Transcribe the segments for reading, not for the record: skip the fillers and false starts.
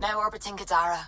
Now orbiting Gadara.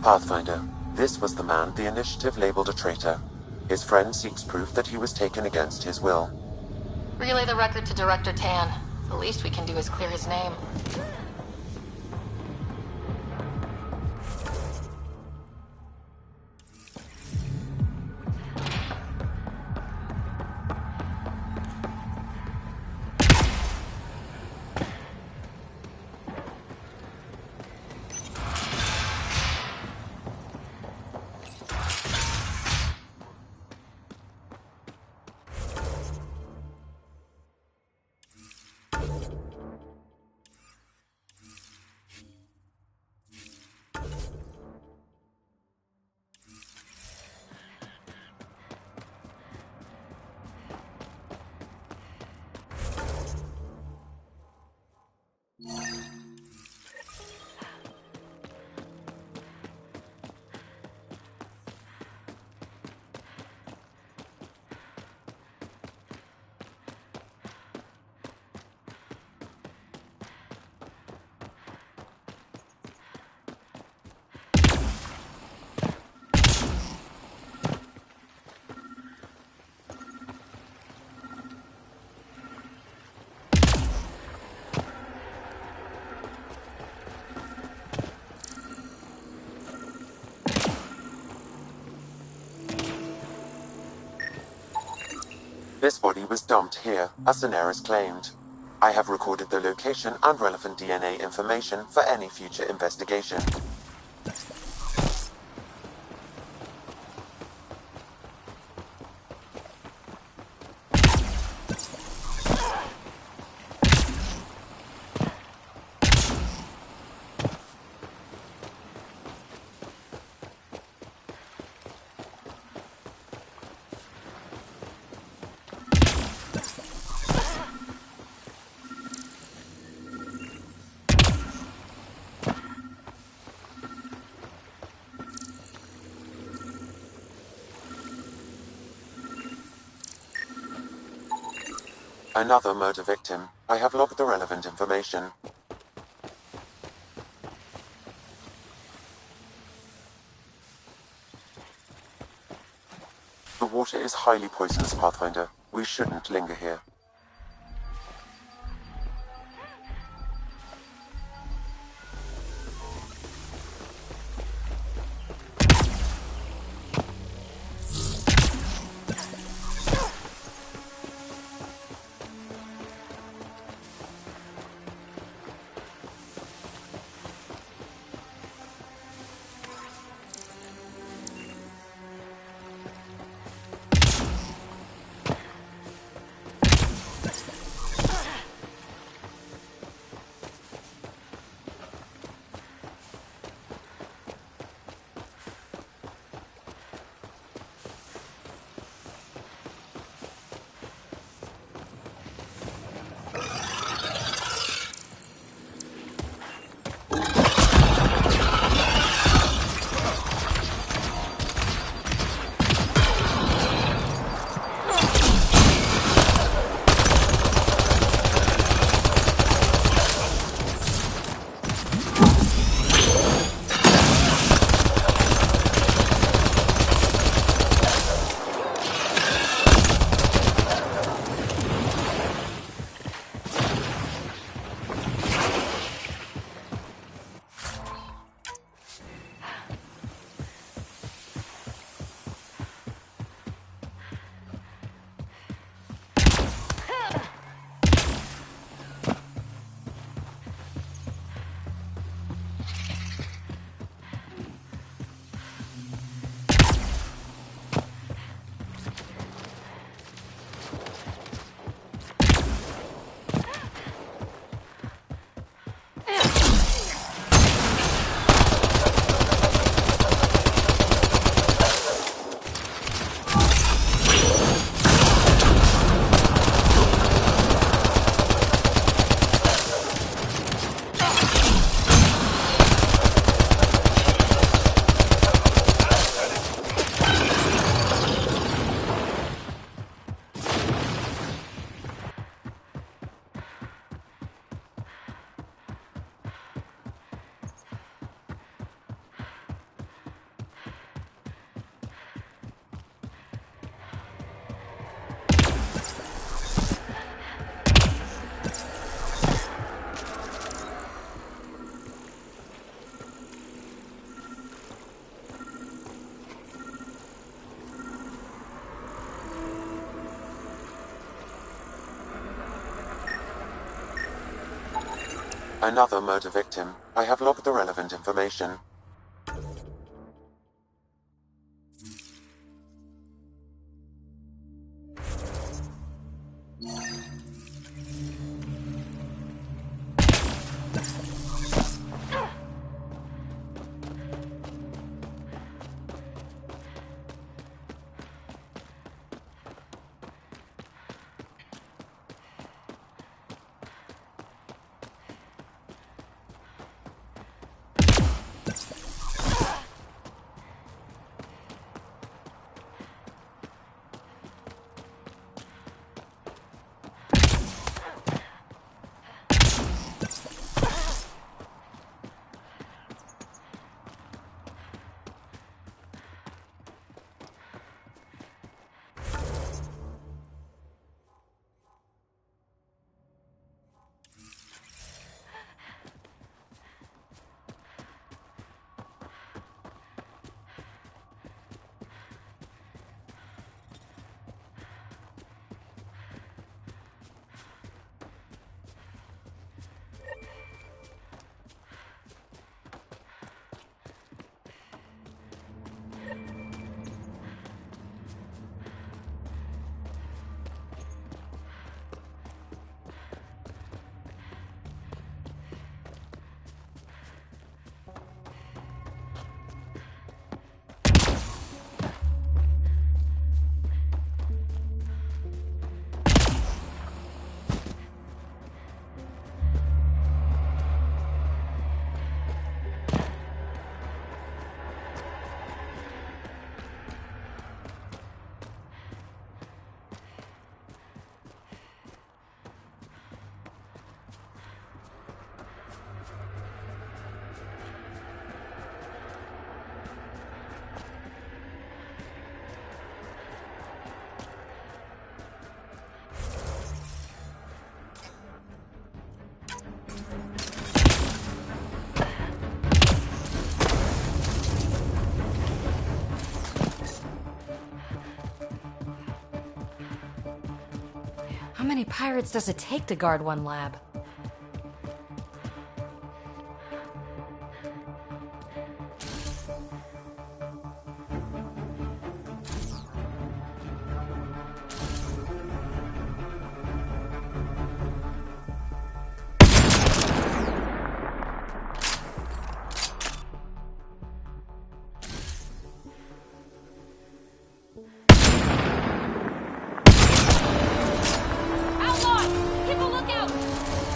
Pathfinder, this was the man the Initiative labeled a traitor. His friend seeks proof that he was taken against his will. Relay the record to Director Tan. The least we can do is clear his name. This body was dumped here, as Daenerys claimed. I have recorded the location and relevant DNA information for any future investigation. Another murder victim. I have logged the relevant information. The water is highly poisonous, Pathfinder. We shouldn't linger here. Another murder victim. I have logged the relevant information. How many pirates does it take to guard one lab? Outlaws! Keep a lookout!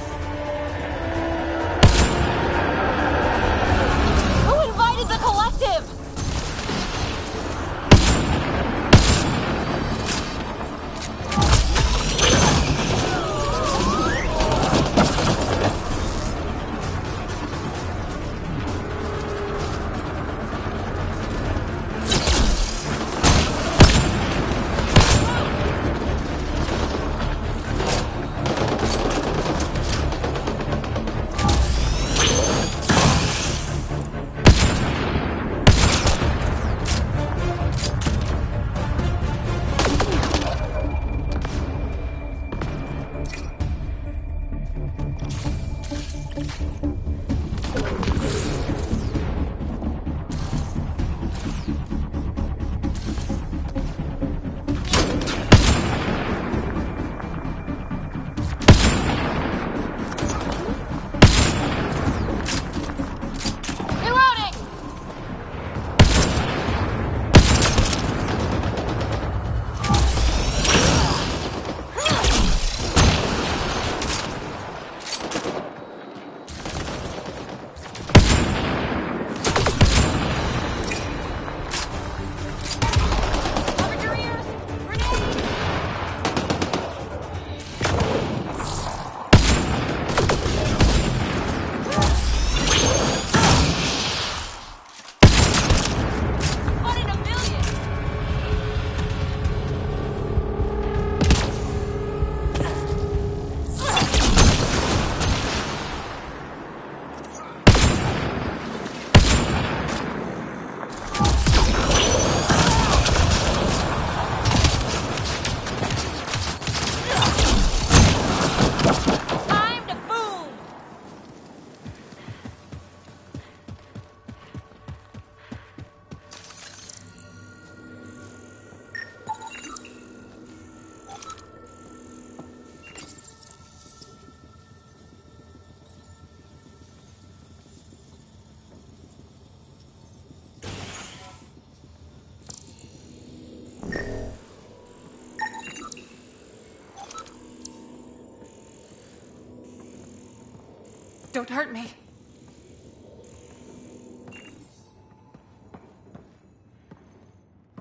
Don't hurt me.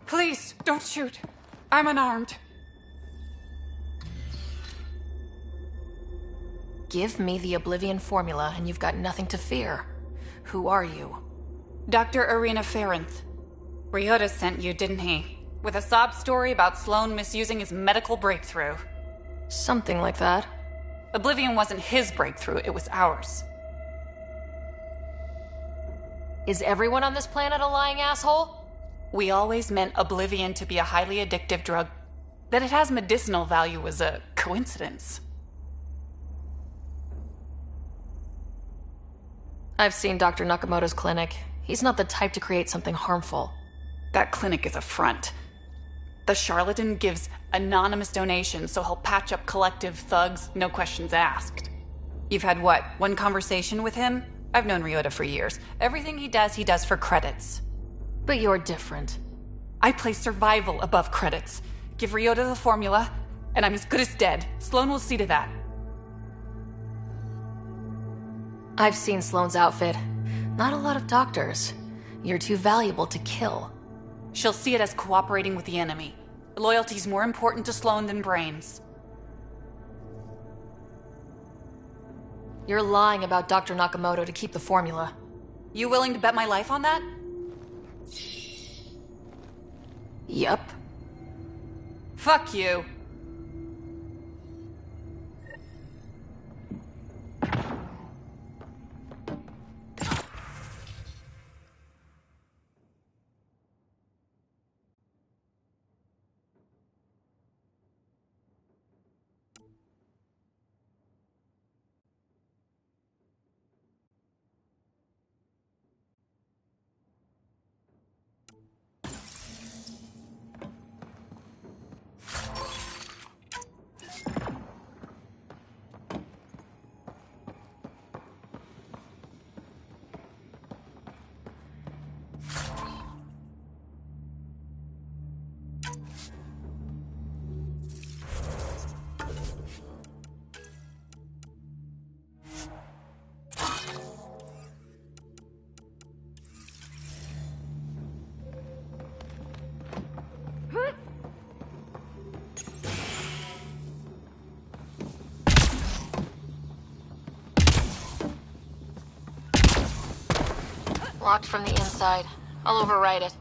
Please, don't shoot. I'm unarmed. Give me the Oblivion formula and you've got nothing to fear. Who are you? Dr. Irina Ferenth. Ryota sent you, didn't he? With a sob story about Sloan misusing his medical breakthrough. Something like that. Oblivion wasn't his breakthrough, it was ours. Is everyone on this planet a lying asshole? We always meant Oblivion to be a highly addictive drug. That it has medicinal value was a coincidence. I've seen Dr. Nakamoto's clinic. He's not the type to create something harmful. That clinic is a front. The charlatan gives anonymous donations so he'll patch up collective thugs, no questions asked. You've had what, one conversation with him? I've known Ryota for years. Everything he does for credits. But you're different. I place survival above credits. Give Ryota the formula, and I'm as good as dead. Sloan will see to that. I've seen Sloane's outfit. Not a lot of doctors. You're too valuable to kill. She'll see it as cooperating with the enemy. Loyalty's more important to Sloan than brains. You're lying about Dr. Nakamoto to keep the formula. You willing to bet my life on that? Yup. Fuck you. Locked from the inside. I'll override it.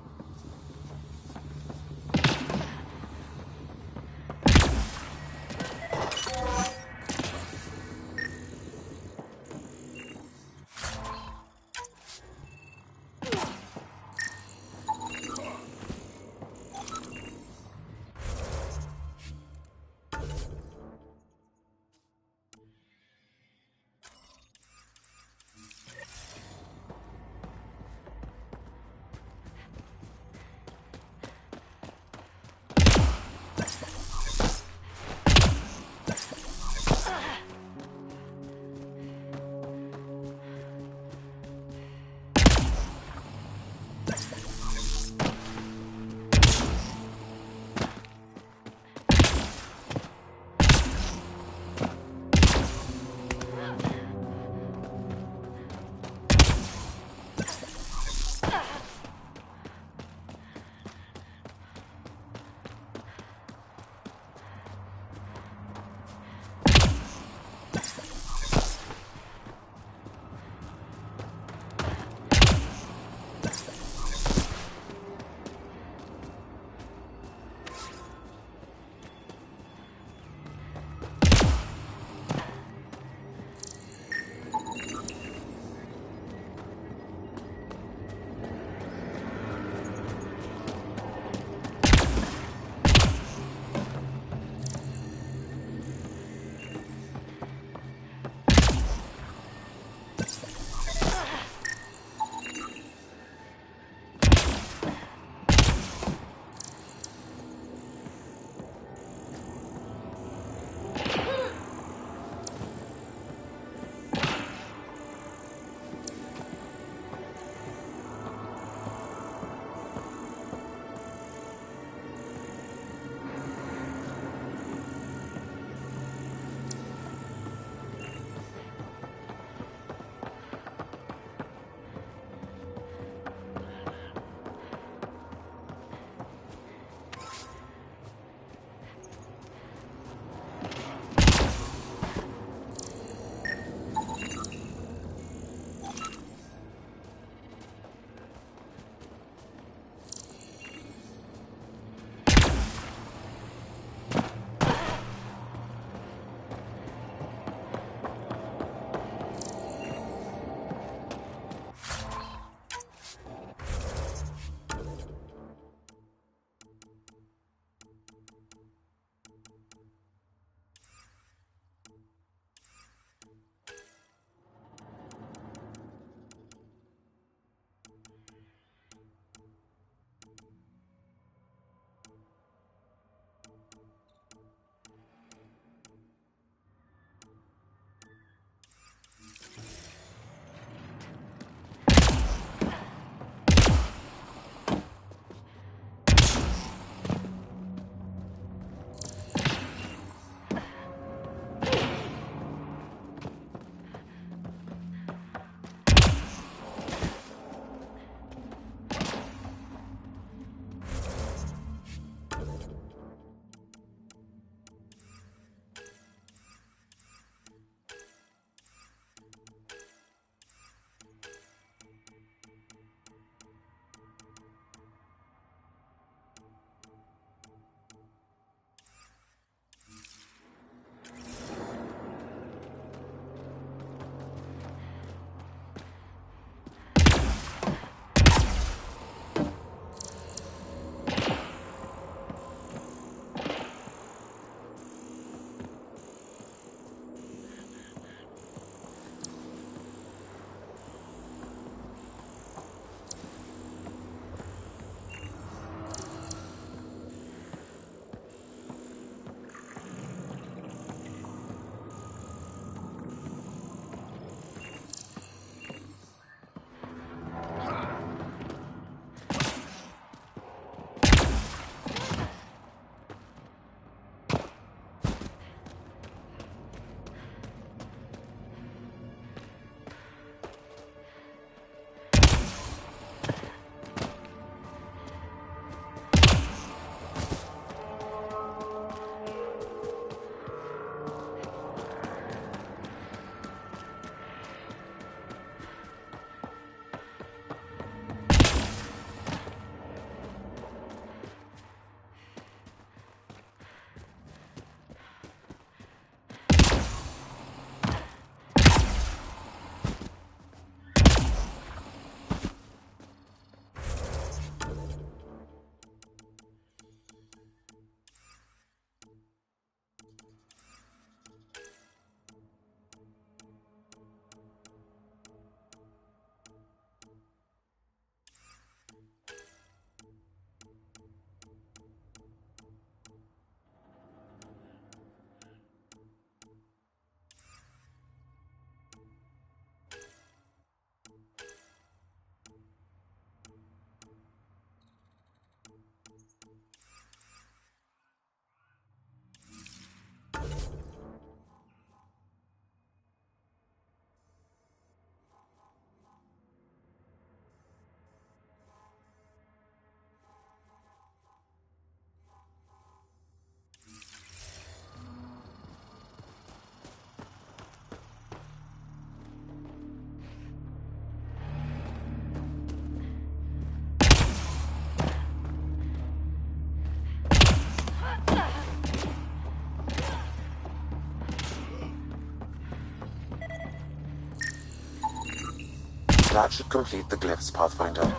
That should complete the glyphs, Pathfinder.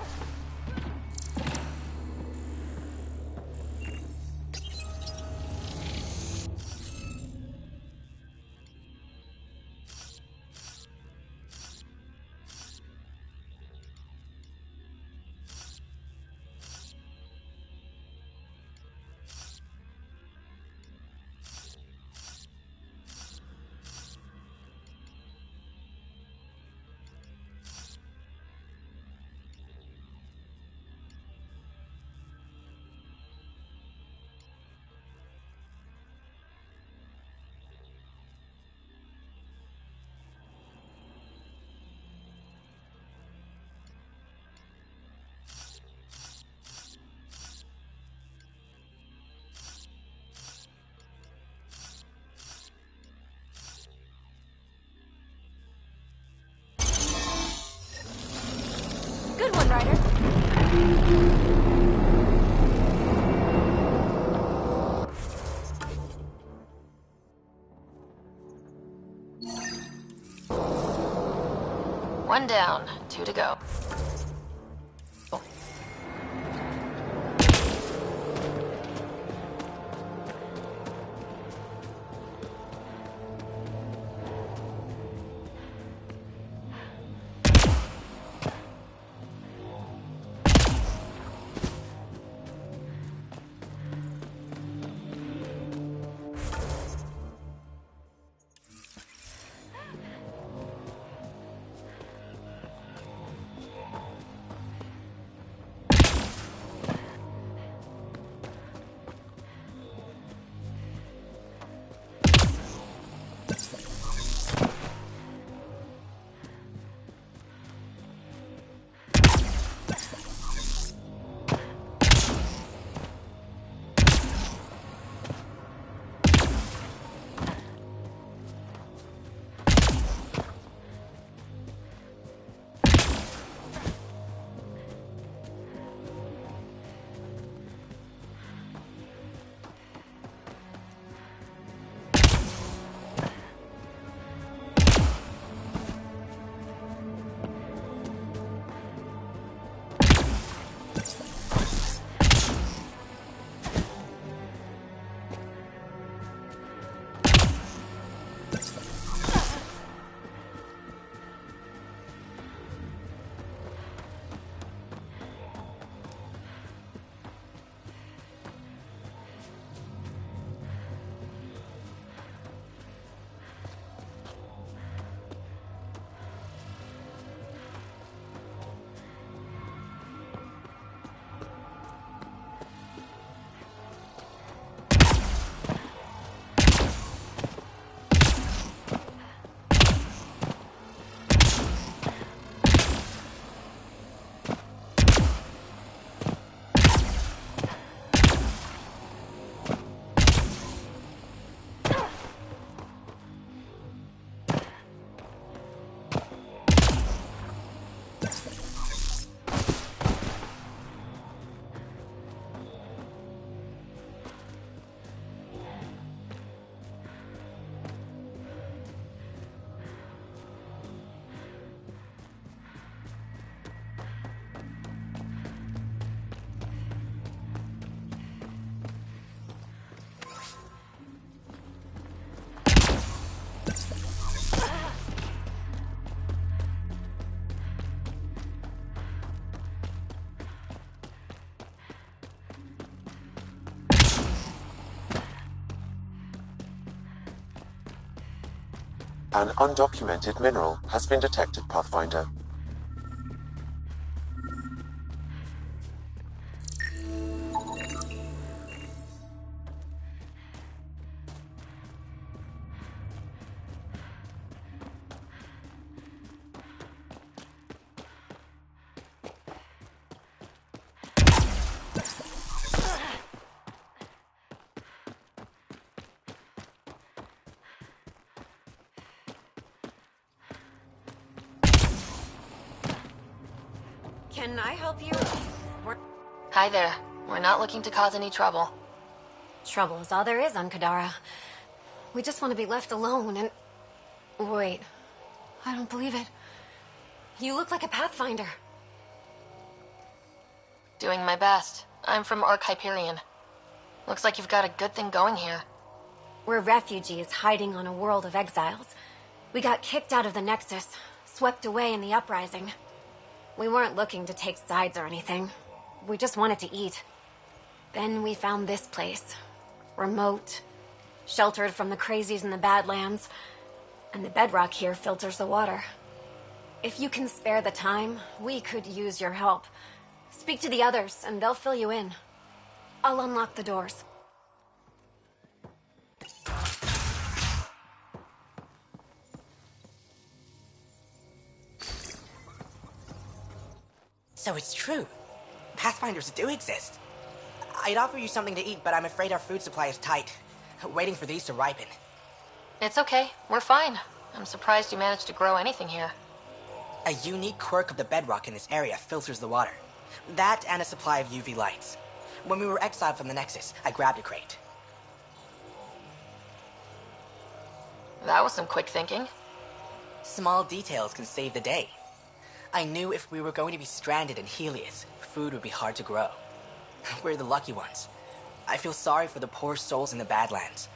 Good one, Ryder. One down, 2 to go. An undocumented mineral has been detected, Pathfinder. Can I help you? Hi there. We're not looking to cause any trouble. Trouble is all there is on Kadara. We just want to be left alone and... Wait. I don't believe it. You look like a Pathfinder. Doing my best. I'm from Hyperion. Looks like you've got a good thing going here. We're refugees hiding on a world of exiles. We got kicked out of the Nexus, swept away in the uprising. We weren't looking to take sides or anything. We just wanted to eat. Then we found this place. Remote, sheltered from the crazies in the Badlands, and the bedrock here filters the water. If you can spare the time, we could use your help. Speak to the others, and they'll fill you in. I'll unlock the doors. So it's true. Pathfinders do exist. I'd offer you something to eat, but I'm afraid our food supply is tight. Waiting for these to ripen. It's okay. We're fine. I'm surprised you managed to grow anything here. A unique quirk of the bedrock in this area filters the water. That and a supply of UV lights. When we were exiled from the Nexus, I grabbed a crate. That was some quick thinking. Small details can save the day. I knew if we were going to be stranded in Helios, food would be hard to grow. We're the lucky ones. I feel sorry for the poor souls in the Badlands.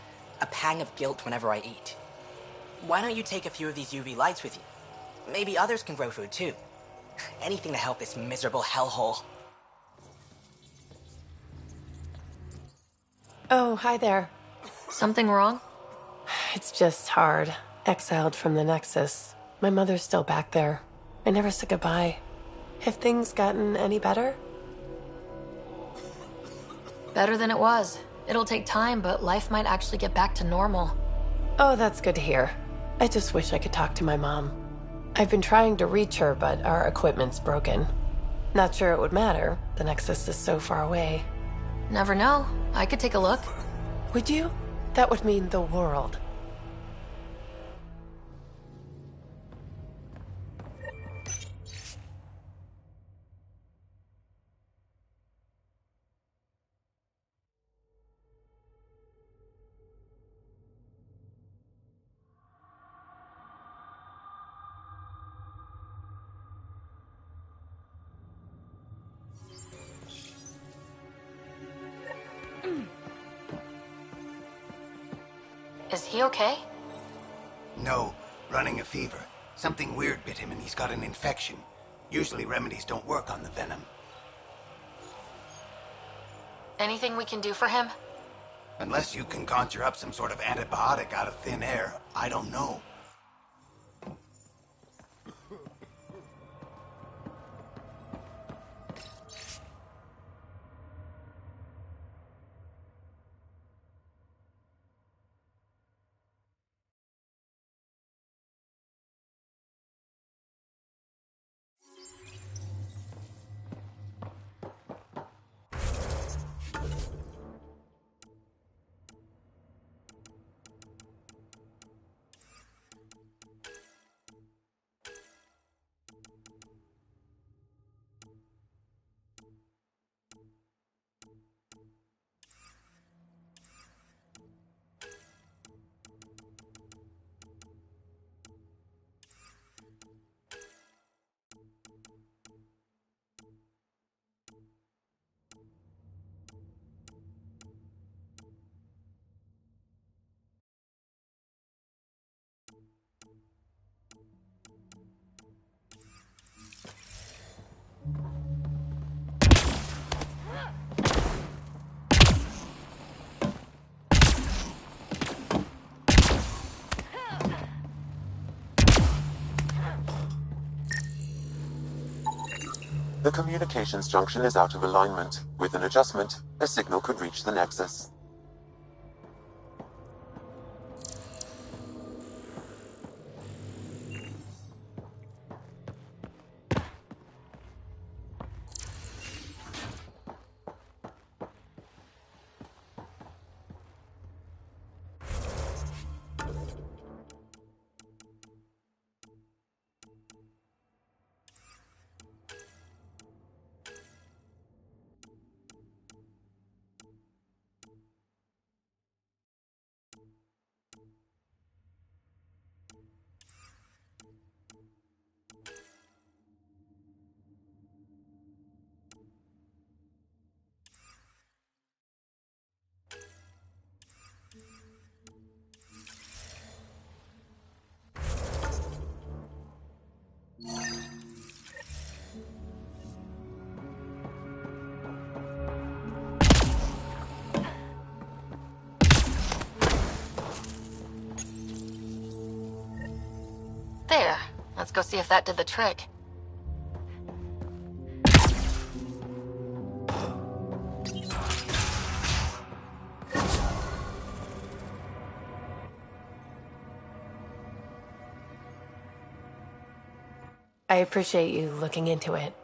A pang of guilt whenever I eat. Why don't you take a few of these UV lights with you? Maybe others can grow food too. Anything to help this miserable hellhole. Oh, hi there. Something wrong? It's just hard. Exiled from the Nexus. My mother's still back there. I never said goodbye. Have things gotten any better? Better than it was. It'll take time, but life might actually get back to normal. Oh, that's good to hear. I just wish I could talk to my mom. I've been trying to reach her, but our equipment's broken. Not sure it would matter. The Nexus is so far away. Never know. I could take a look. Would you? That would mean the world. Is he okay? No, running a fever. Something weird bit him and he's got an infection. Usually remedies don't work on the venom. Anything we can do for him? Unless you can conjure up some sort of antibiotic out of thin air, I don't know. The communications junction is out of alignment. With an adjustment, a signal could reach the Nexus. There. Let's go see if that did the trick. I appreciate you looking into it.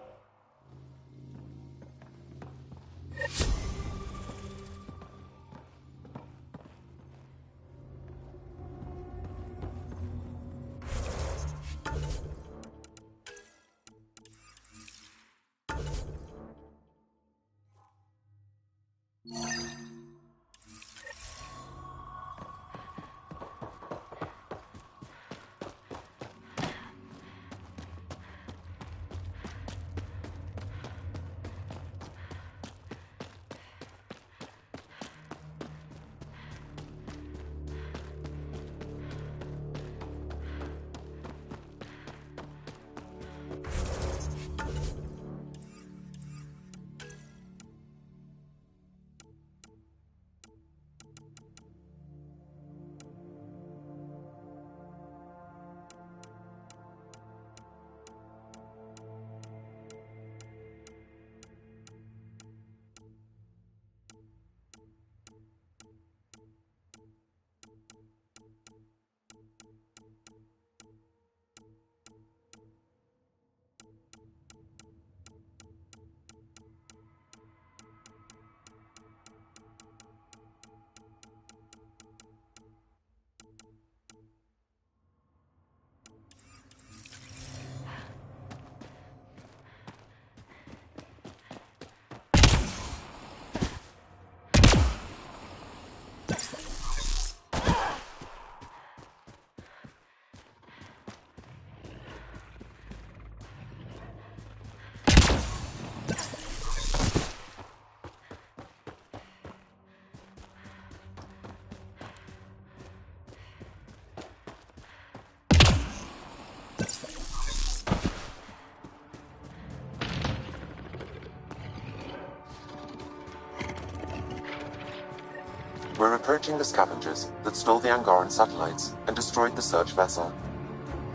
We're approaching the scavengers that stole the Angaran satellites and destroyed the search vessel.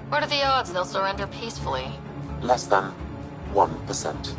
What are the odds they'll surrender peacefully? Less than 1%.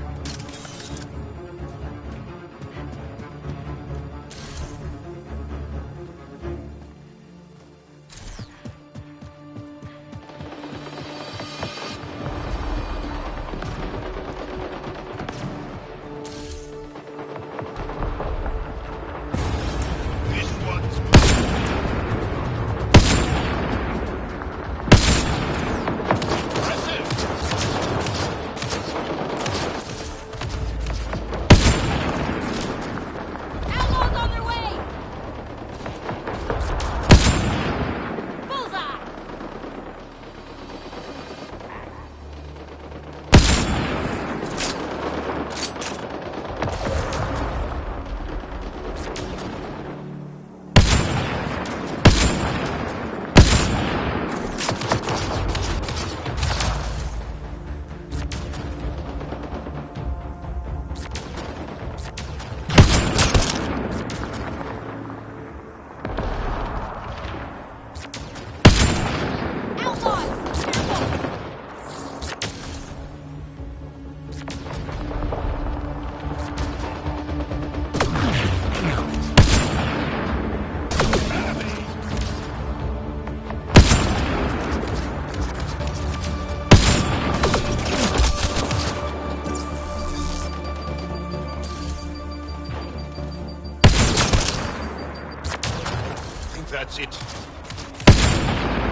That's it.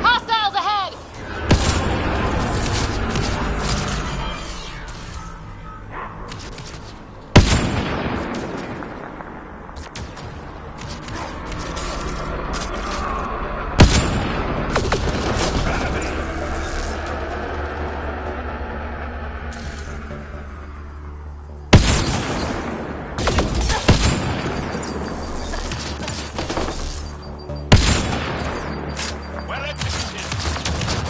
Hostiles ahead! Well executed.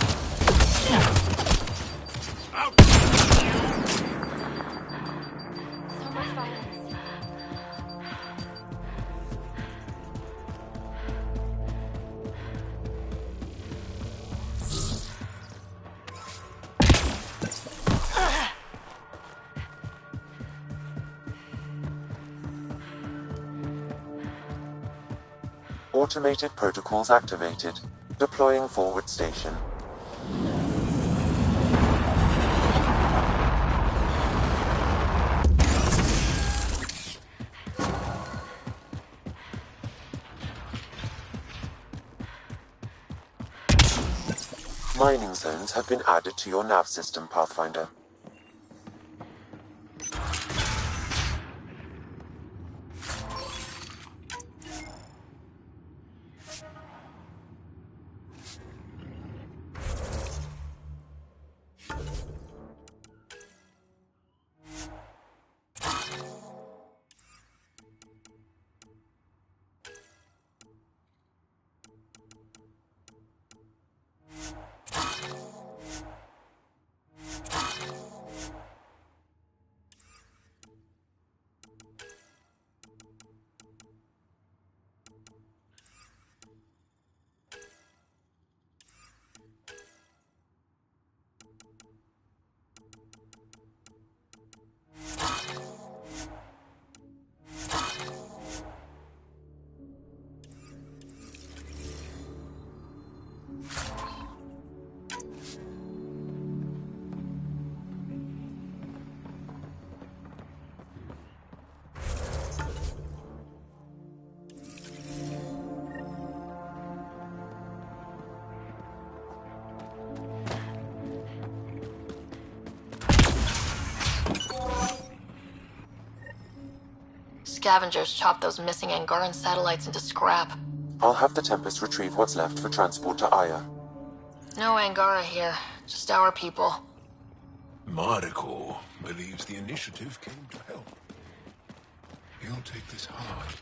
Automated protocols activated. Deploying forward station. Mining zones have been added to your nav system, Pathfinder. Scavengers chop those missing Angaran satellites into scrap. I'll have the Tempest retrieve what's left for transport to Aya. No Angara here, just our people. Mardicore believes the initiative came to help. He'll take this hard.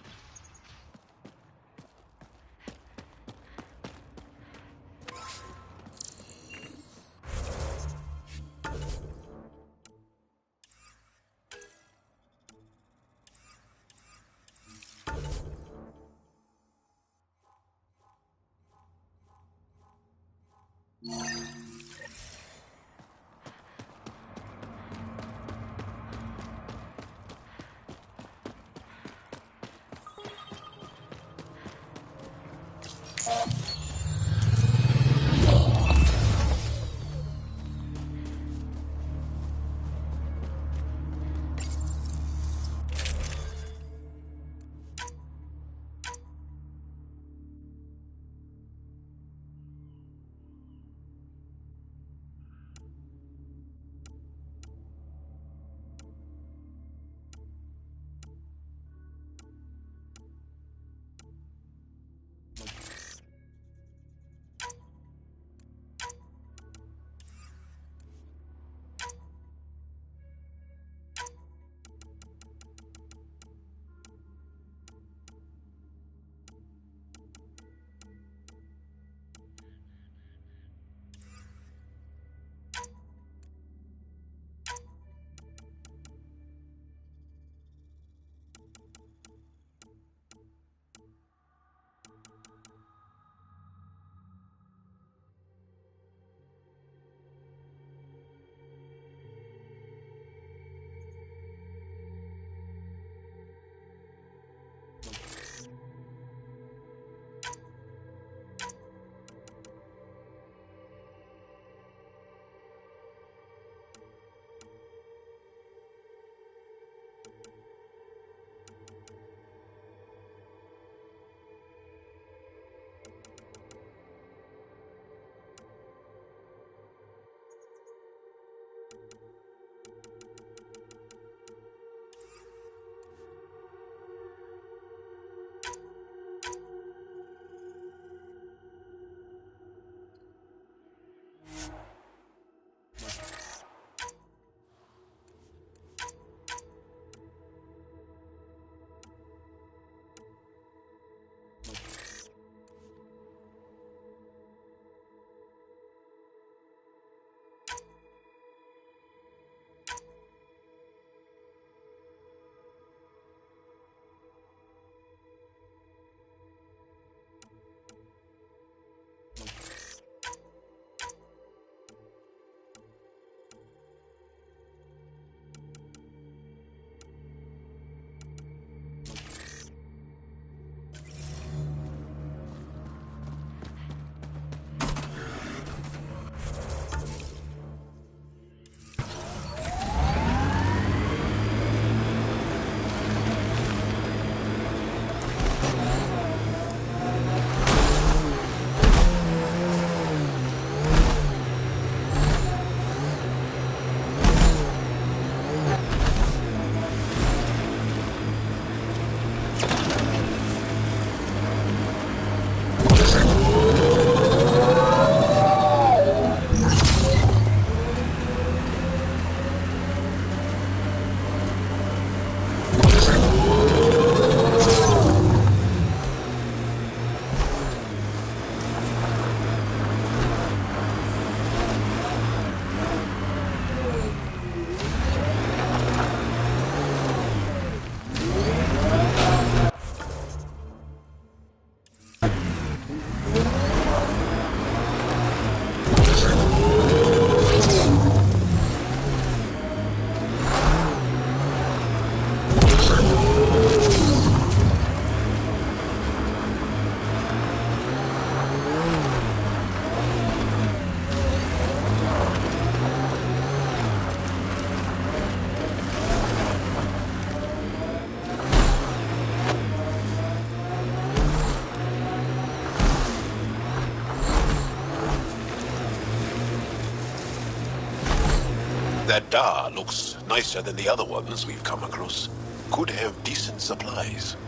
That Da looks nicer than the other ones we've come across. Could have decent supplies.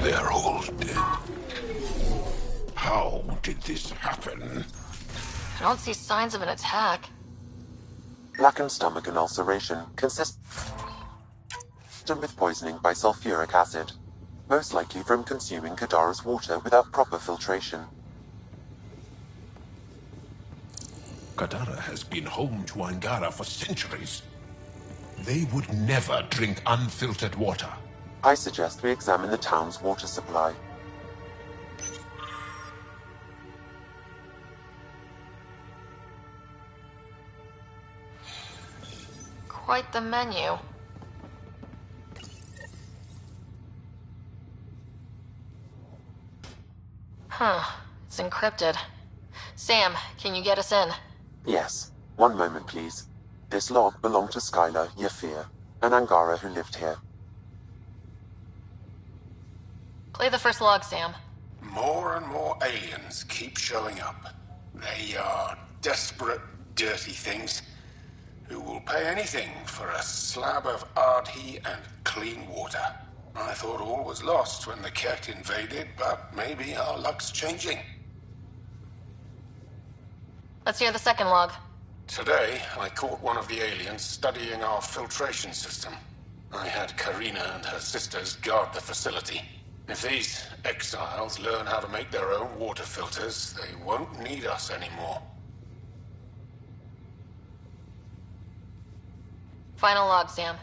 They're all dead. How did this happen? I don't see signs of an attack. Blackened stomach and ulceration consistent with poisoning by sulfuric acid, most likely from consuming Kadara's water without proper filtration. Kadara has been home to Angara for centuries. They would never drink unfiltered water. I suggest we examine the town's water supply. Quite the menu. Huh. It's encrypted. Sam, can you get us in? Yes. One moment, please. This log belonged to Skylar Yafir, an Angara who lived here. Play the first log, Sam. More and more aliens keep showing up. They are desperate, dirty things who will pay anything for a slab of Ardhi and clean water. I thought all was lost when the Ket invaded, but maybe our luck's changing. Let's hear the second log. Today, I caught one of the aliens studying our filtration system. I had Karina and her sisters guard the facility. If these exiles learn how to make their own water filters, they won't need us anymore. Final log, Sam.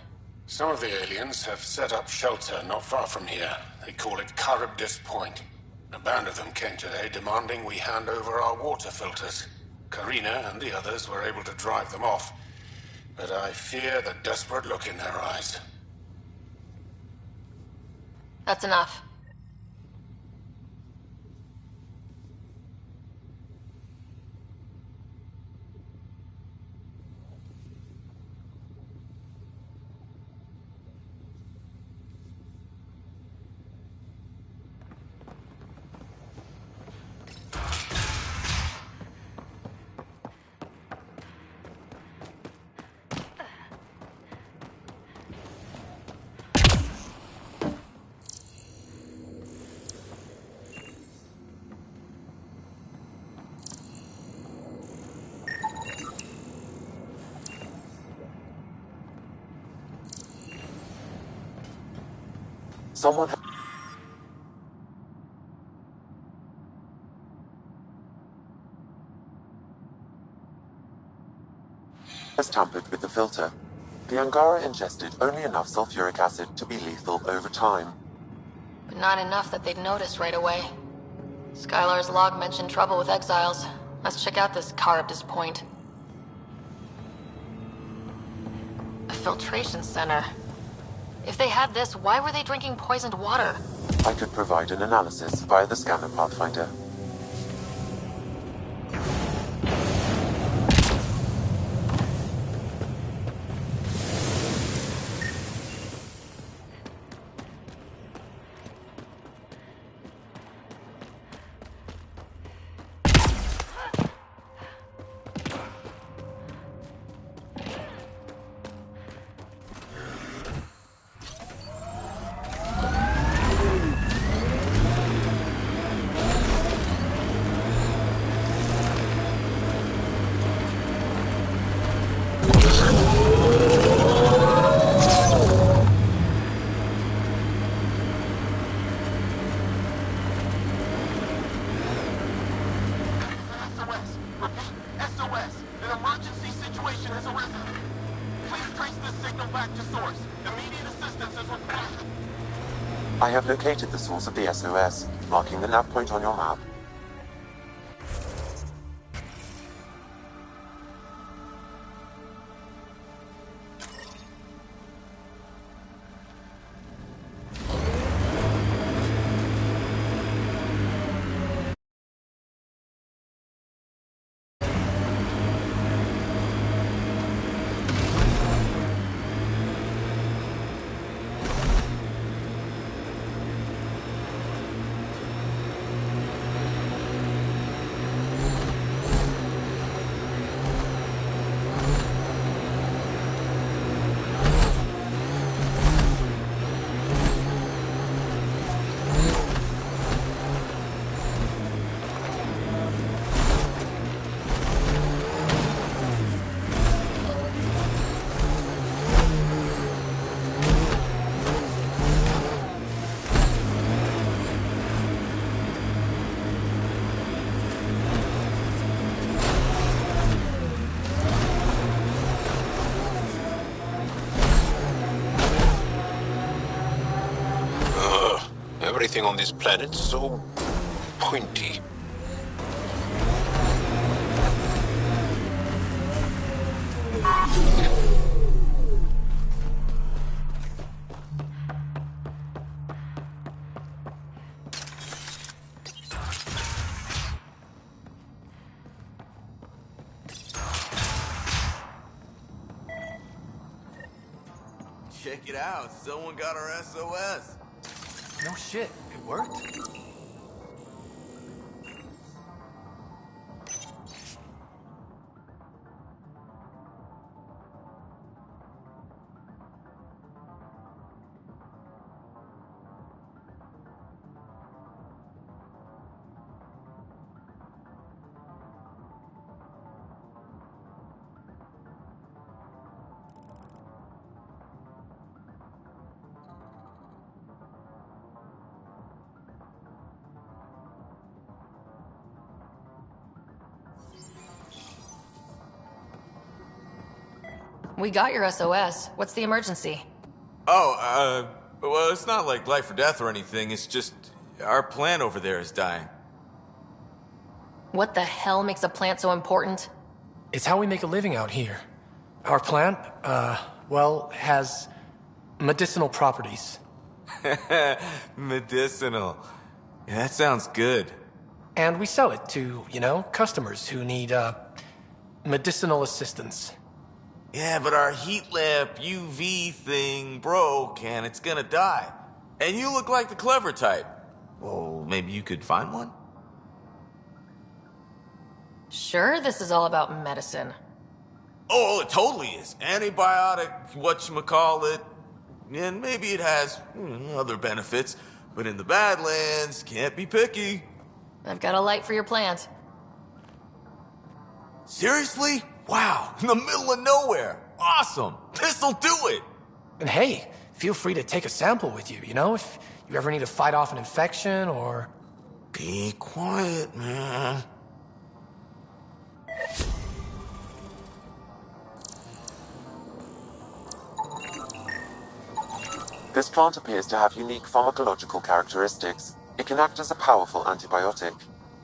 Some of the aliens have set up shelter not far from here. They call it Charybdis Point. A band of them came today demanding we hand over our water filters. Karina and the others were able to drive them off, but I fear the desperate look in their eyes. That's enough. Someone has tampered with the filter. The Angara ingested only enough sulfuric acid to be lethal over time. But not enough that they'd notice right away. Skylar's log mentioned trouble with exiles. Let's check out this Charybdis Point. A filtration center. If they had this, why were they drinking poisoned water? I could provide an analysis via the scanner pathfinder. I have located the source of the SOS, marking the nav point on your map. everything on this planet so pointy? Check it out, someone got our SOS. No shit, it worked? We got your SOS. What's the emergency? Oh, well, it's not like life or death or anything. It's just our plant over there is dying. What the hell makes a plant so important? It's how we make a living out here. Our plant, well, has medicinal properties. Medicinal. Yeah, that sounds good. And we sell it to, customers who need, medicinal assistance. Yeah, but our heat lamp UV thing broke and it's gonna die. And you look like the clever type. Well, maybe you could find one? Sure, this is all about medicine. Oh, it totally is. Antibiotic, whatchamacallit. And maybe it has other benefits. But in the Badlands, can't be picky. I've got a light for your plant. Seriously? Wow, in the middle of nowhere. Awesome. This'll do it. And hey, feel free to take a sample with you, if you ever need to fight off an infection or... Be quiet, man. This plant appears to have unique pharmacological characteristics. It can act as a powerful antibiotic.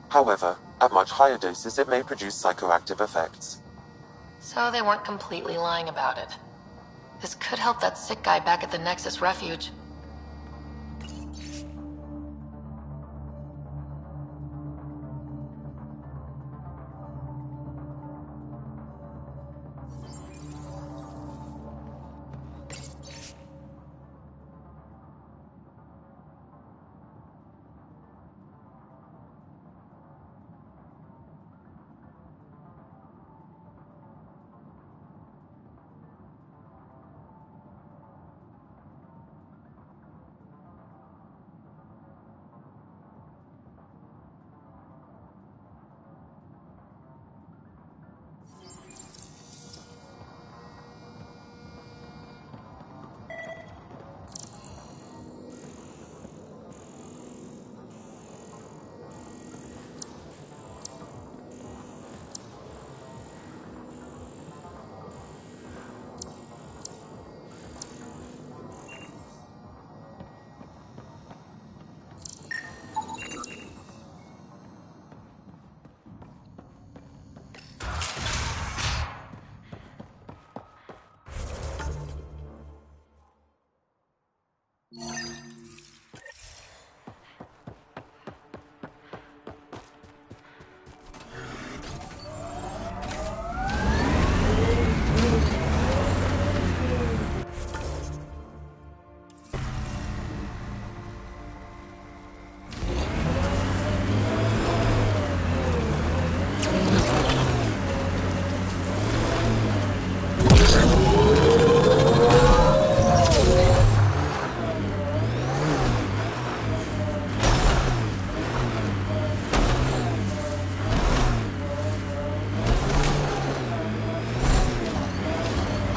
However, at much higher doses it may produce psychoactive effects. So they weren't completely lying about it. This could help that sick guy back at the Nexus refuge.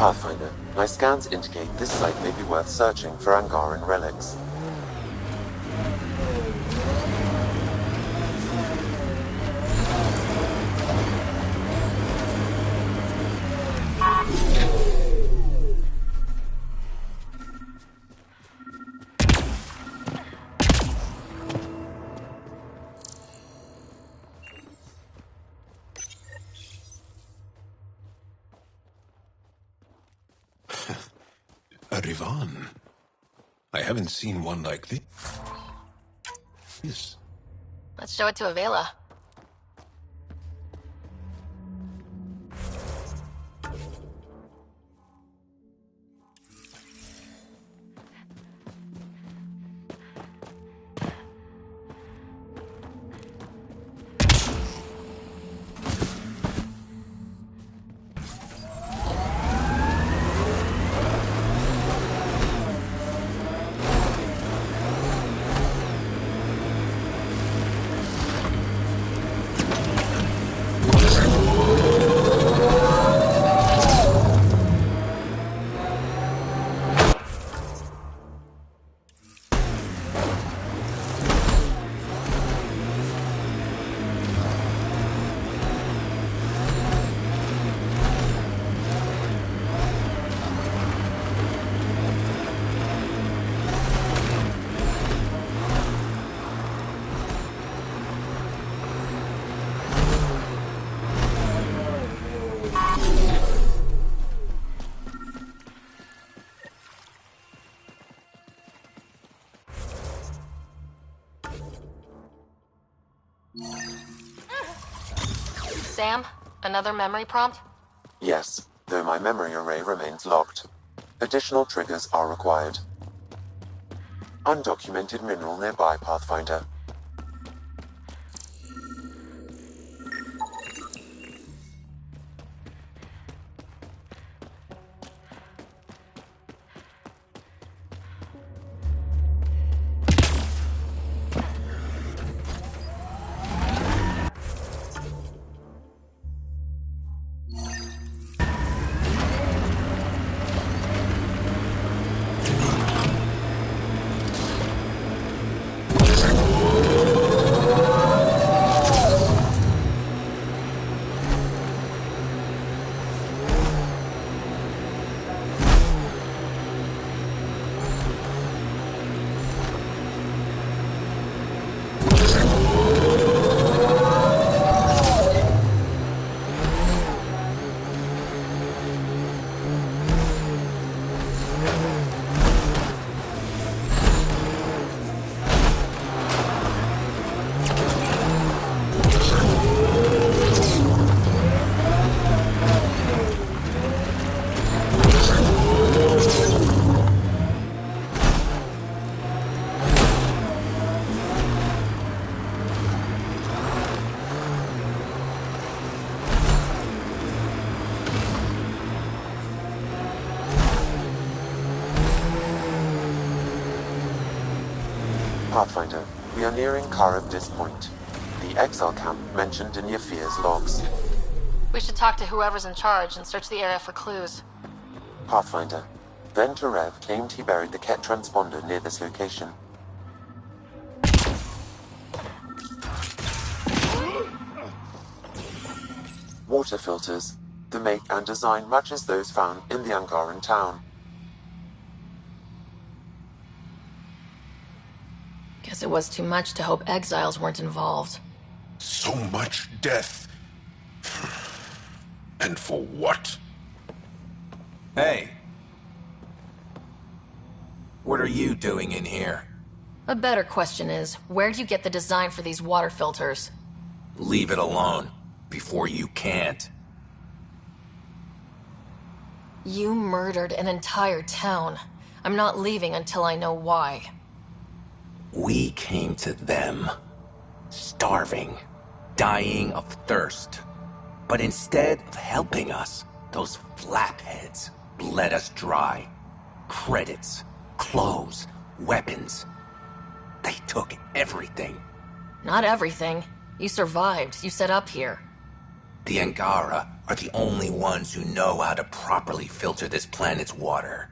Pathfinder, my scans indicate this site may be worth searching for Angaran relics. Ivan. I haven't seen one like this. Yes. Let's show it to Avela. Sam, another memory prompt? Yes, though my memory array remains locked. Additional triggers are required. Undocumented mineral nearby, Pathfinder. Pathfinder, we are nearing Karabdis Point, the exile camp mentioned in Yafir's logs. We should talk to whoever's in charge and search the area for clues. Pathfinder, Venturev claimed he buried the Ket transponder near this location. Water filters. The make and design matches those found in the Angaran town. Guess it was too much to hope exiles weren't involved. So much death. And for what? Hey. What are you doing in here? A better question is, where'd you get the design for these water filters? Leave it alone, before you can't. You murdered an entire town. I'm not leaving until I know why. We came to them, starving, dying of thirst. But instead of helping us, those flapheads bled us dry. Credits, clothes, weapons. They took everything. Not everything. You survived. You set up here. The Angara are the only ones who know how to properly filter this planet's water.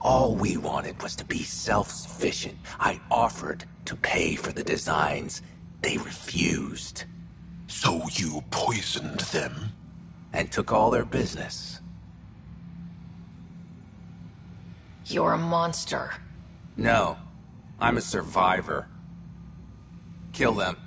All we wanted was to be self-sufficient. I offered to pay for the designs. They refused. So you poisoned them? And took all their business. You're a monster. No, I'm a survivor. Kill them.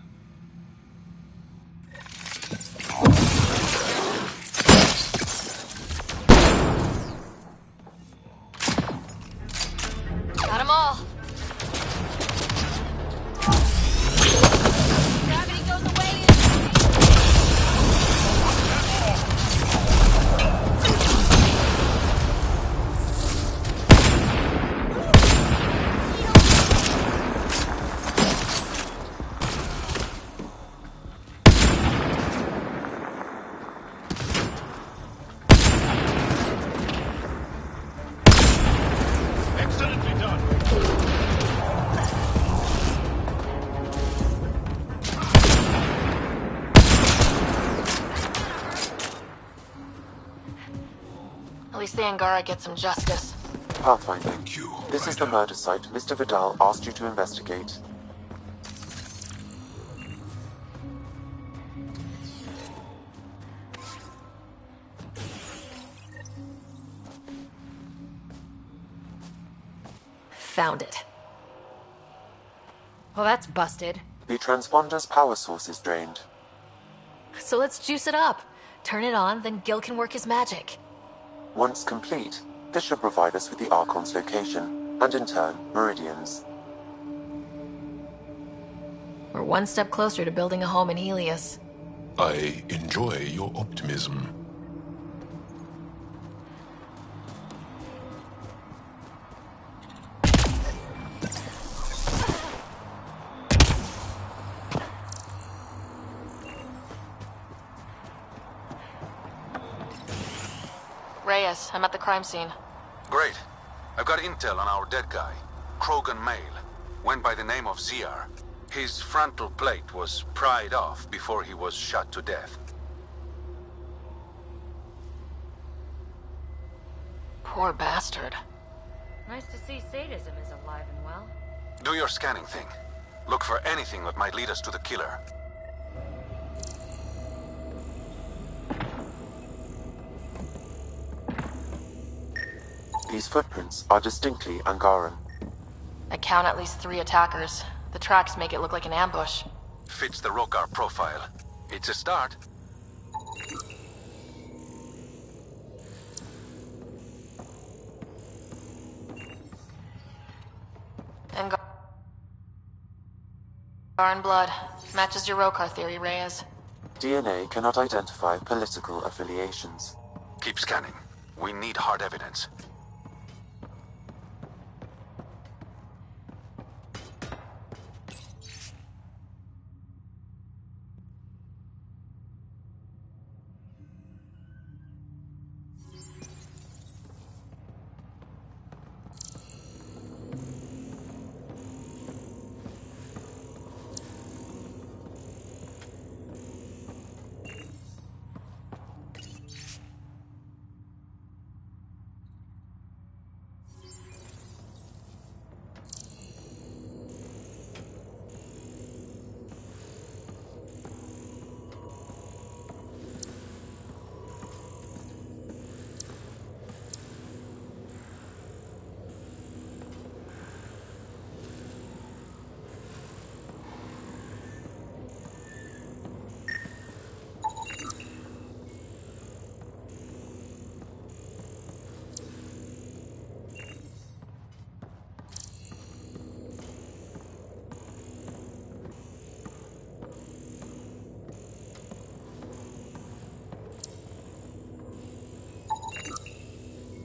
least the Angara get some justice. Pathfinder. Thank you, This is the Ryder. murder site Mr. Vidal asked you to investigate. Found it. Well, that's busted. The transponder's power source is drained. So let's juice it up. Turn it on, then Gil can work his magic. Once complete, this should provide us with the Archon's location, and in turn, Meridian's. We're one step closer to building a home in Helios. I enjoy your optimism. Reyes, I'm at the crime scene. Great. I've got intel on our dead guy. Krogan male. Went by the name of ZR. His frontal plate was pried off before he was shot to death. Poor bastard. Nice to see sadism is alive and well. Do your scanning thing. Look for anything that might lead us to the killer. These footprints are distinctly Angaran. I count at least 3 attackers. The tracks make it look like an ambush. Fits the Rokar profile. It's a start. Angaran blood. Matches your Rokar theory, Reyes. DNA cannot identify political affiliations. Keep scanning. We need hard evidence.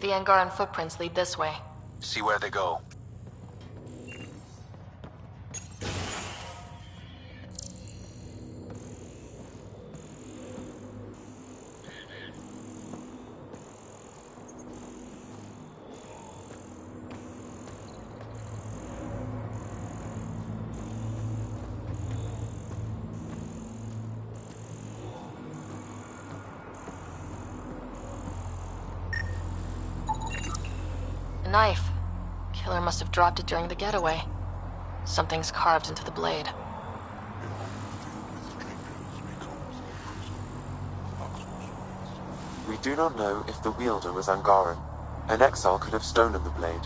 The Angaran footprints lead this way. See where they go. A knife. Killer must have dropped it during the getaway. Something's carved into the blade. We do not know if the wielder was Angaran. An exile could have stolen the blade.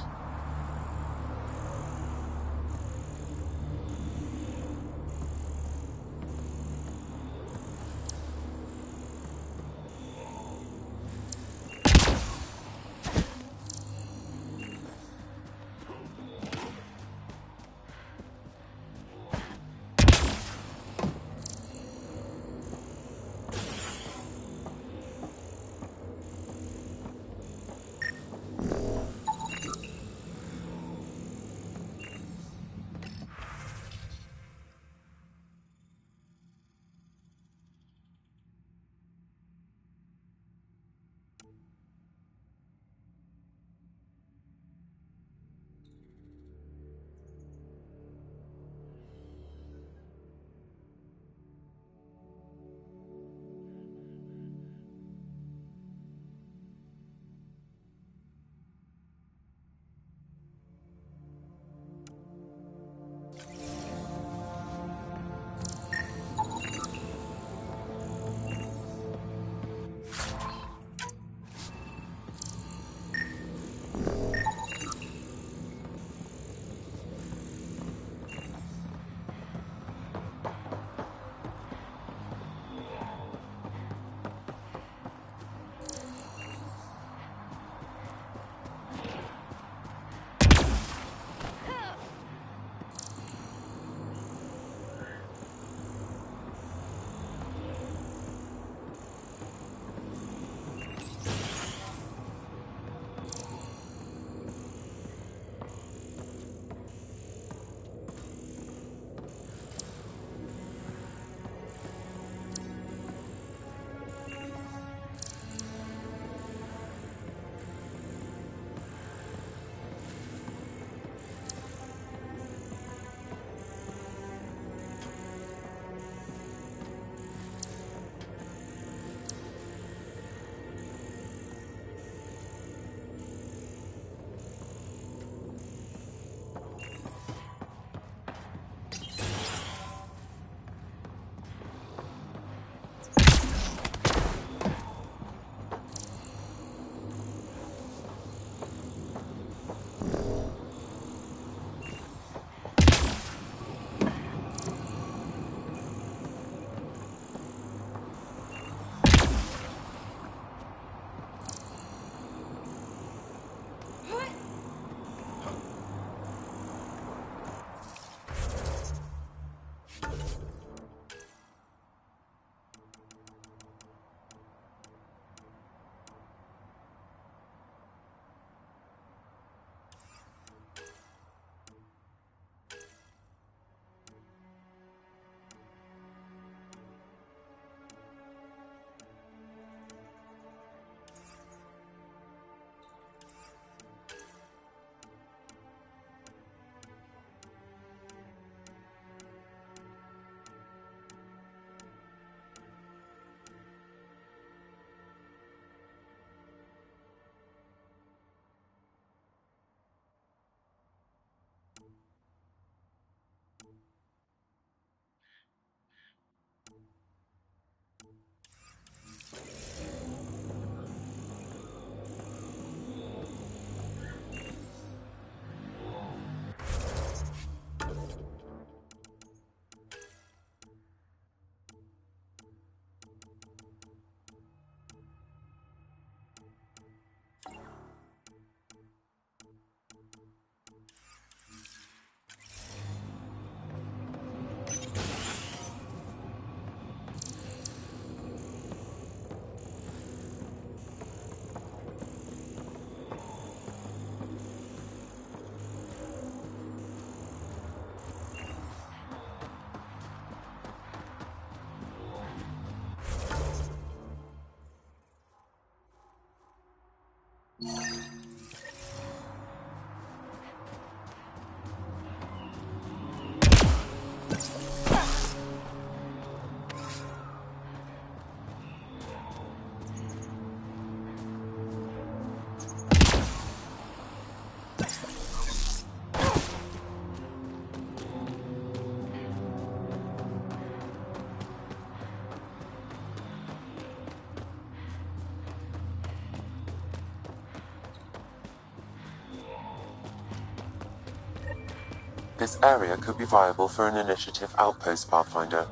This area could be viable for an initiative outpost, Pathfinder.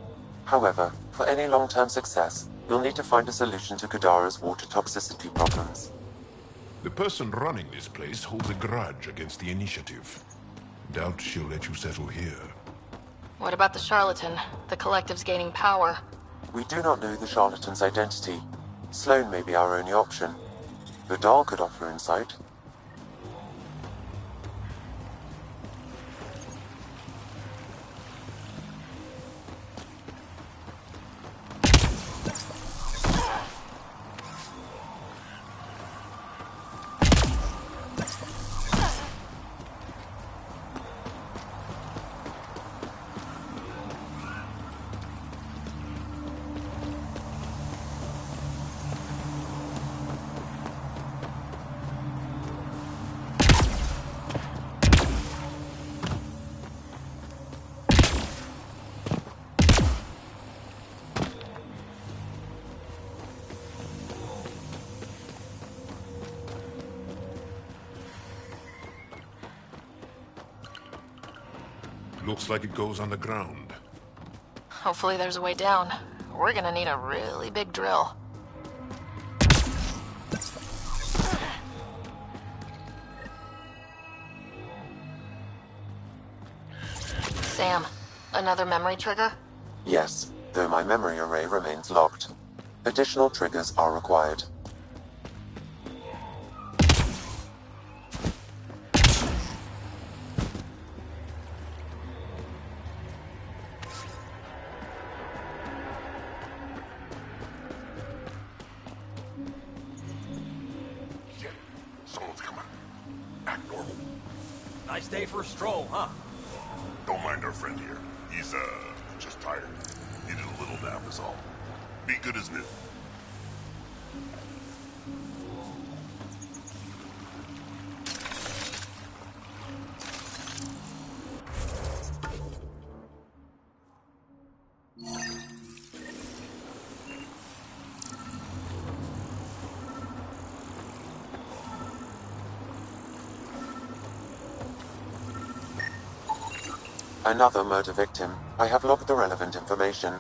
However, for any long-term success, you'll need to find a solution to Kadara's water toxicity problems. The person running this place holds a grudge against the initiative. Doubt she'll let you settle here. What about the charlatan? The collective's gaining power. We do not know the charlatan's identity. Sloane may be our only option. Vidal could offer insight. Looks like it goes underground. Hopefully there's a way down. We're gonna need a really big drill. Sam, another memory trigger? Yes, though my memory array remains locked. Additional triggers are required. Nice day for a stroll, huh? Don't mind our friend here. He's, just tired. Needed a little nap is all. Be good as new. Another murder victim. I have logged the relevant information.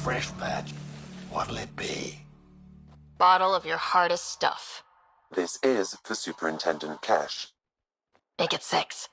Fresh batch. What'll it be? Bottle of your hardest stuff. This is for Superintendent Cash. Make it 6.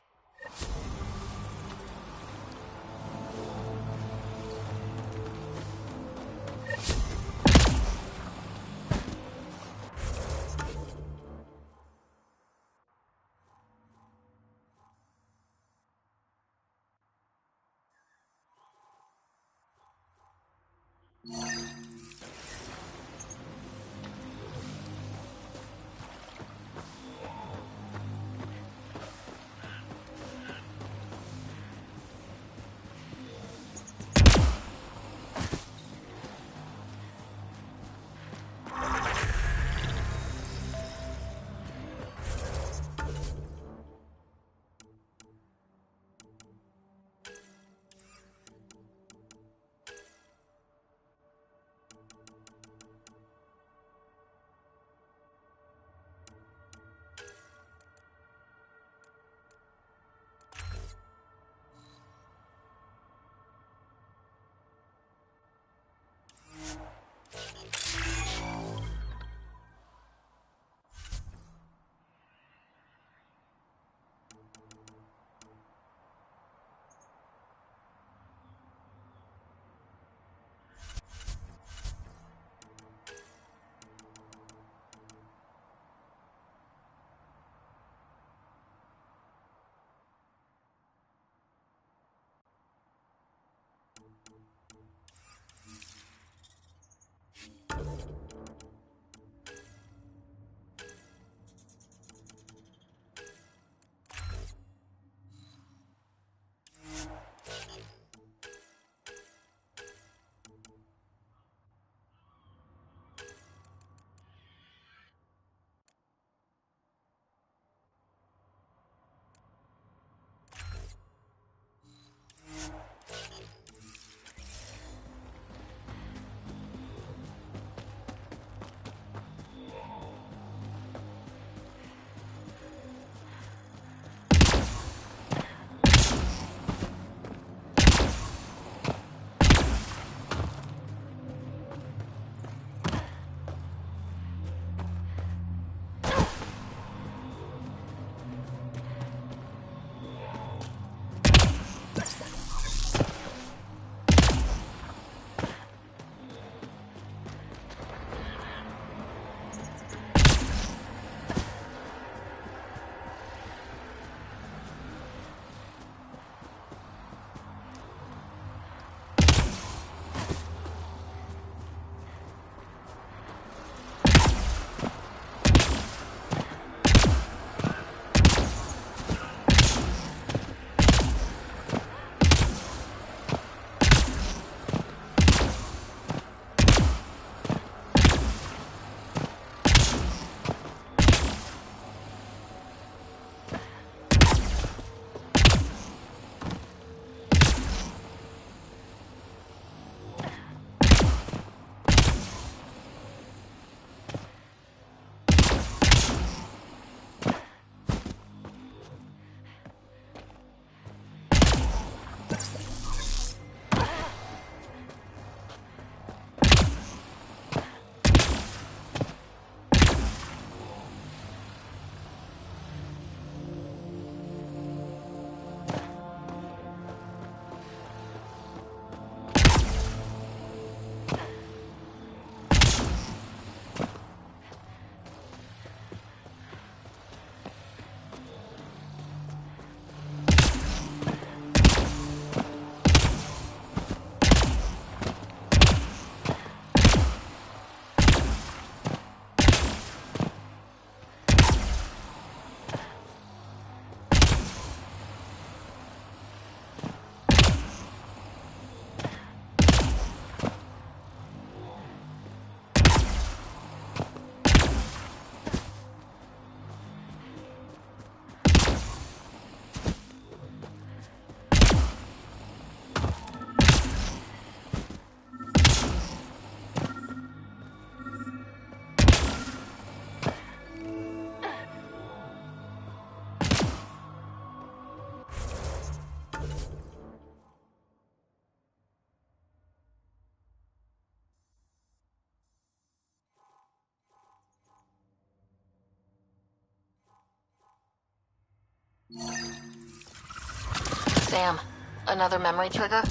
Damn. Another memory trigger?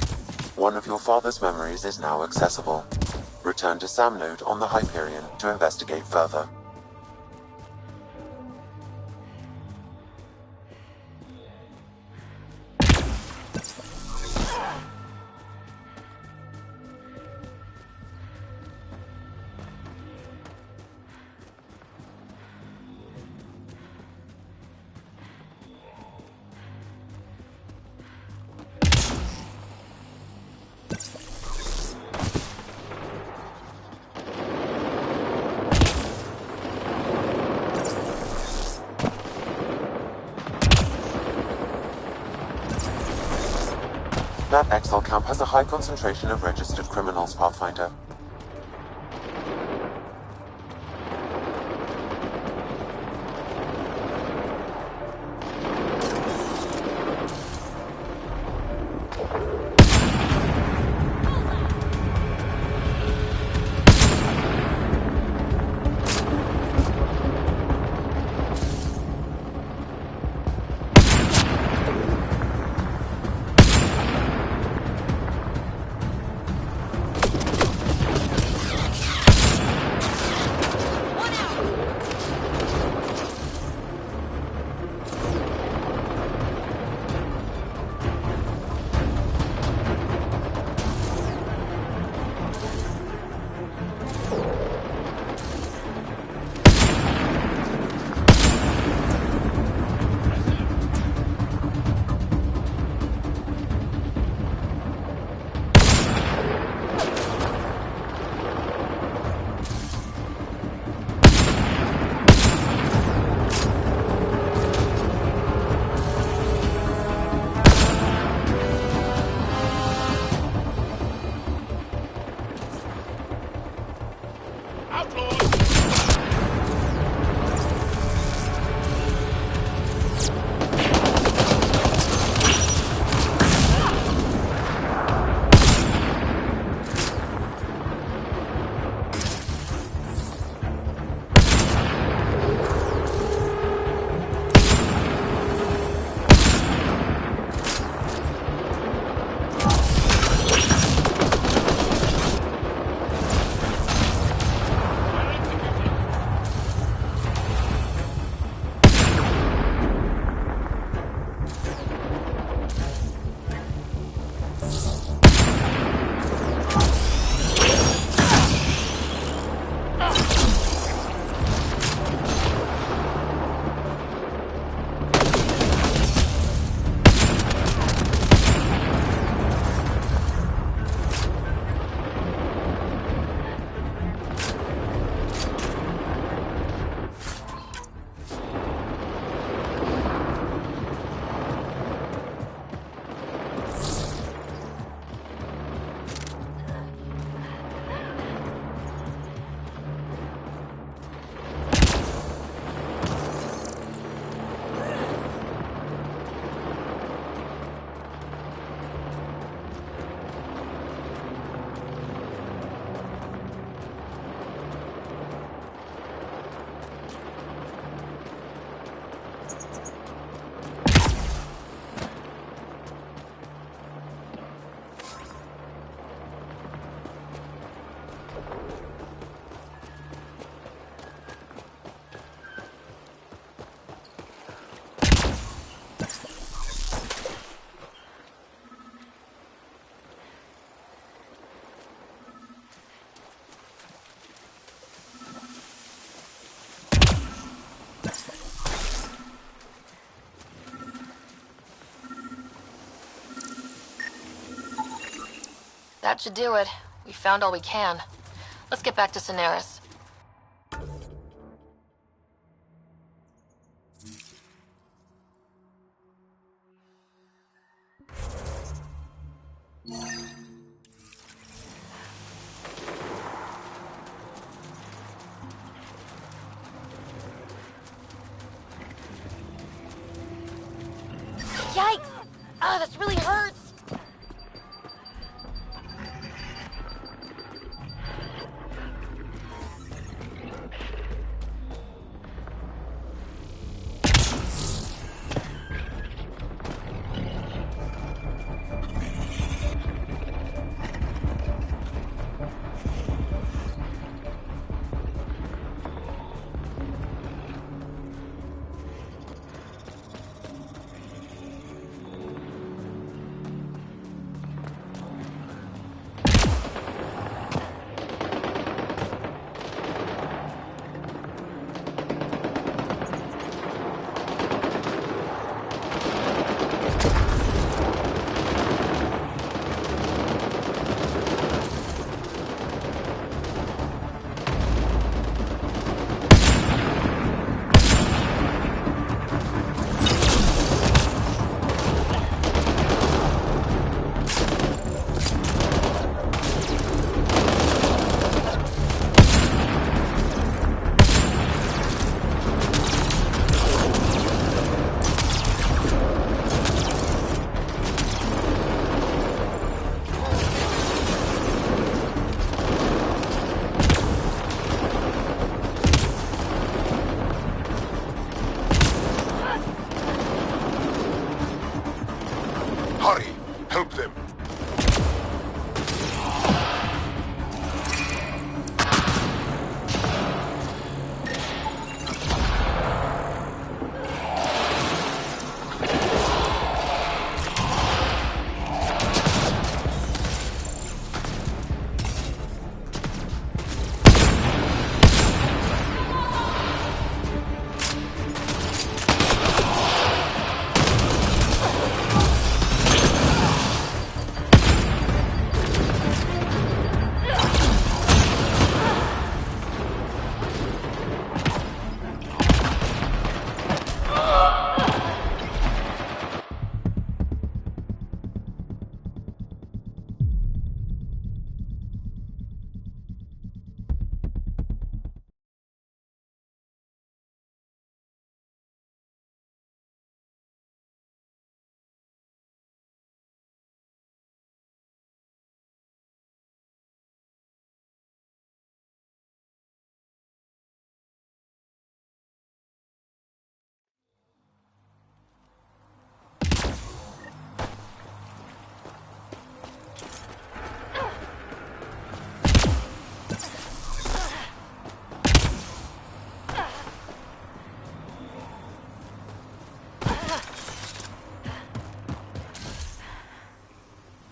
One of your father's memories is now accessible. Return to Sam Node on the Hyperion to investigate further. That exile camp has a high concentration of registered criminals, Pathfinder. That should do it. We found all we can. Let's get back to Sonaris. Yikes! Ah, this really hurts! help them.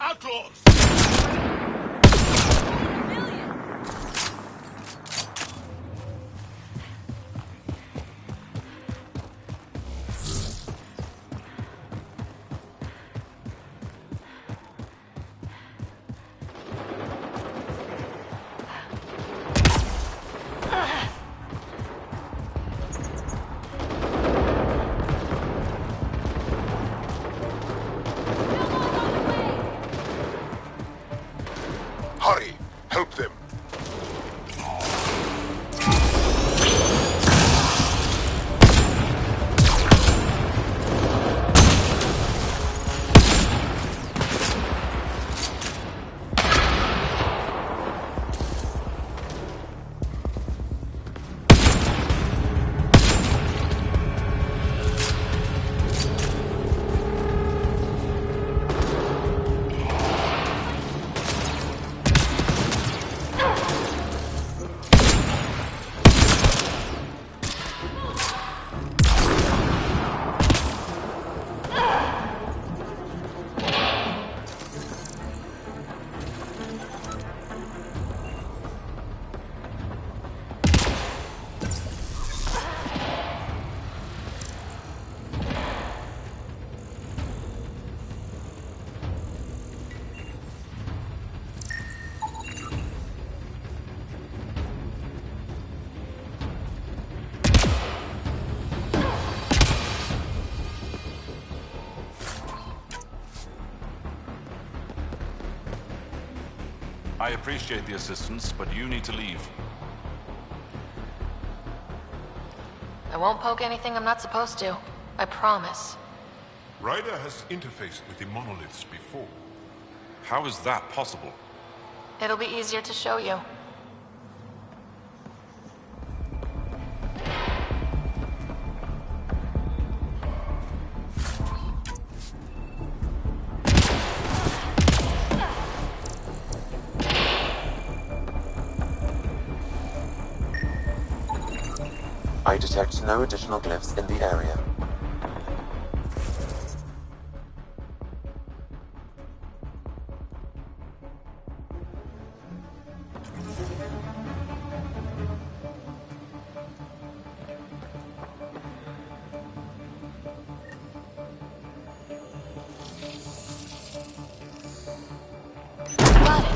Outlaws! Hurry! Help them! I appreciate the assistance, but you need to leave. I won't poke anything I'm not supposed to. I promise. Ryder has interfaced with the monoliths before. How is that possible? It'll be easier to show you. I detect no additional glyphs in the area. Got it.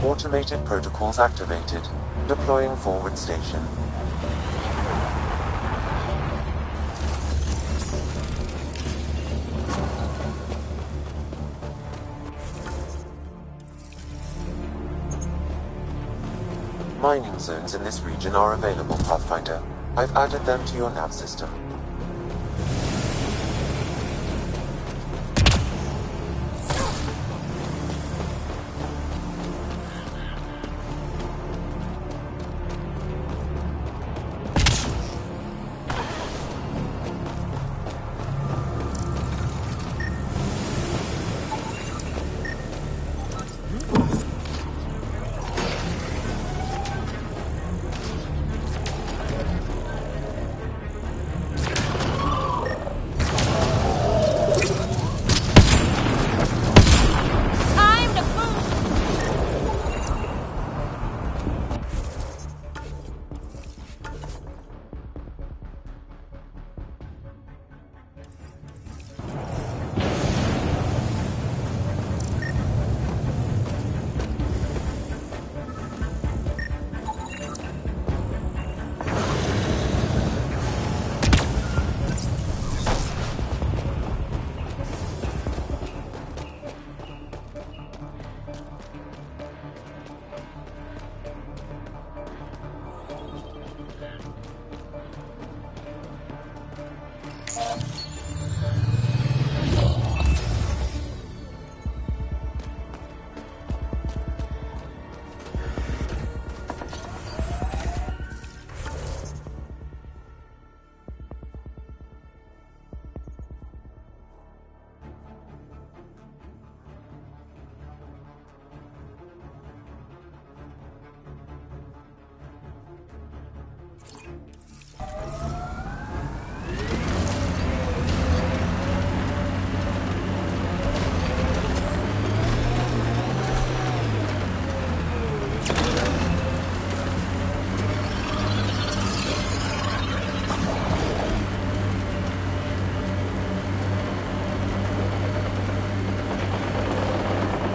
Automated protocols activated. Deploying forward station. Mining zones in this region are available, Pathfinder. I've added them to your nav system.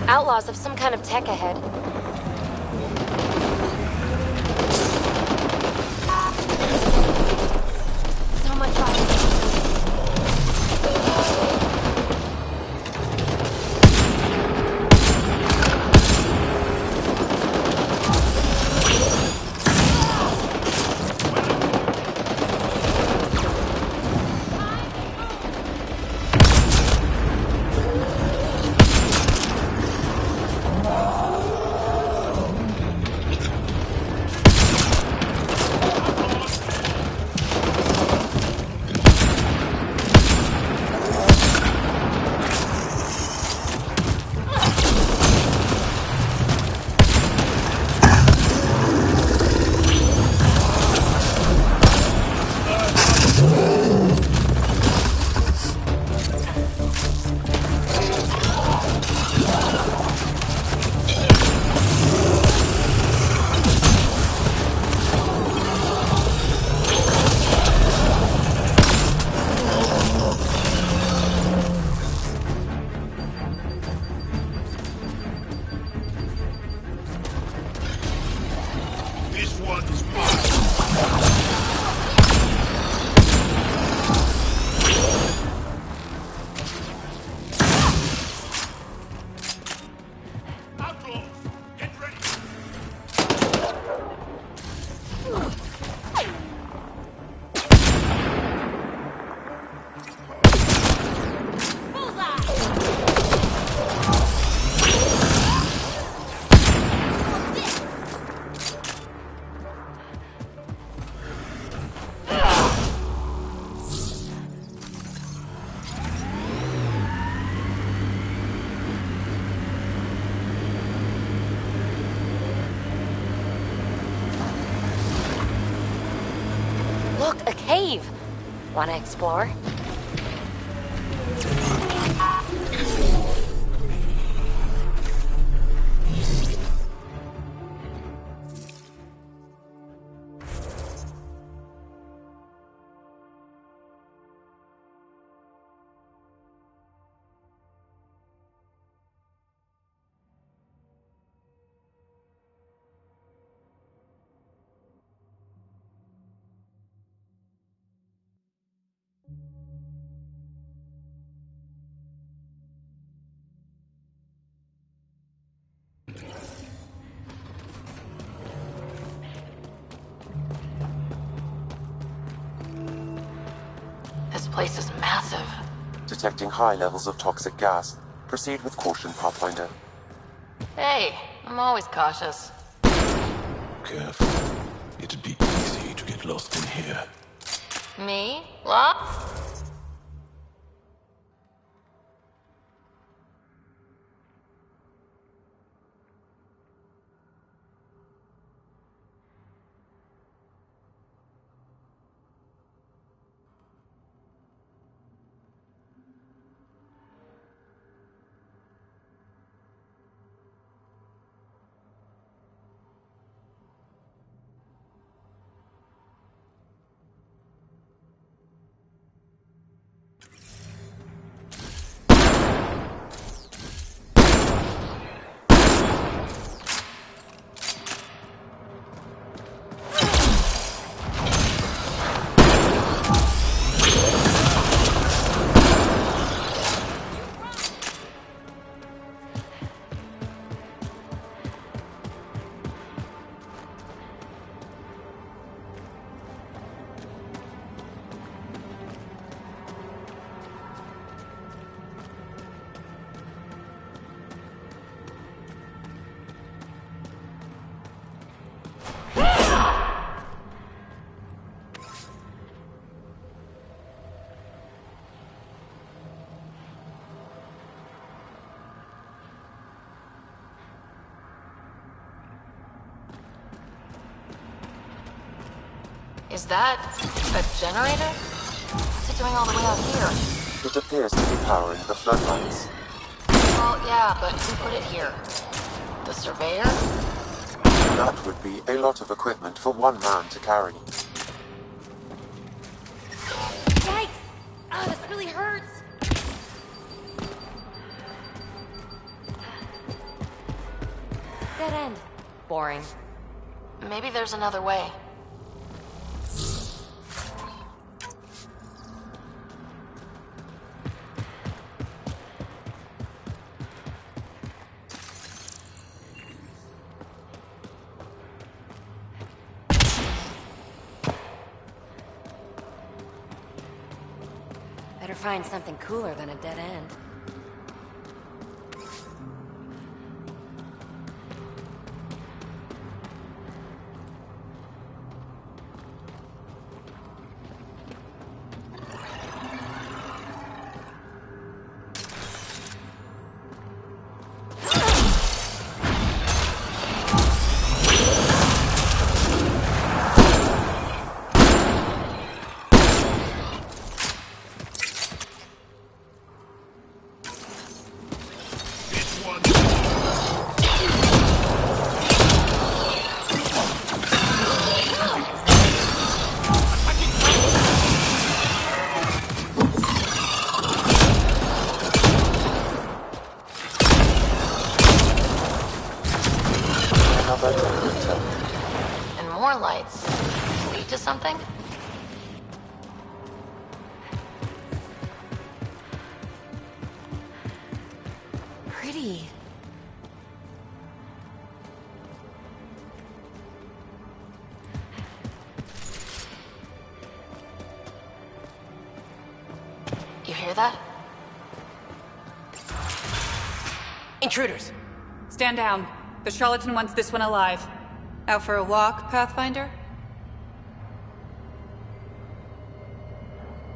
Outlaws of some kind of tech ahead. So much oxygen. Look, a cave! Wanna explore? This place is massive. Detecting high levels of toxic gas. Proceed with caution, Pathfinder. Hey, I'm always cautious. Careful. It'd be easy to get lost in here. Me? What? Is that a generator? What's it doing all the way out here? It appears to be powering the floodlights. Well, yeah, but who put it here? The surveyor? That would be a lot of equipment for one man to carry. Yikes! Oh, this really hurts! Dead end. Boring. Maybe there's another way. Better find something cooler than a dead end. And more lights. Lead to something? Pretty. You hear that? Intruders! Stand down. The charlatan wants this one alive. Out for a walk, Pathfinder?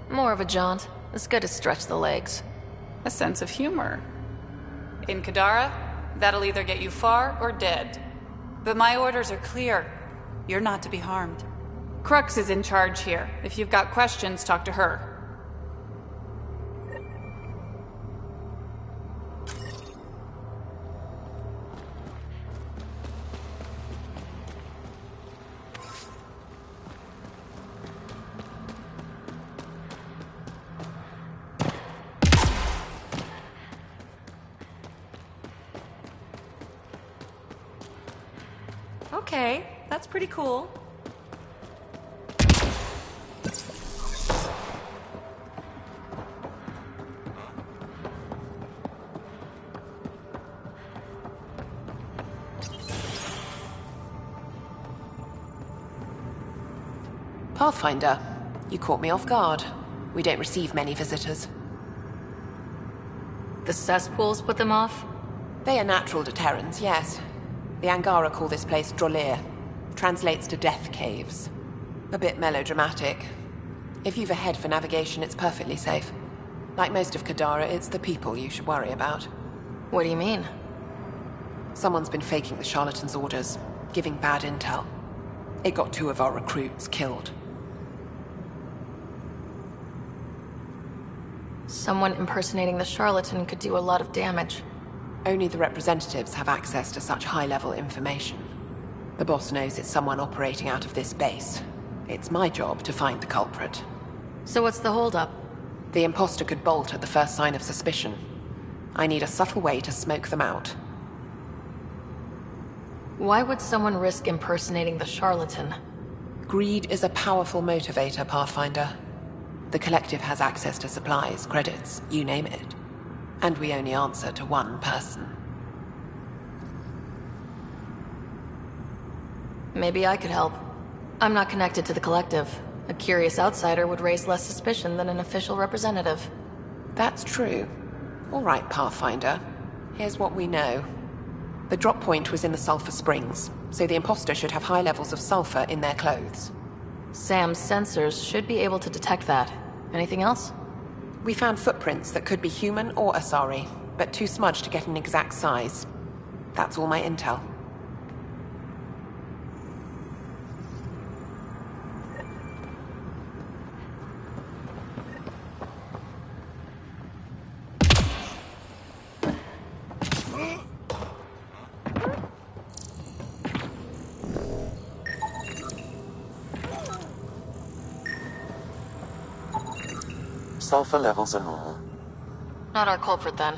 More of a jaunt. It's good to stretch the legs. A sense of humor. In Kadara, that'll either get you far or dead. But my orders are clear. You're not to be harmed. Crux is in charge here. If you've got questions, talk to her. Okay, that's pretty cool. Pathfinder, you caught me off guard. We don't receive many visitors. The cesspools put them off? They are natural deterrents, yes. The Angara call this place Drolir. Translates to death caves. A bit melodramatic. If you've a head for navigation, it's perfectly safe. Like most of Kadara, it's the people you should worry about. What do you mean? Someone's been faking the charlatan's orders, giving bad intel. It got 2 of our recruits killed. Someone impersonating the charlatan could do a lot of damage. Only the representatives have access to such high-level information. The boss knows it's someone operating out of this base. It's my job to find the culprit. So what's the holdup? The imposter could bolt at the first sign of suspicion. I need a subtle way to smoke them out. Why would someone risk impersonating the charlatan? Greed is a powerful motivator, Pathfinder. The Collective has access to supplies, credits, you name it. And we only answer to one person. Maybe I could help. I'm not connected to the Collective. A curious outsider would raise less suspicion than an official representative. That's true. All right, Pathfinder. Here's what we know. The drop point was in the sulfur springs, so the imposter should have high levels of sulfur in their clothes. Sam's sensors should be able to detect that. Anything else? We found footprints that could be human or Asari, but too smudged to get an exact size. That's all my intel. Sulfur levels are normal. Not our culprit, then.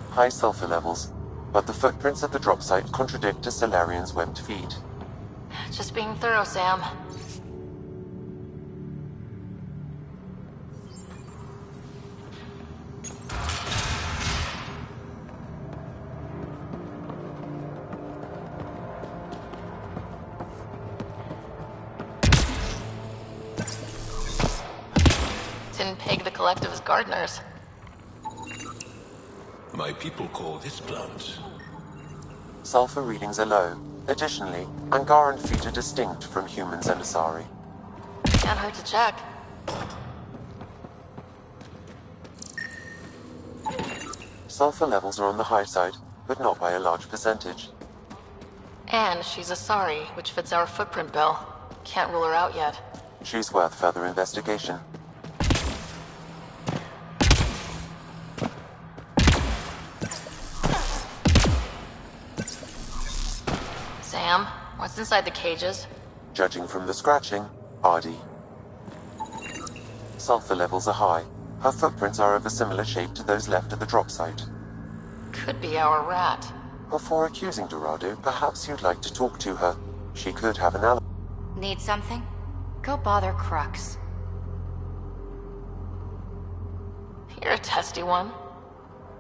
High sulfur levels, but the footprints at the drop site contradict a Solarian's webbed feet. Just being thorough, Sam. Didn't peg the Collective as gardeners. My people call this plant. Sulfur readings are low. Additionally, Angaran feet are distinct from humans and Asari. Can't hurt to check. Sulfur levels are on the high side, but not by a large percentage. And she's Asari, which fits our footprint bill. Can't rule her out yet. She's worth further investigation. Sam, what's inside the cages? Judging from the scratching, Ardy. Sulfur levels are high. Her footprints are of a similar shape to those left at the drop site. Could be our rat. Before accusing Dorado, perhaps you'd like to talk to her. She could have an alibi. Need something? Go bother Crux. You're a testy one.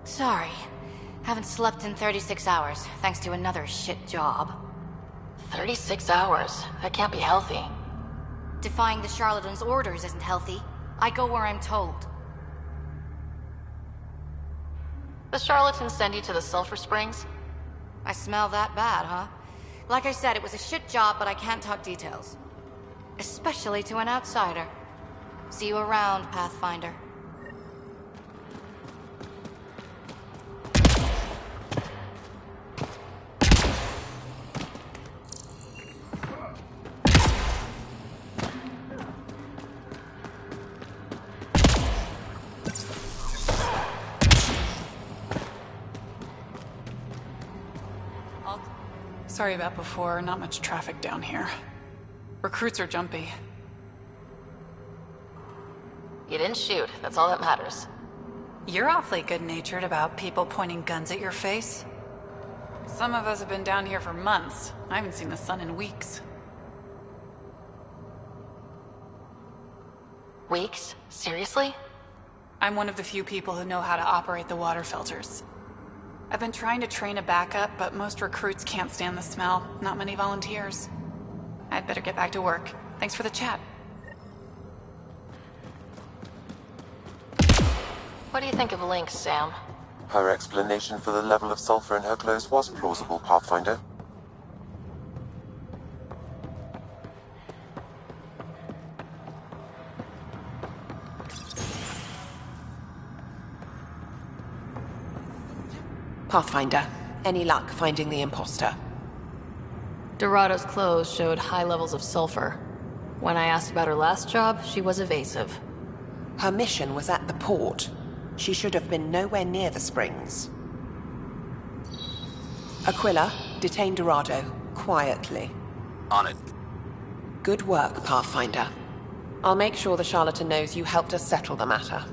Sorry. Haven't slept in 36 hours, thanks to another shit job. 36 hours? That can't be healthy. Defying the charlatan's orders isn't healthy. I go where I'm told. The charlatans send you to the sulfur springs? I smell that bad, huh? Like I said, it was a shit job, but I can't talk details. Especially to an outsider. See you around, Pathfinder. Sorry about before, not much traffic down here. Recruits are jumpy. You didn't shoot, that's all that matters. You're awfully good-natured about people pointing guns at your face. Some of us have been down here for months. I haven't seen the sun in weeks. Weeks? Seriously? I'm one of the few people who know how to operate the water filters. I've been trying to train a backup, but most recruits can't stand the smell. Not many volunteers. I'd better get back to work. Thanks for the chat. What do you think of Lynx, Sam? Her explanation for the level of sulfur in her clothes was plausible, Pathfinder. Pathfinder, any luck finding the imposter? Dorado's clothes showed high levels of sulfur. When I asked about her last job, she was evasive. Her mission was at the port. She should have been nowhere near the springs. Aquila, detain Dorado, quietly. On it. Good work, Pathfinder. I'll make sure the charlatan knows you helped us settle the matter.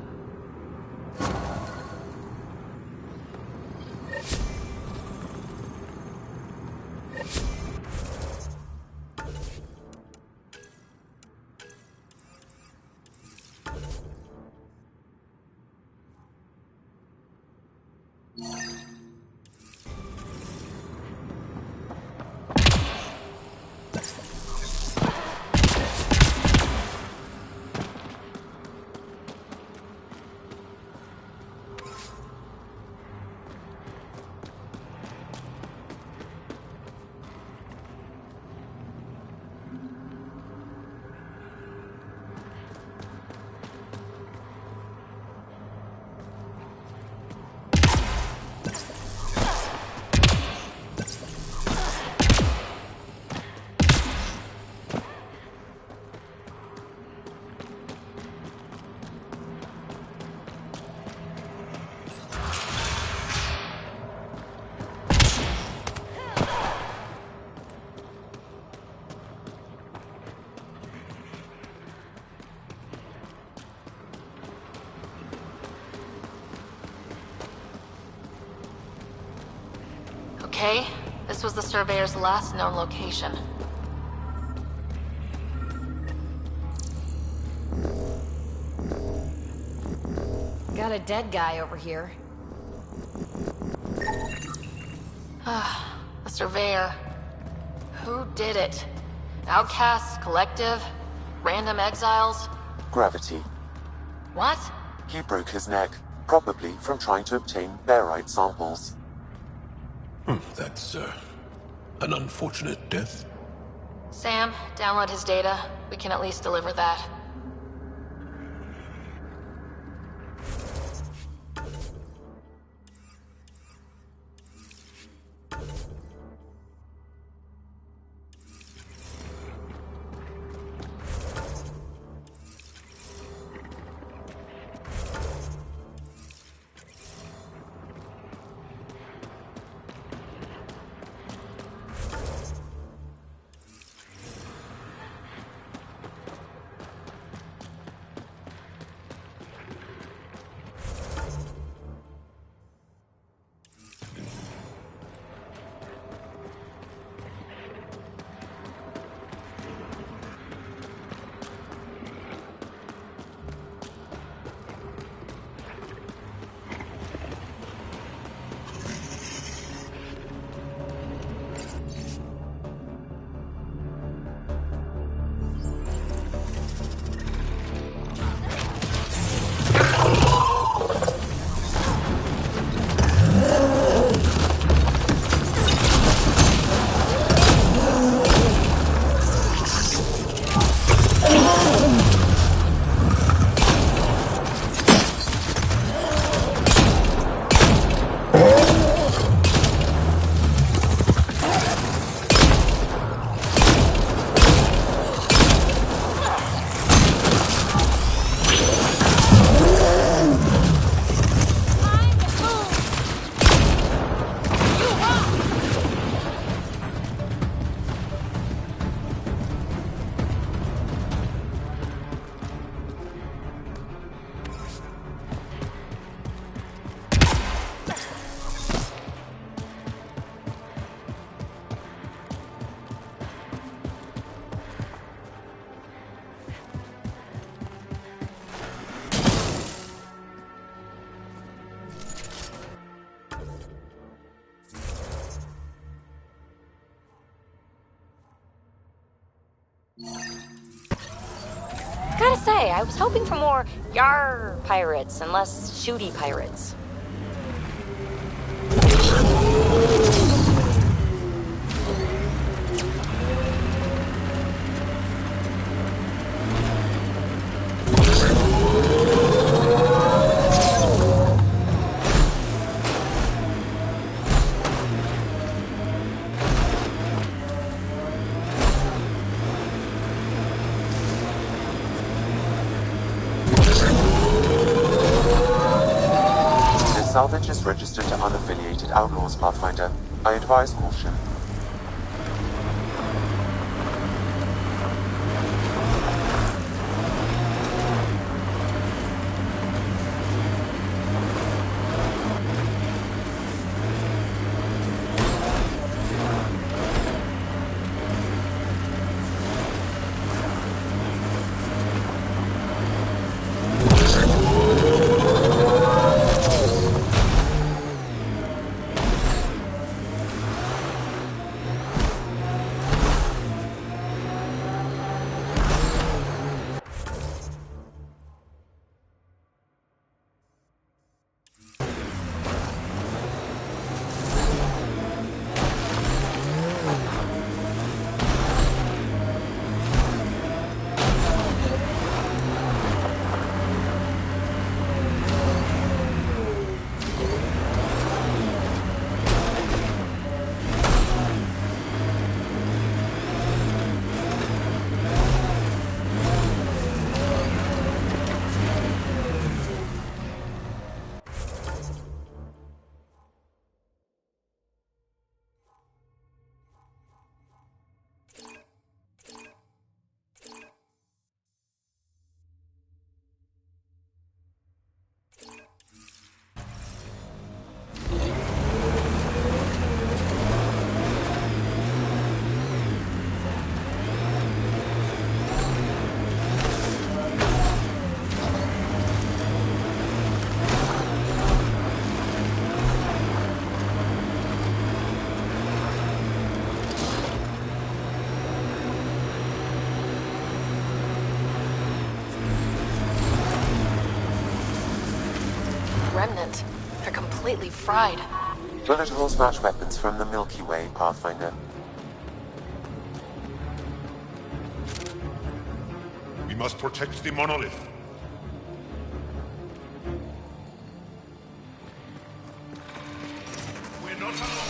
Okay, this was the Surveyor's last known location. Got a dead guy over here. Ah, the Surveyor. Who did it? Outcasts, collective, random exiles? Gravity. What? He broke his neck, probably from trying to obtain barite samples. That's, an unfortunate death. Sam, download his data. We can at least deliver that. say, I was hoping for more yar pirates and less shooty pirates. Salvage is registered to unaffiliated Outlaws, Pathfinder. I advise caution. Remnant. They're completely fried. Bullet holes match weapons from the Milky Way, Pathfinder. We must protect the monolith. We're not alone.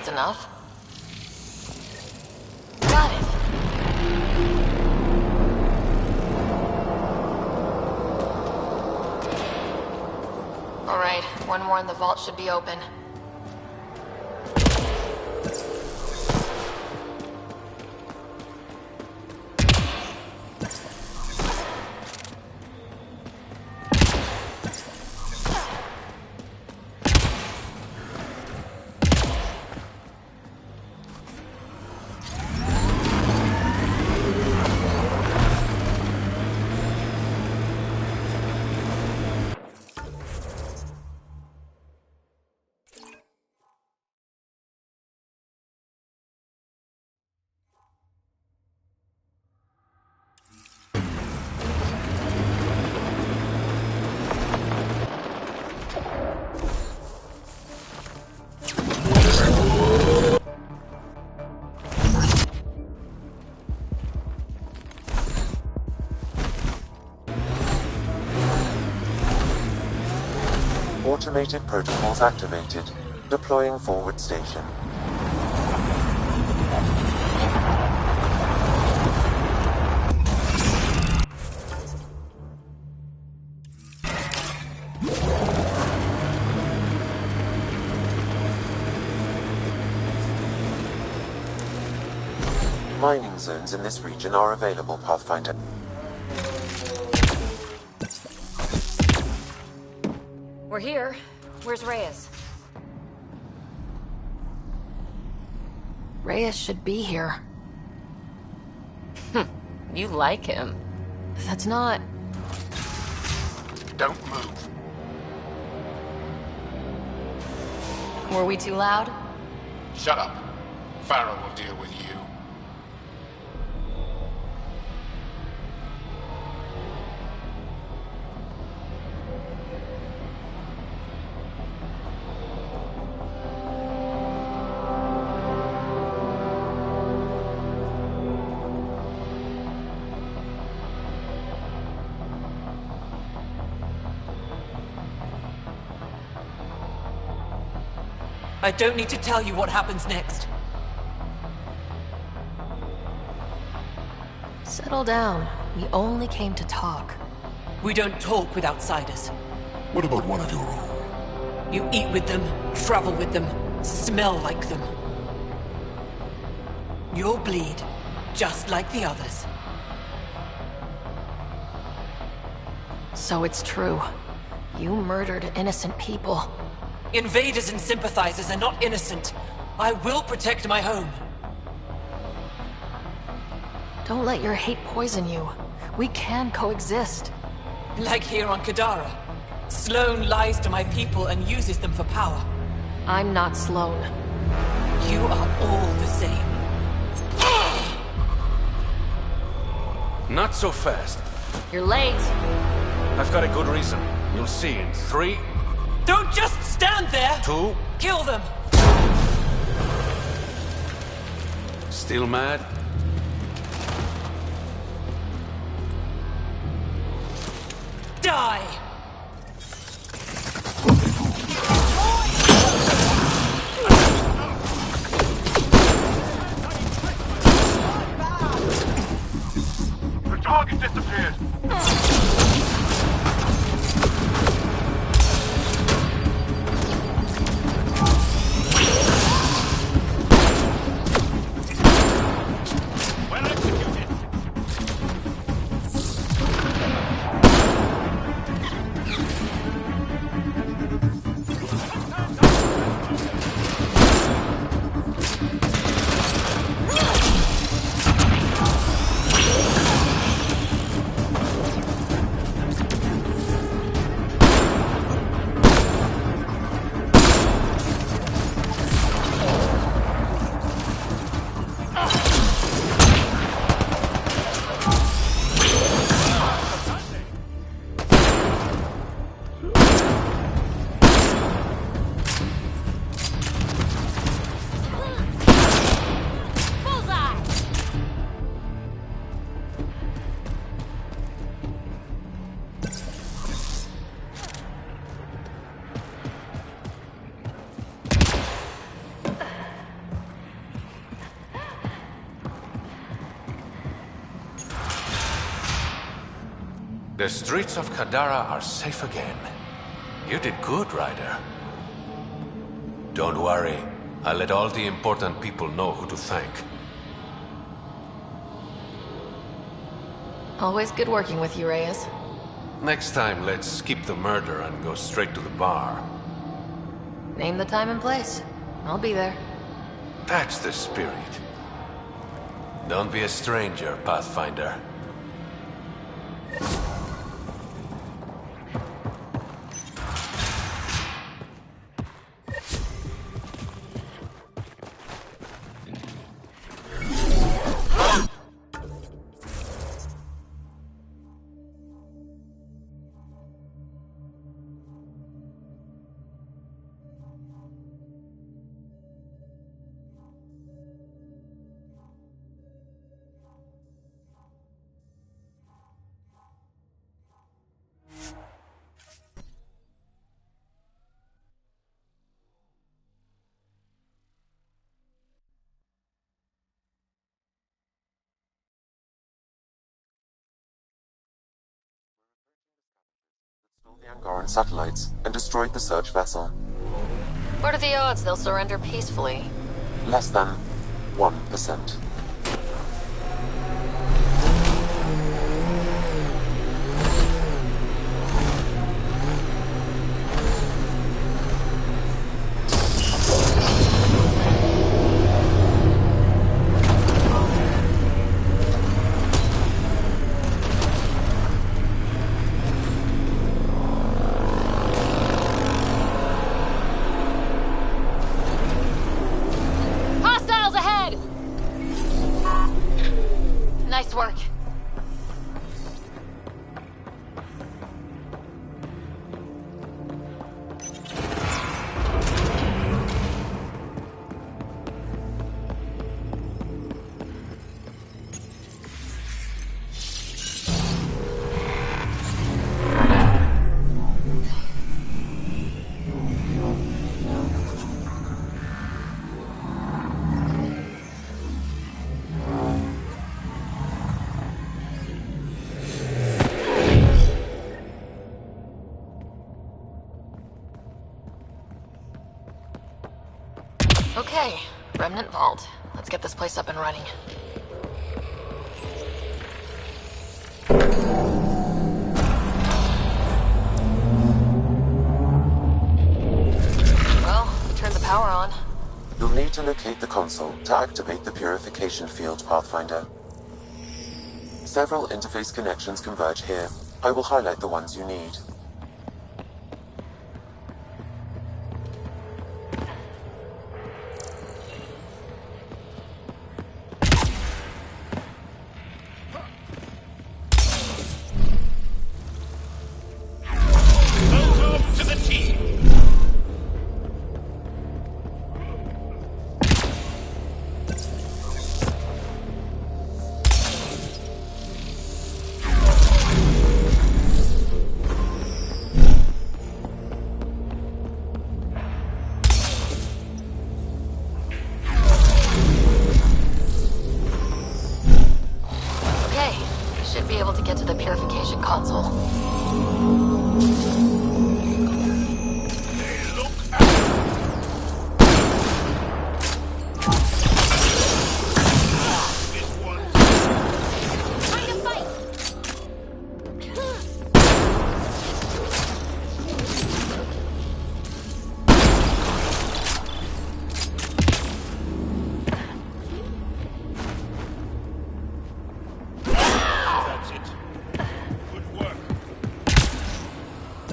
that's enough. Got it. Alright, one more and the vault should be open. Automated protocols activated. Deploying forward station. Mining zones in this region are available, Pathfinder. We're here. Where's Reyes? Reyes should be here. You like him. That's not... Don't move. Were we too loud? Shut up. Farrow will deal with you. I don't need to tell you what happens next. Settle down. We only came to talk. We don't talk with outsiders. What about one of your own? You eat with them, travel with them, smell like them. You'll bleed, just like the others. So it's true. You murdered innocent people. Invaders and sympathizers are not innocent. I will protect my home. Don't let your hate poison you. We can coexist. Like here on Kadara. Sloane lies to my people and uses them for power. I'm not Sloane. You are all the same. Not so fast. You're late. I've got a good reason. You'll see in 3... Don't just stand there! 2... Kill them! Still mad? Die! The target disappeared! Well executed! The streets of Kadara are safe again. You did good, Ryder. Don't worry. I'll let all the important people know who to thank. Always good working with you, Reyes. Next time, let's skip the murder and go straight to the bar. Name the time and place. I'll be there. That's the spirit. Don't be a stranger, Pathfinder. Stole the Angaran satellites and destroyed the search vessel. What are the odds they'll surrender peacefully? Less than 1%. Nice work. Okay, Remnant Vault. Let's get this place up and running. Well, we turned the power on. You'll need to locate the console to activate the purification field, Pathfinder. Several interface connections converge here. I will highlight the ones you need.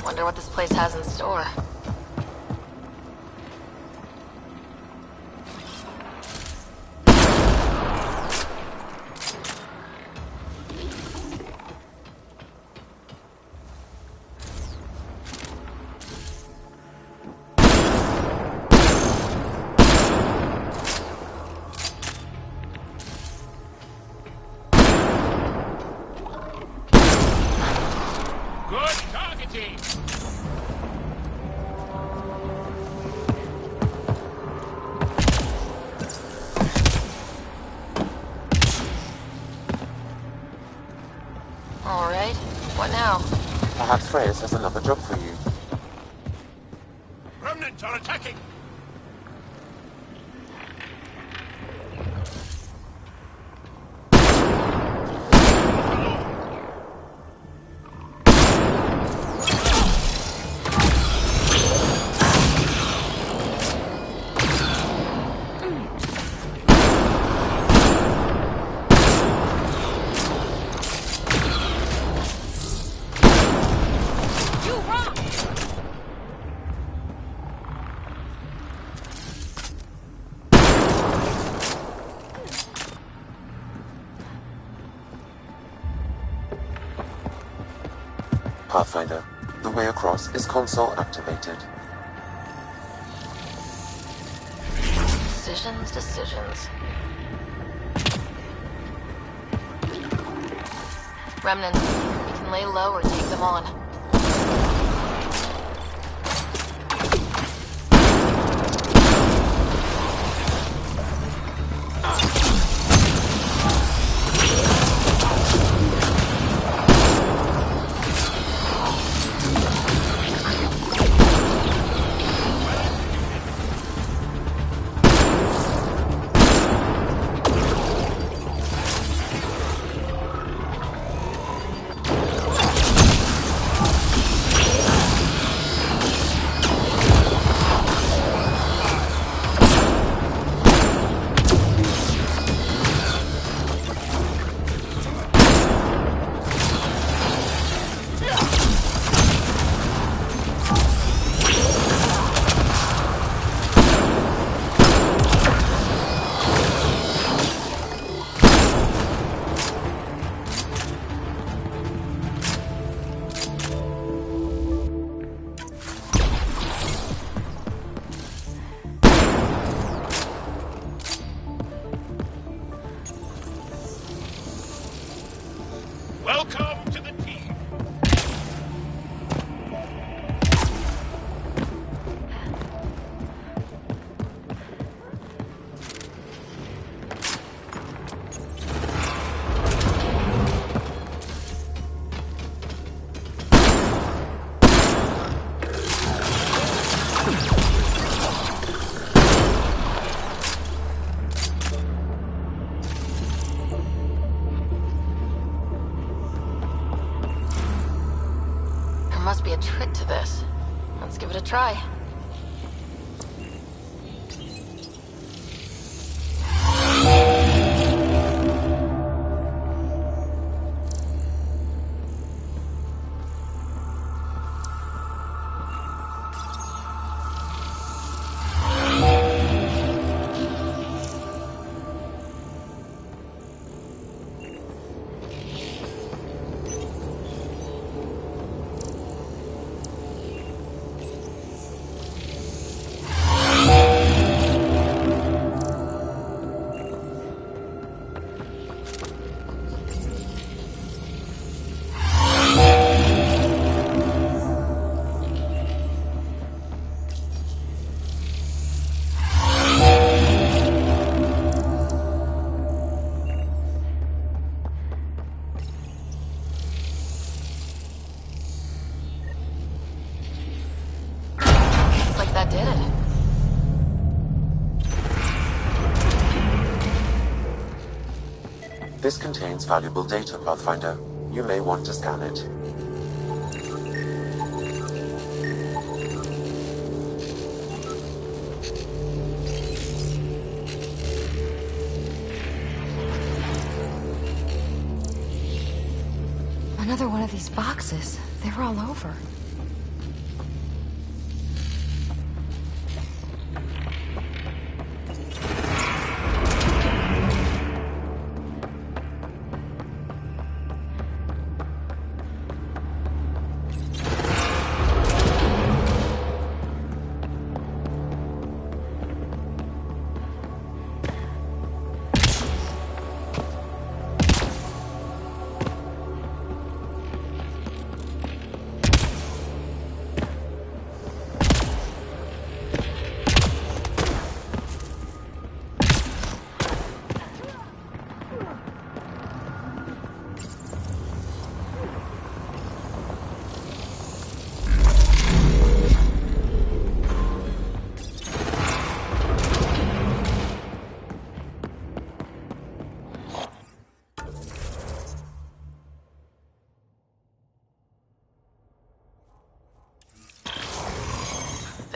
Wonder what this place has in store. Freyas has another job for you. Remnants are attacking! Pathfinder, the way across is console activated. Decisions. Remnants, we can lay low or take them on. Welcome to the team! There must be a trick to this. Let's give it a try. That did it. This contains valuable data, Pathfinder. You may want to scan it. Another one of these boxes. They were all over.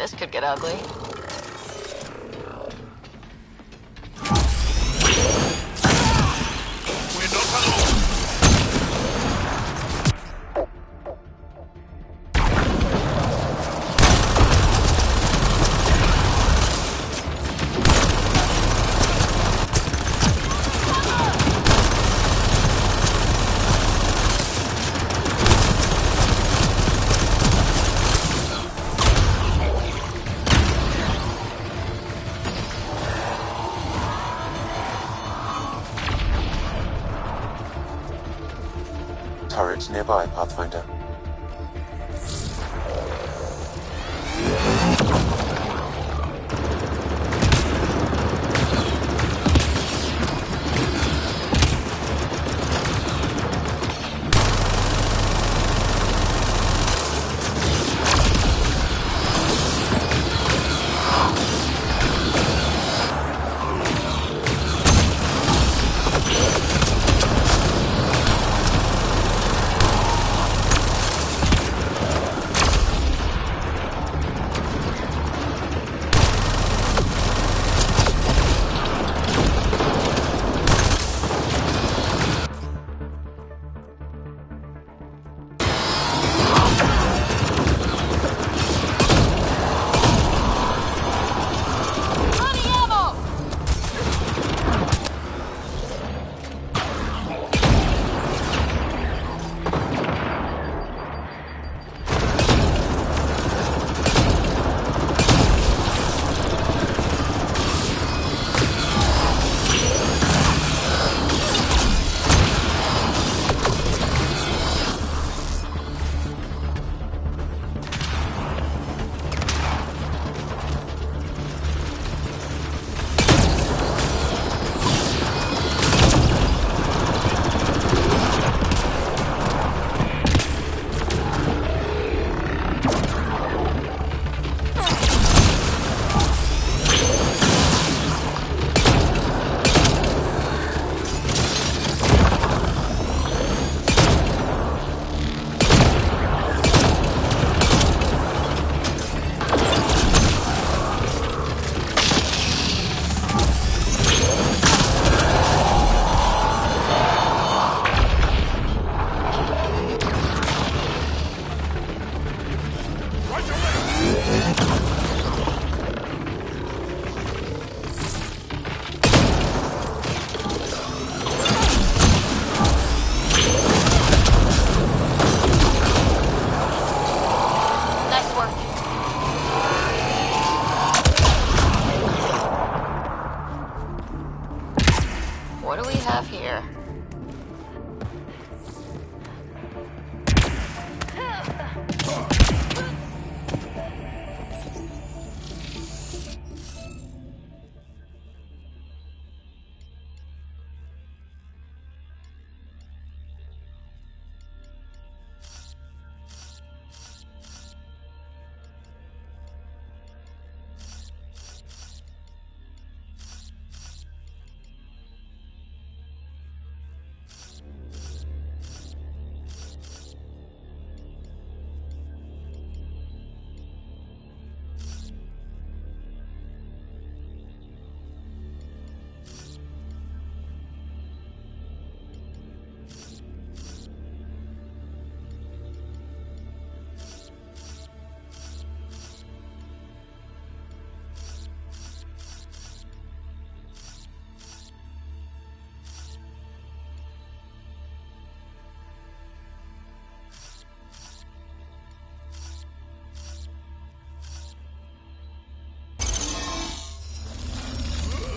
This could get ugly. Turret nearby, Pathfinder.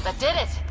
That did it!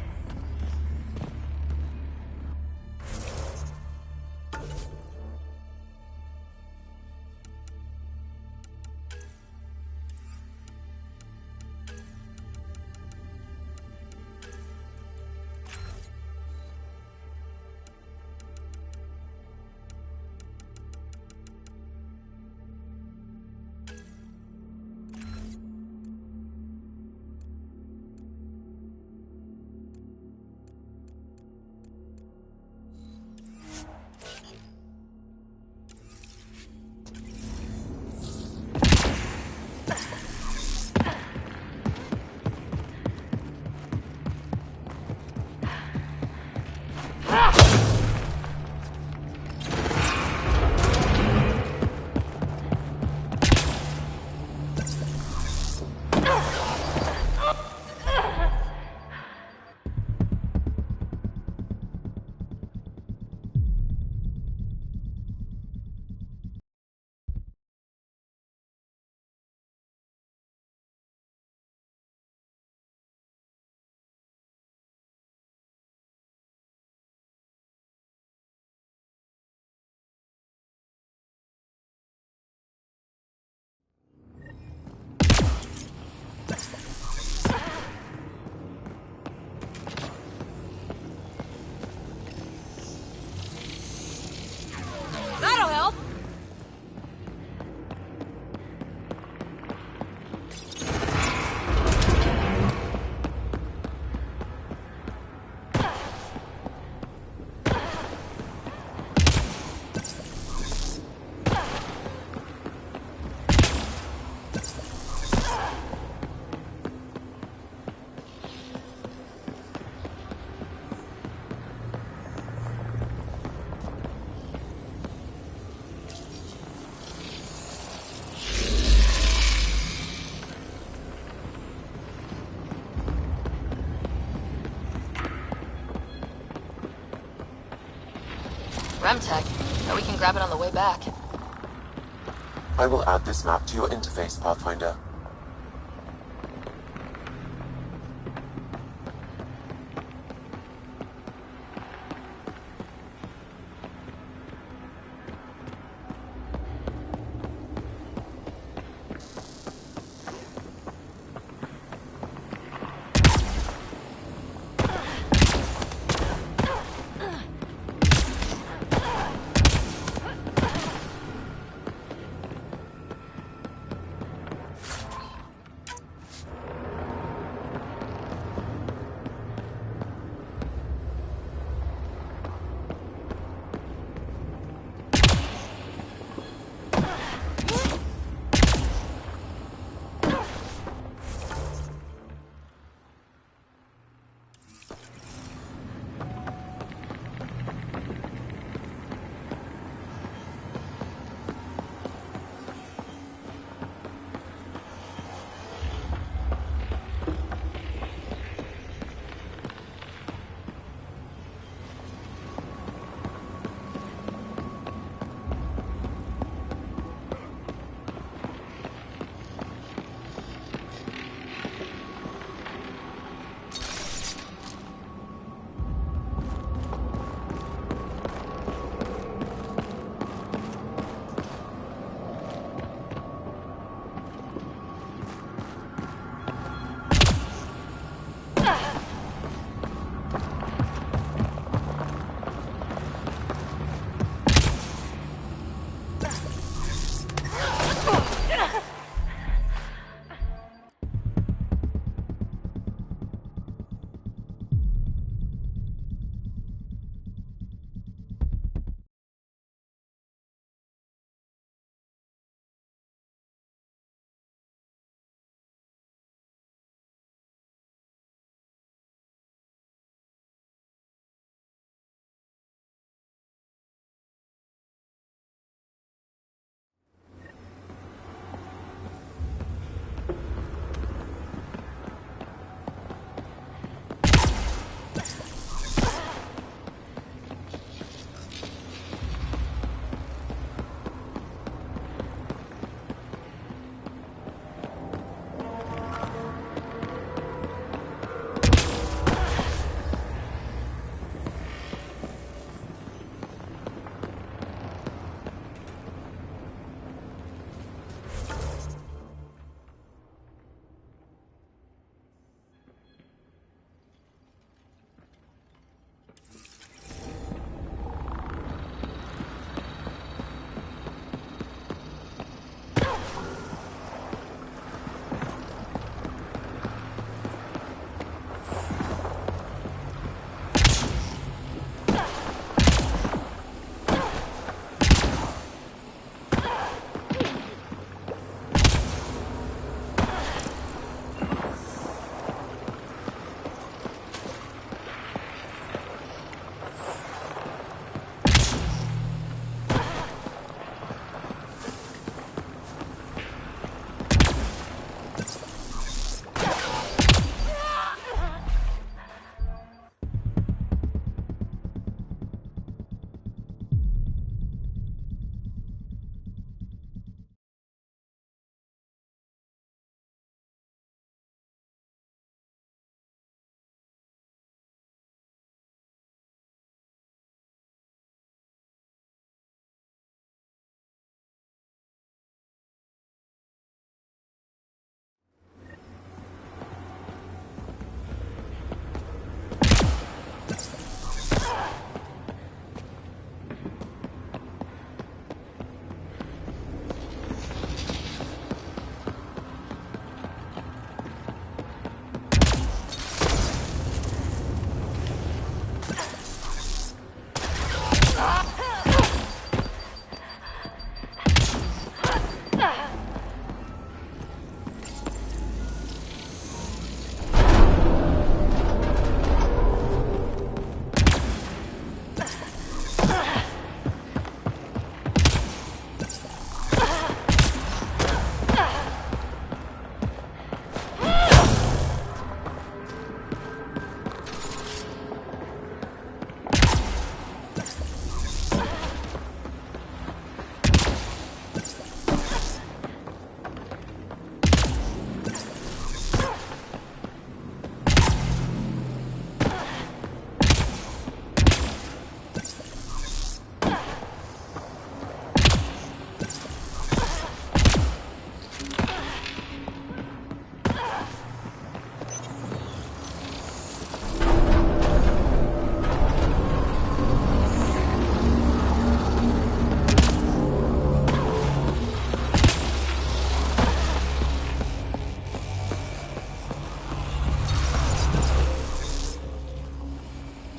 Remtech. Bet we can grab it on the way back. I will add this map to your interface, Pathfinder.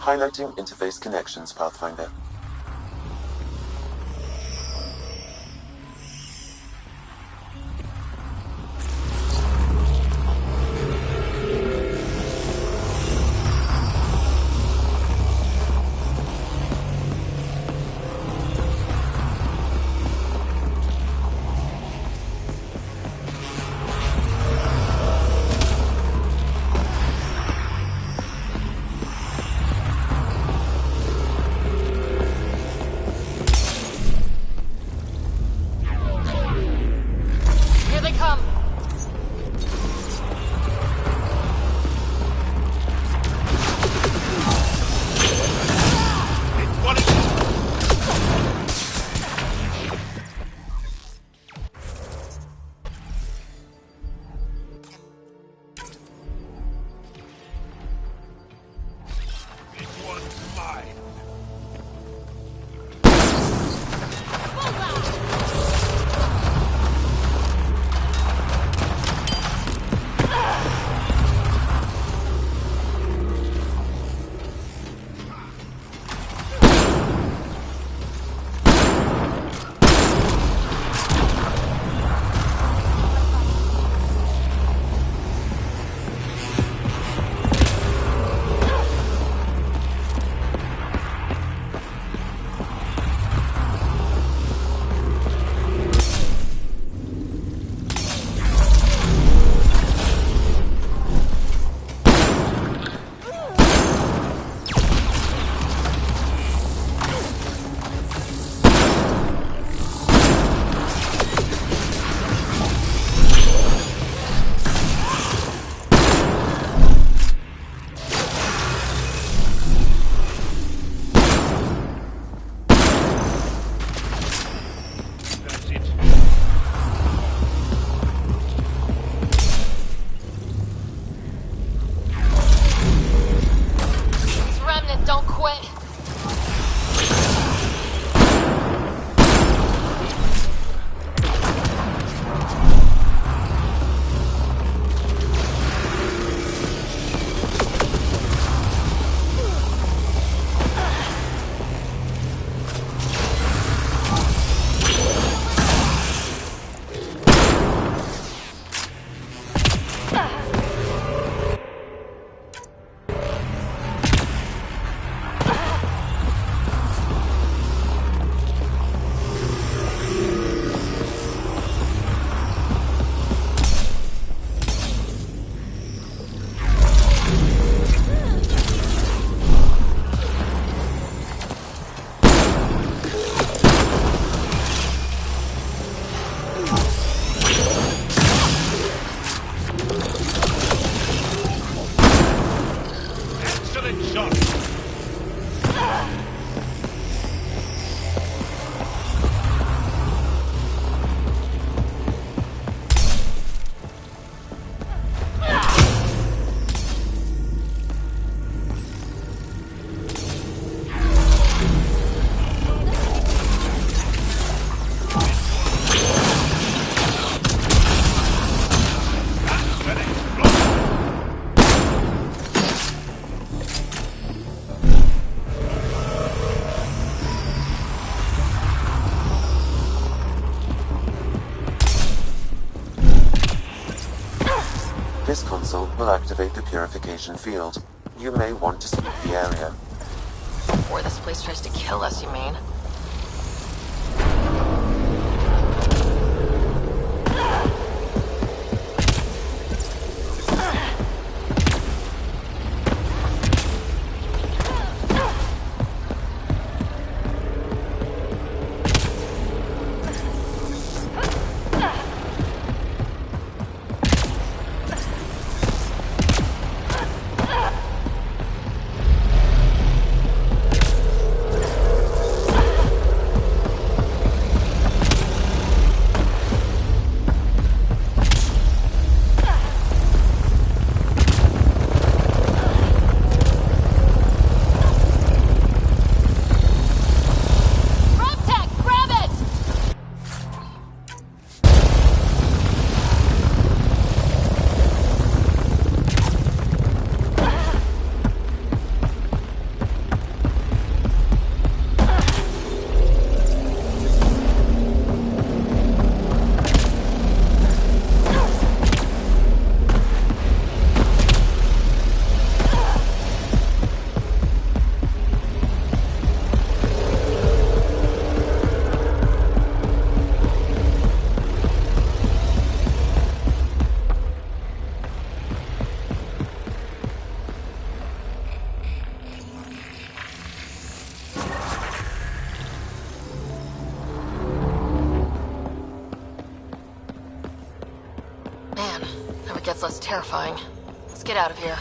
Highlighting interface connections, Pathfinder. This console will activate the purification field. You may want to sweep the area. Before this place tries to kill us, you mean? Man, never gets less terrifying. Let's get out of here.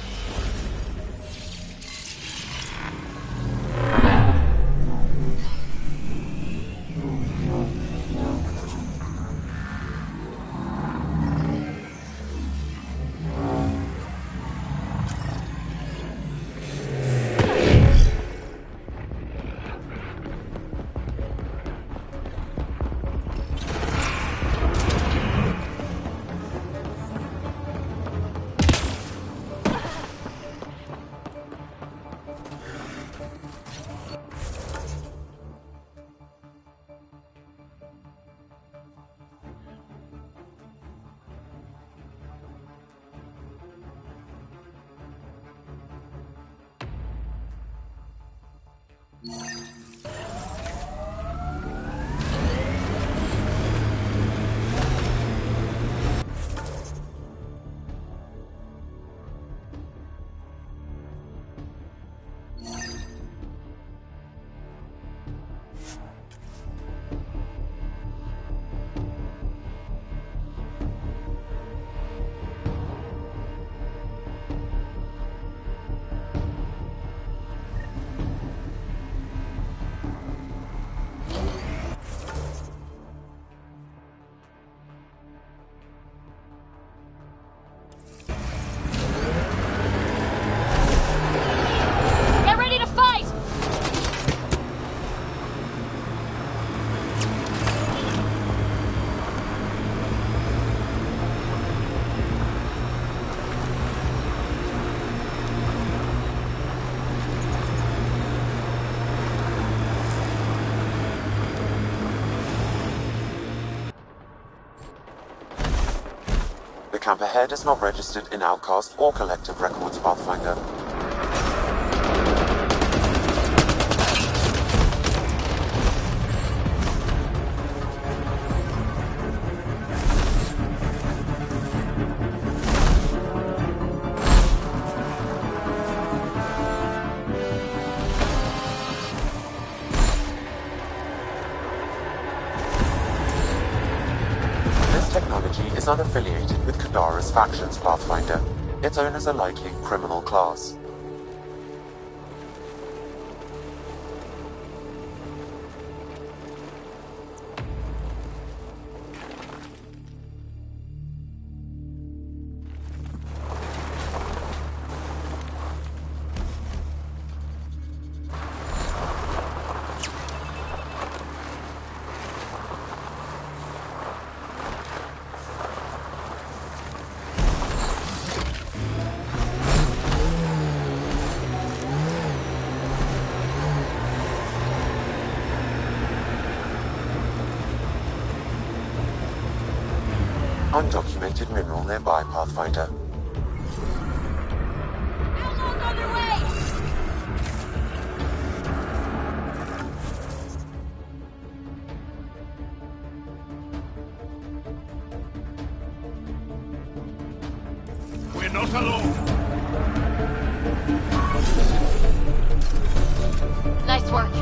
The camp ahead is not registered in Outcast or Collective Records, Pathfinder. Is unaffiliated with Kadara's factions, Pathfinder. Its owners are likely criminal class. Undocumented mineral nearby, Pathfinder. Outlaws on their way! We're not alone! Nice work.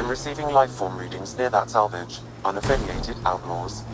I'm receiving life form readings near that salvage. Unaffiliated outlaws.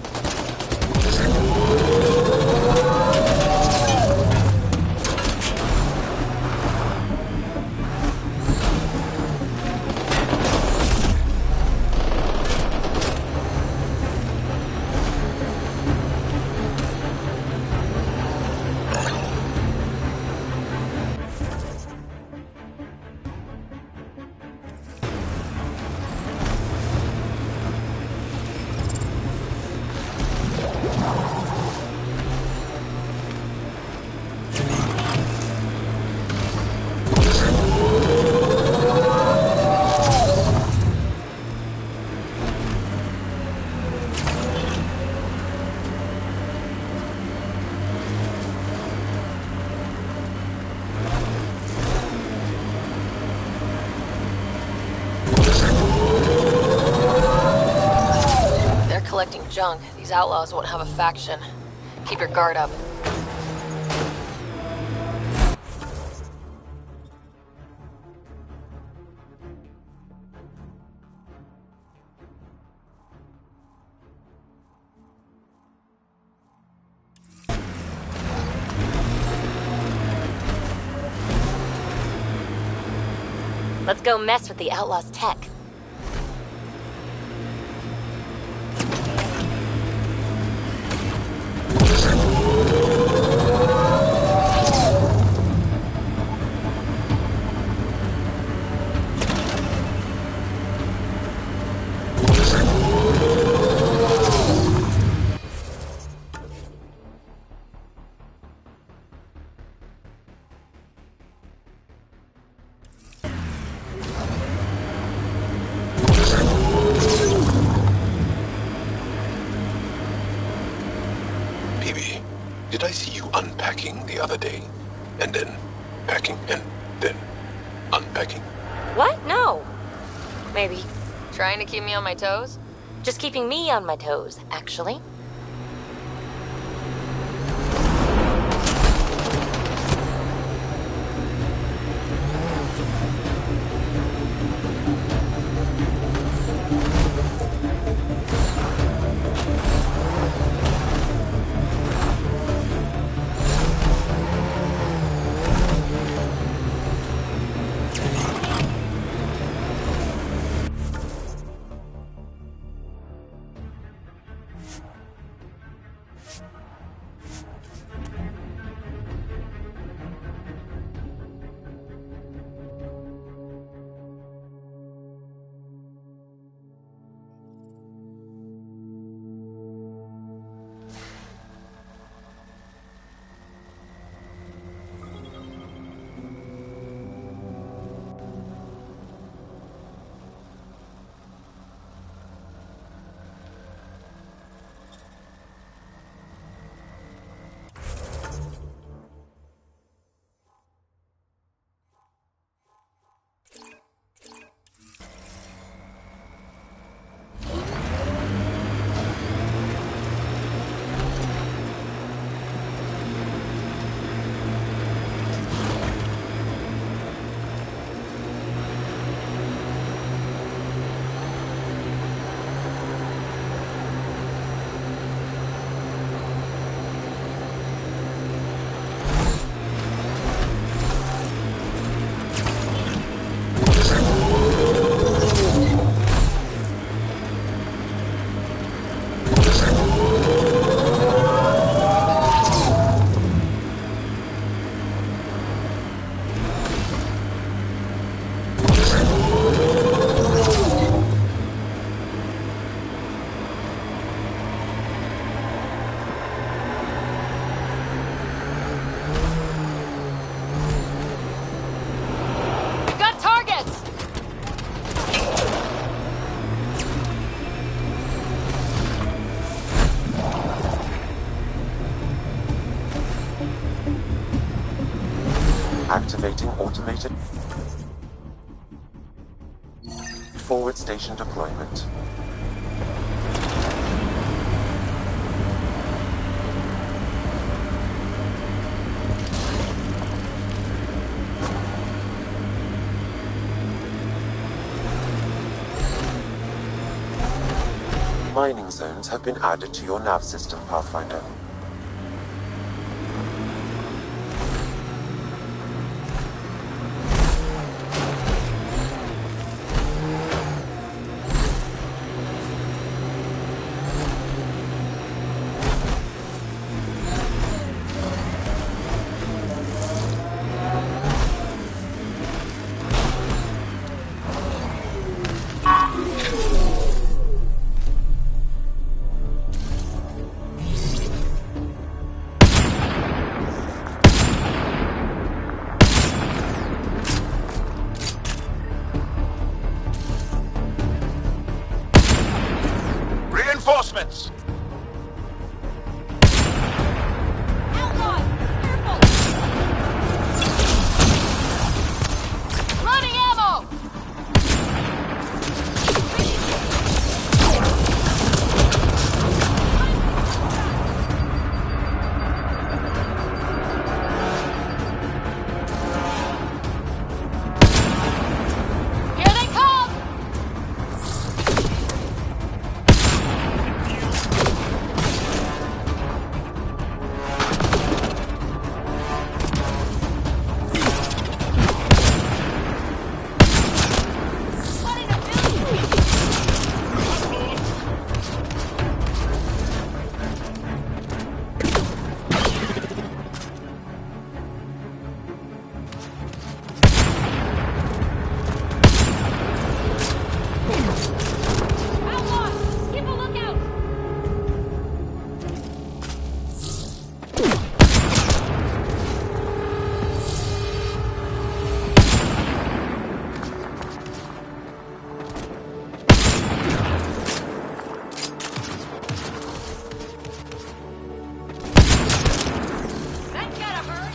Collecting junk, these outlaws won't have a faction. Keep your guard up. Let's go mess with the outlaws' tech. Did I see you unpacking the other day? And then packing and then unpacking? What? No. Maybe. Trying to keep me on my toes? Just keeping me on my toes, actually. Activating automated forward station deployment. mining zones have been added to your nav system, Pathfinder. Reinforcements! Running ammo! Here they come! Keep a lookout! That gotta hurt!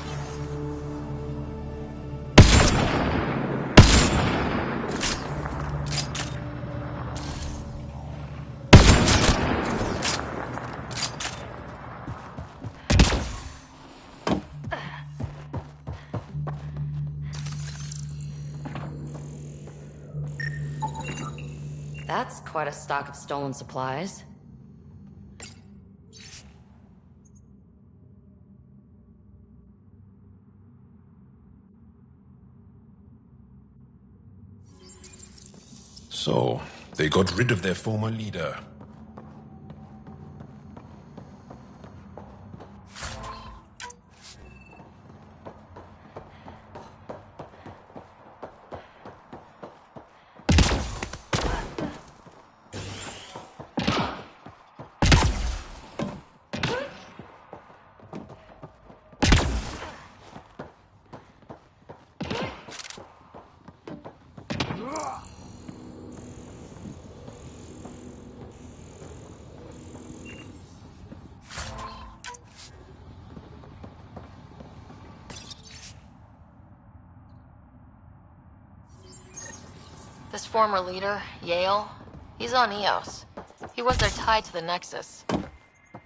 That's quite a stock of stolen supplies. So, they got rid of their former leader. This former leader, Yale, he's on Eos. He was there tied to the Nexus.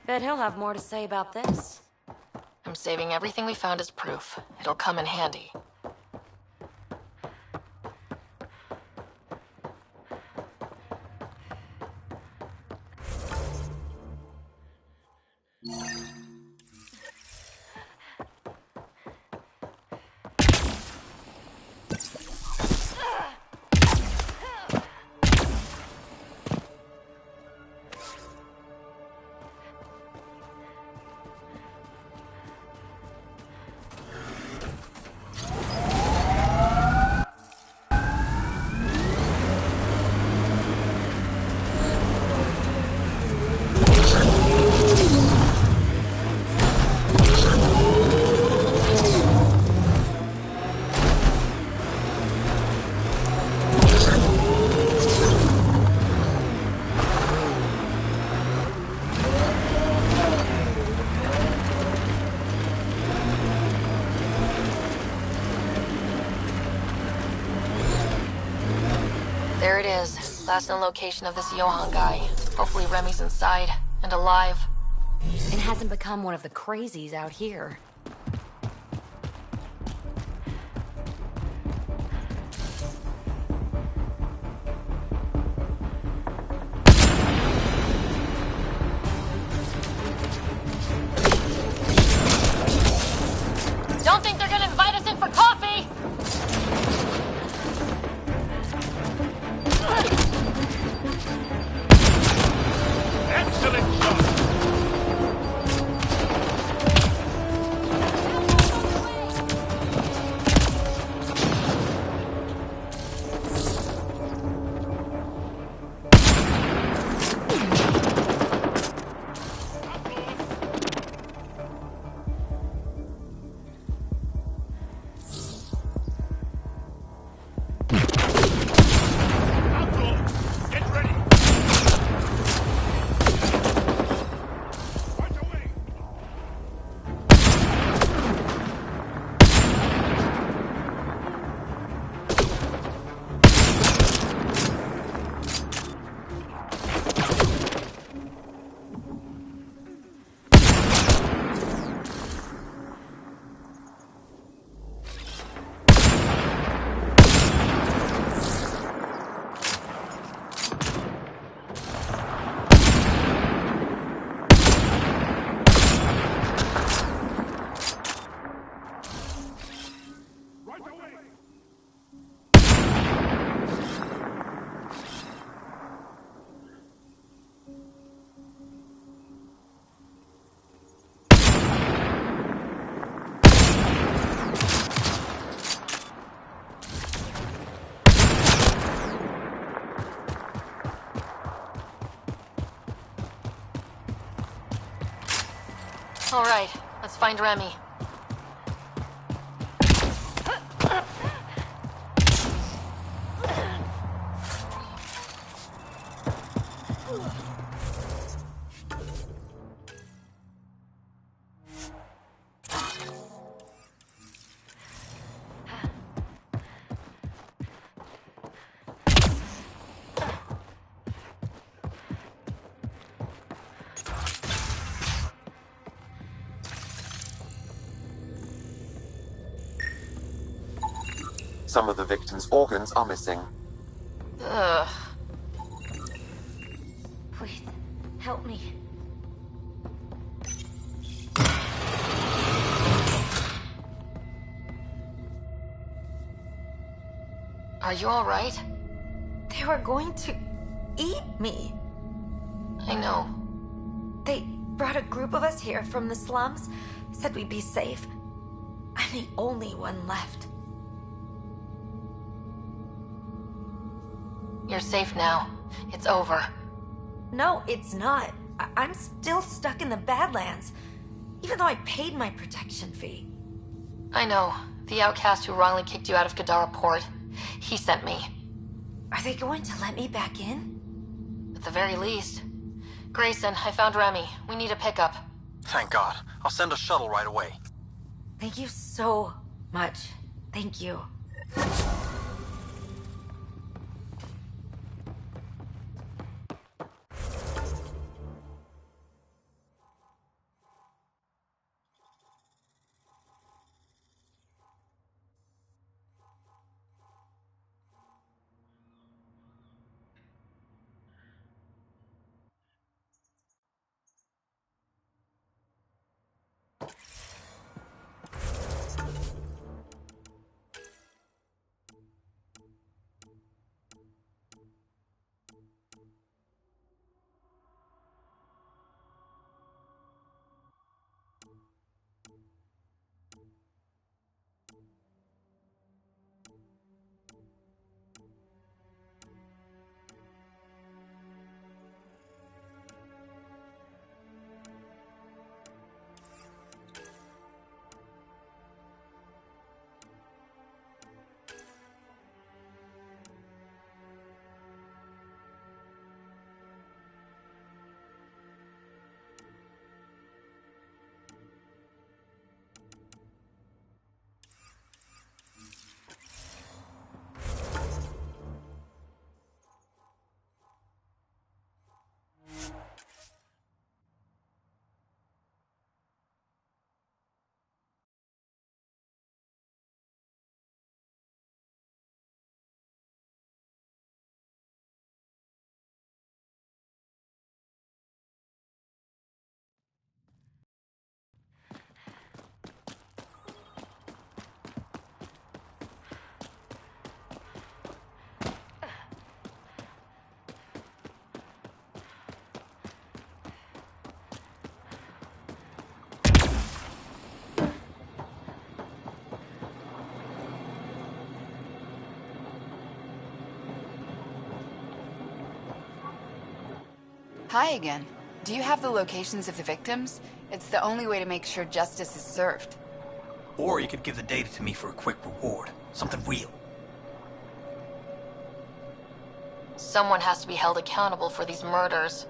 Bet he'll have more to say about this. I'm saving everything we found as proof. It'll come in handy. There it is. Last known location of this Johann guy. Hopefully Remy's inside and alive. And hasn't become one of the crazies out here. All right, let's find Remy. Some of the victim's organs are missing. Ugh. Please, help me. Are you all right? They were going to eat me. I know. They brought a group of us here from the slums, said we'd be safe. I'm the only one left. You're safe now. It's over. No, it's not. I'm still stuck in the Badlands, even though I paid my protection fee. I know. The outcast who wrongly kicked you out of Kadara Port. He sent me. Are they going to let me back in? At the very least. Grayson, I found Remy. We need a pickup. Thank God. I'll send a shuttle right away. Thank you so much. Thank you. Hi again. Do you have the locations of the victims? It's the only way to make sure justice is served. Or you could give the data to me for a quick reward. Something real. Someone has to be held accountable for these murders.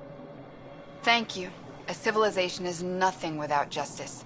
Thank you. A civilization is nothing without justice.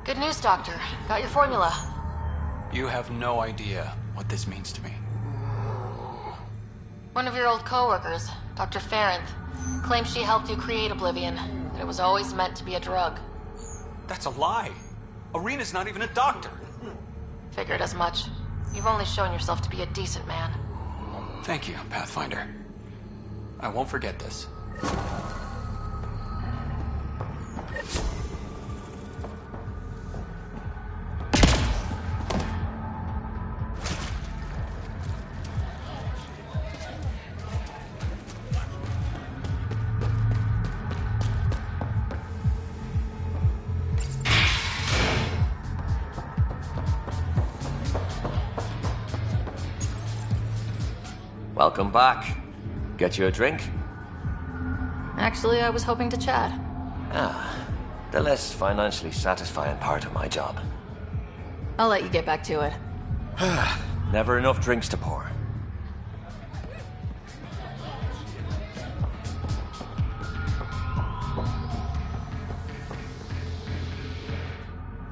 Good news, Doctor. Got your formula. You have no idea what this means to me. One of your old co-workers, Dr. Farrenth, claims she helped you create Oblivion, that it was always meant to be a drug. That's a lie. Arena's not even a doctor. Figured as much. You've only shown yourself to be a decent man. Thank you, Pathfinder. I won't forget this. Welcome back. Get you a drink? Actually, I was hoping to chat. Ah, the less financially satisfying part of my job. I'll let you get back to it. Never enough drinks to pour.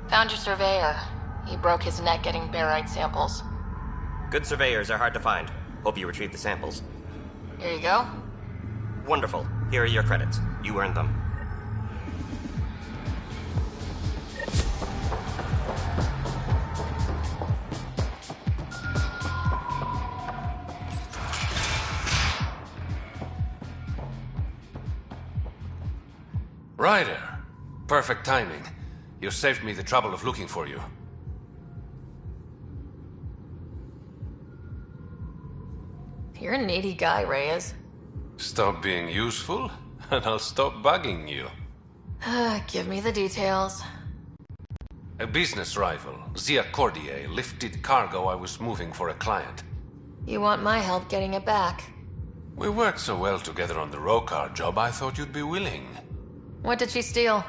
Found your surveyor. He broke his neck getting barite samples. Good surveyors are hard to find. Hope you retrieved the samples. Here you go. Wonderful. Here are your credits. You earned them. Ryder. Perfect timing. You saved me the trouble of looking for you. You're a needy guy, Reyes. Stop being useful, and I'll stop bugging you. Give me the details. A business rival, Zia Cordier, lifted cargo I was moving for a client. You want my help getting it back? We worked so well together on the Rokar job, I thought you'd be willing. What did she steal?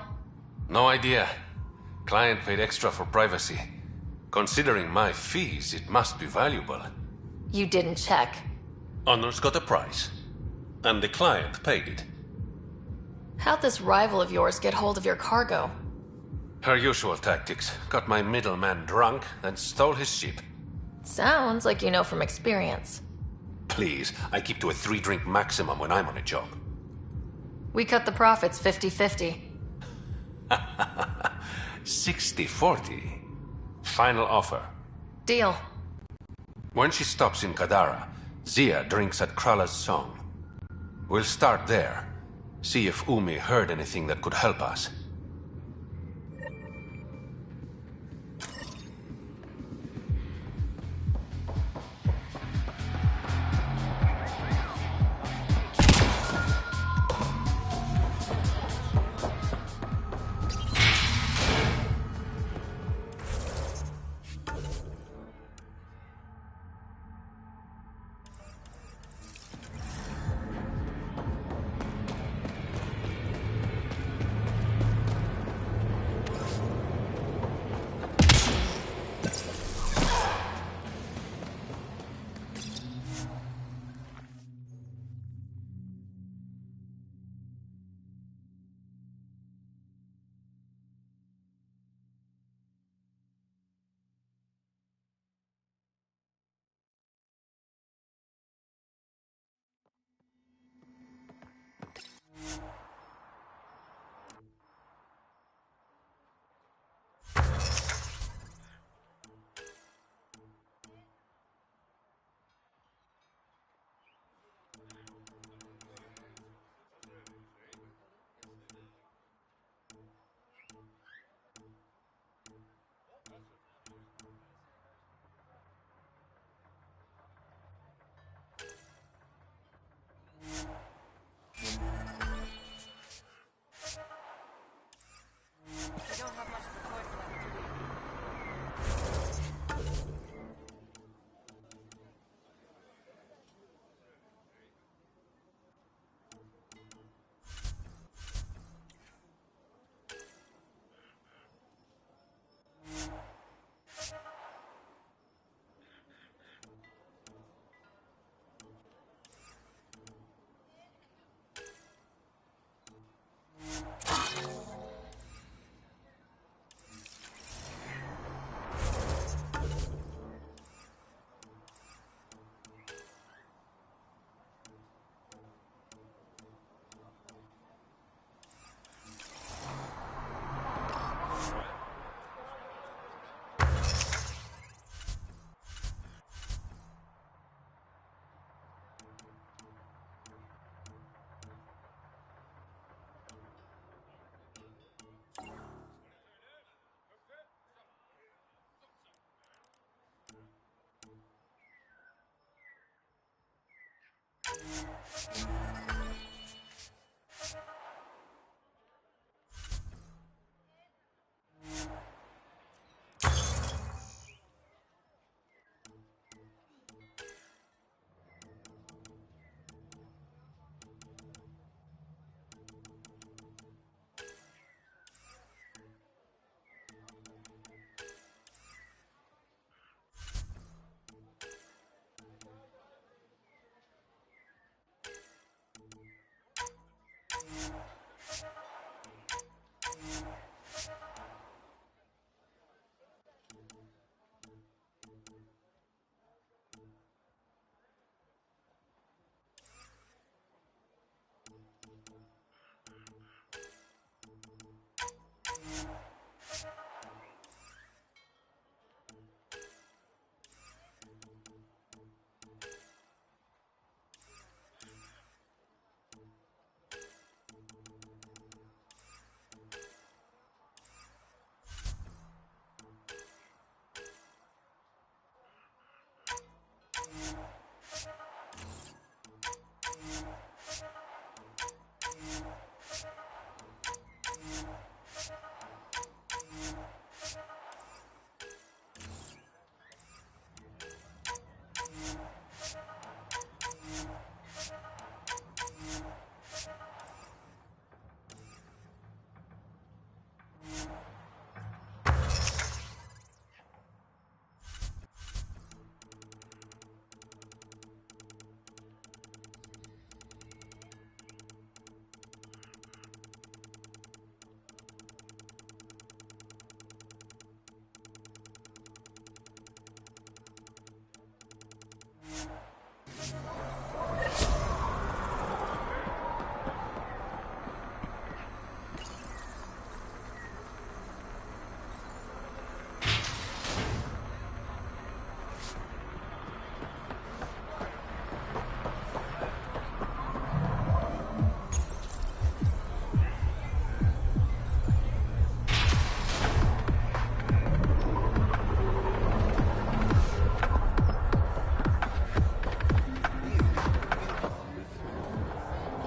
No idea. Client paid extra for privacy. Considering my fees, it must be valuable. You didn't check. Honor's got a price. And the client paid it. How'd this rival of yours get hold of your cargo? Her usual tactics. Got my middleman drunk and stole his ship. Sounds like you know from experience. Please, I keep to a 3-drink maximum when I'm on a job. We cut the profits 50-50. 60-40. Final offer. Deal. When she stops in Kadara, Zia drinks at Krala's song. We'll start there. See if Umi heard anything that could help us.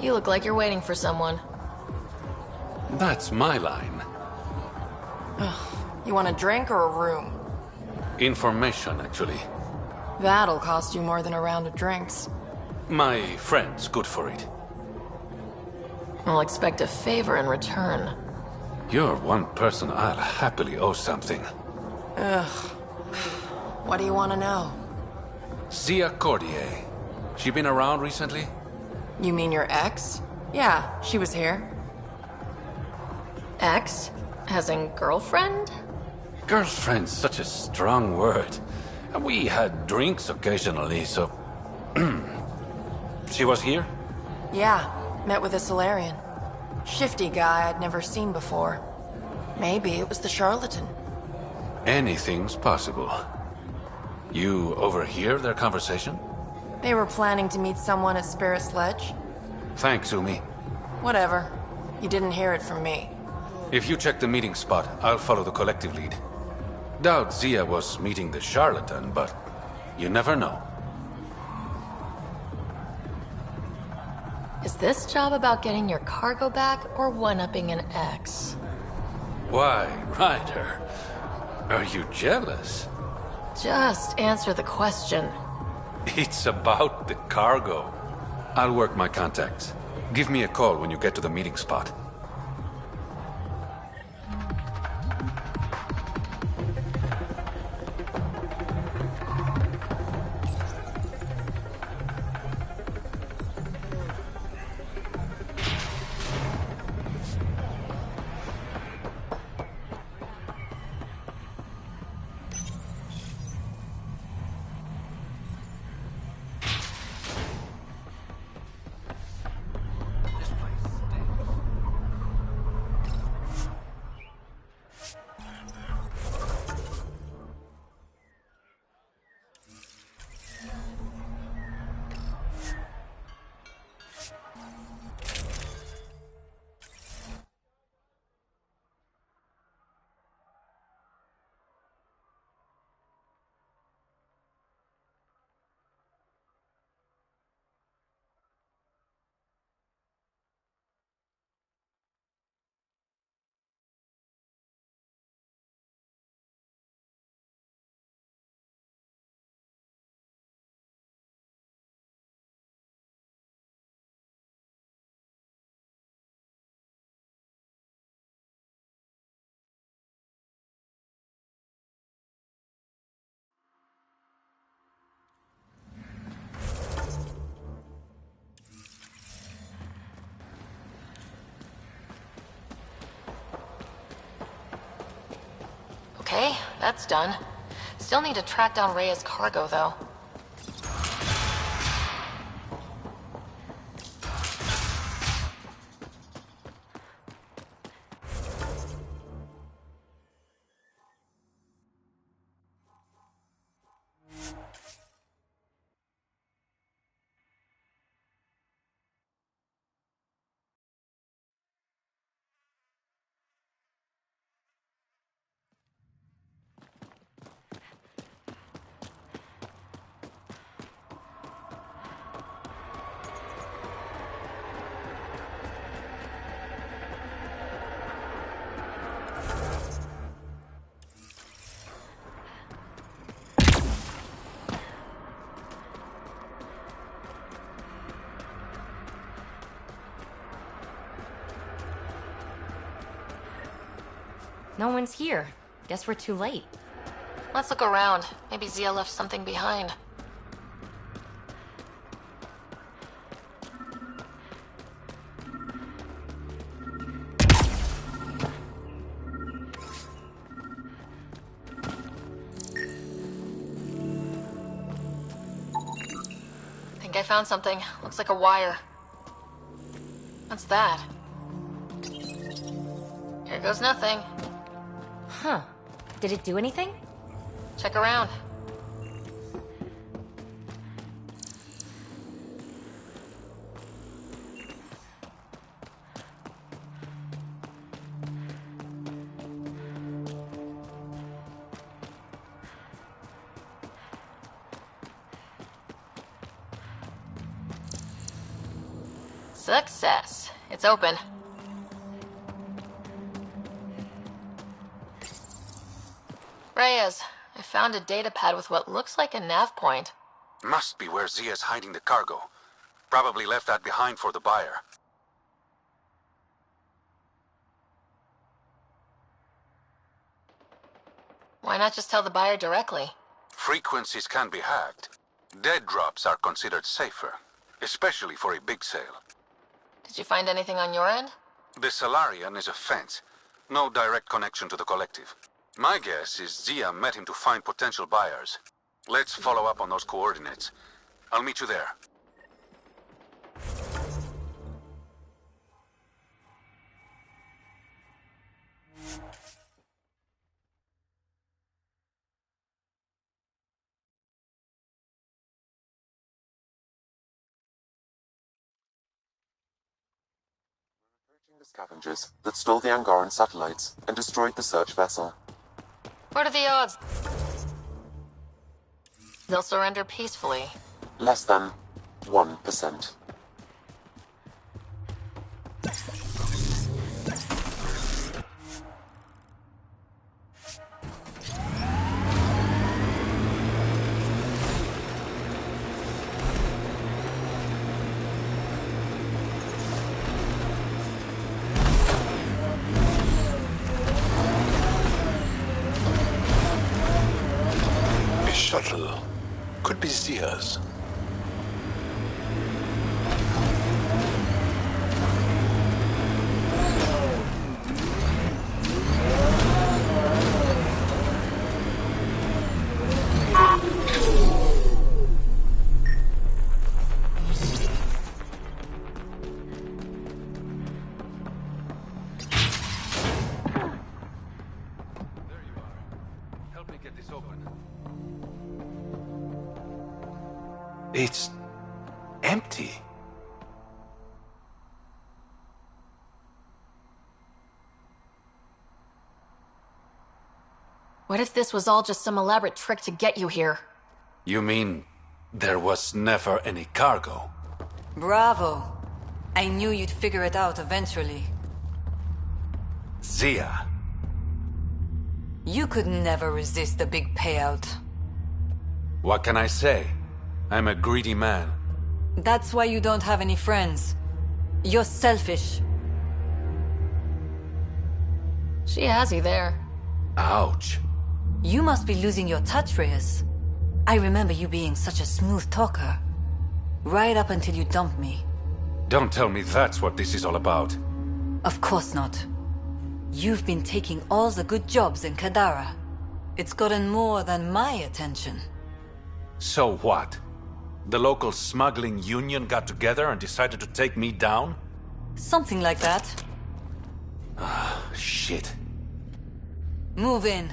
You look like you're waiting for someone. That's my line. You want a drink or a room? Information, actually. That'll cost you more than a round of drinks. My friend's good for it. I'll expect a favor in return. You're one person I'll happily owe something. Ugh. What do you want to know? Zia Cordier. She been around recently? You mean your ex? Yeah, she was here. Ex? As in girlfriend? Girlfriend's such a strong word. We had drinks occasionally, so... She was here? Yeah, met with a Solarian. Shifty guy I'd never seen before. Maybe it was the charlatan. Anything's possible. You overhear their conversation? They were planning to meet someone at Spirit's Ledge. Thanks, Umi. Whatever. You didn't hear it from me. If you check the meeting spot, I'll follow the collective lead. Doubt Zia was meeting the charlatan, but you never know. Is this job about getting your cargo back or one-upping an ex? Why, Ryder? Are you jealous? Just answer the question. It's about the cargo. I'll work my contacts. Give me a call when you get to the meeting spot. That's done. Still need to track down Rhea's cargo, though. No one's here. Guess we're too late. Let's look around. Maybe Zia left something behind. Think I found something. Looks like a wire. What's that? Here goes nothing. Huh. Did it do anything? Check around. Success. It's open. Reyes, I found a datapad with what looks like a nav point. Must be where Zia's hiding the cargo. Probably left that behind for the buyer. Why not just tell the buyer directly? Frequencies can be hacked. Dead drops are considered safer, especially for a big sale. Did you find anything on your end? The Salarian is a fence. No direct connection to the collective. My guess is Zia met him to find potential buyers. Let's follow up on those coordinates. I'll meet you there. The scavengers that stole the Angaran satellites and destroyed the search vessel. What are the odds they'll surrender peacefully? Less than 1%. Shuttle could be Zia's. It's empty. What if this was all just some elaborate trick to get you here? You mean there was never any cargo? Bravo. I knew you'd figure it out eventually. Zia. You could never resist the big payout. What can I say? I'm a greedy man. That's why you don't have any friends. You're selfish. She has you there. Ouch. You must be losing your touch, Reyes. I remember you being such a smooth talker. Right up until you dumped me. Don't tell me that's what this is all about. Of course not. You've been taking all the good jobs in Kadara. It's gotten more than my attention. So what? The local smuggling union got together and decided to take me down? Something like that. Shit. Move in.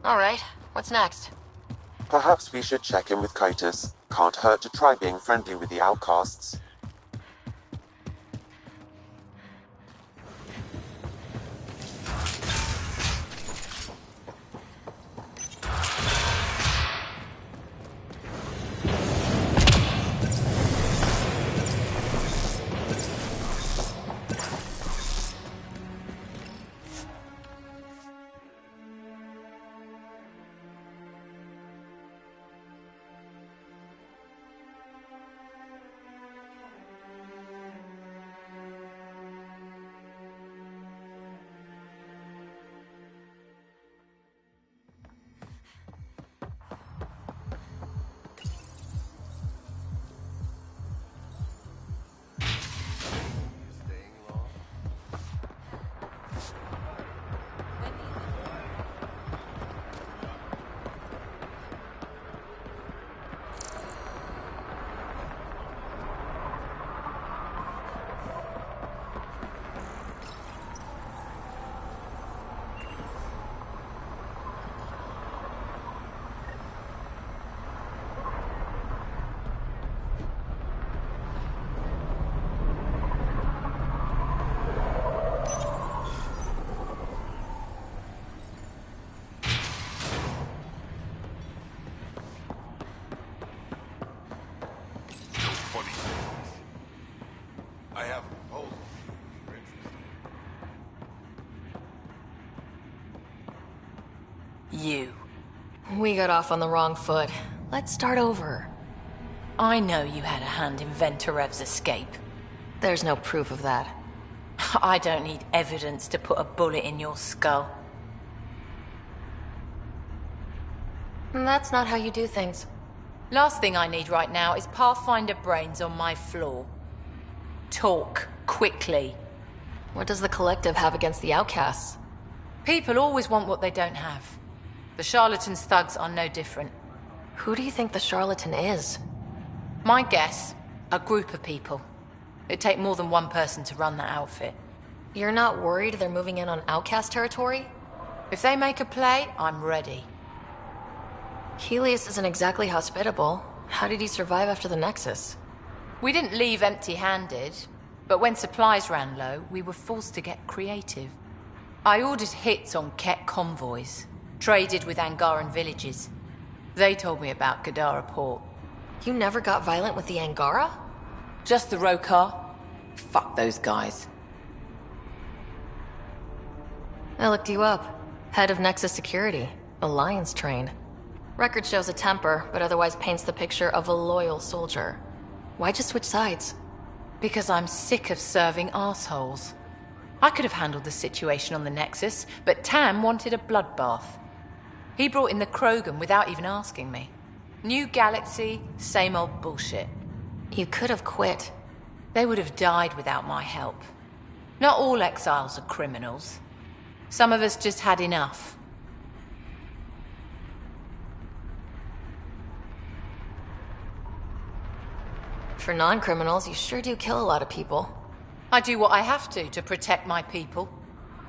Alright, what's next? Perhaps we should check in with Kitus. Can't hurt to try being friendly with the outcasts. You. We got off on the wrong foot. Let's start over. I know you had a hand in Venturev's escape. There's no proof of that. I don't need evidence to put a bullet in your skull. That's not how you do things. Last thing I need right now is Pathfinder brains on my floor. Talk, quickly. What does the Collective have against the outcasts? People always want what they don't have. The Charlatan's thugs are no different. Who do you think the Charlatan is? My guess, a group of people. It'd take more than one person to run that outfit. You're not worried they're moving in on outcast territory? If they make a play, I'm ready. Helios isn't exactly hospitable. How did he survive after the Nexus? We didn't leave empty-handed, but when supplies ran low, we were forced to get creative. I ordered hits on Ket convoys, traded with Angaran villages. They told me about Kadara port. You never got violent with the Angara? Just the Rokar. Fuck those guys. I looked you up. Head of Nexus Security. Alliance trained. Record shows a temper, but otherwise paints the picture of a loyal soldier. Why'd you switch sides? Because I'm sick of serving assholes. I could have handled the situation on the Nexus, but Tam wanted a bloodbath. He brought in the Krogan without even asking me. New galaxy, same old bullshit. You could have quit. They would have died without my help. Not all exiles are criminals. Some of us just had enough. For non-criminals, you sure do kill a lot of people. I do what I have to protect my people.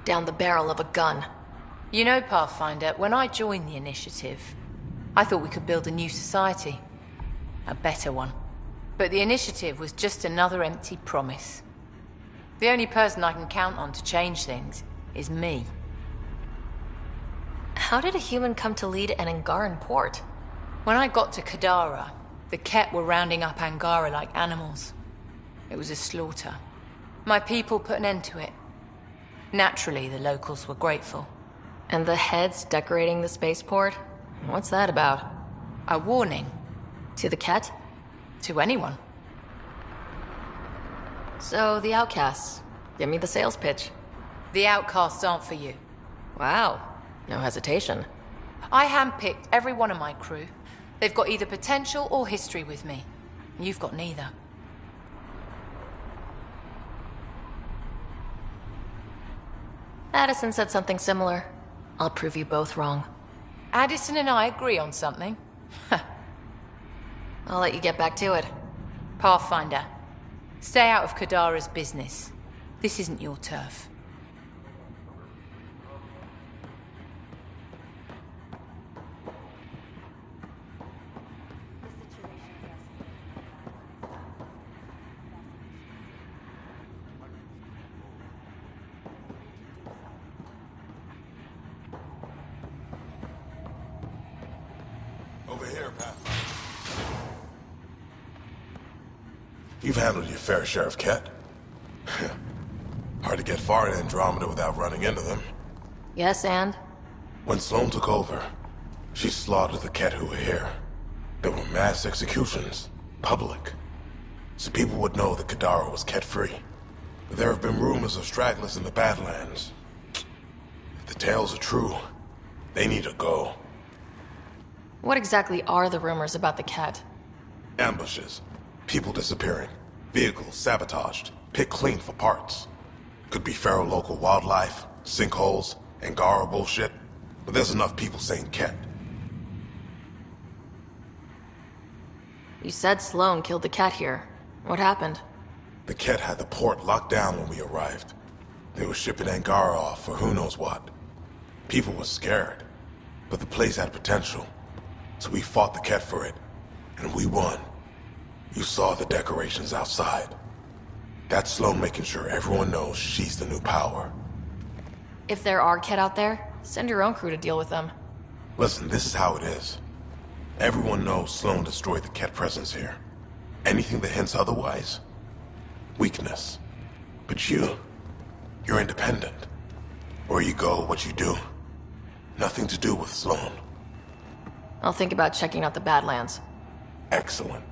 Down the barrel of a gun. You know, Pathfinder, when I joined the Initiative, I thought we could build a new society. A better one. But the Initiative was just another empty promise. The only person I can count on to change things is me. How did a human come to lead an Angaran port? When I got to Kadara, the Ket were rounding up Angara like animals. It was a slaughter. My people put an end to it. Naturally, the locals were grateful. And the heads decorating the spaceport? What's that about? A warning. To the Ket? To anyone. So, the outcasts. Give me the sales pitch. The outcasts aren't for you. Wow. No hesitation. I handpicked every one of my crew. They've got either potential or history with me. You've got neither. Addison said something similar. I'll prove you both wrong. Addison and I agree on something. I'll let you get back to it. Pathfinder, stay out of Kadara's business. This isn't your turf. Over here, Pathfinder. You've handled your fair share of Ket. Hard to get far in Andromeda without running into them. Yes, and? When Sloane took over, she slaughtered the Ket who were here. There were mass executions, public. So people would know that Kadara was Ket-free. But there have been rumors of stragglers in the Badlands. If the tales are true, they need to go. What exactly are the rumors about the Ket? Ambushes. People disappearing. Vehicles sabotaged. Picked clean for parts. Could be feral local wildlife, sinkholes, Angara bullshit. But there's enough people saying Ket. You said Sloane killed the Ket here. What happened? The Ket had the port locked down when we arrived. They were shipping Angara off for who knows what. People were scared. But the place had potential. So we fought the Ket for it. And we won. You saw the decorations outside. That's Sloane making sure everyone knows she's the new power. If there are Ket out there, send your own crew to deal with them. Listen, this is how it is. Everyone knows Sloane destroyed the Ket presence here. Anything that hints otherwise, weakness. But you're independent. Where you go, what you do. Nothing to do with Sloane. I'll think about checking out the Badlands. Excellent.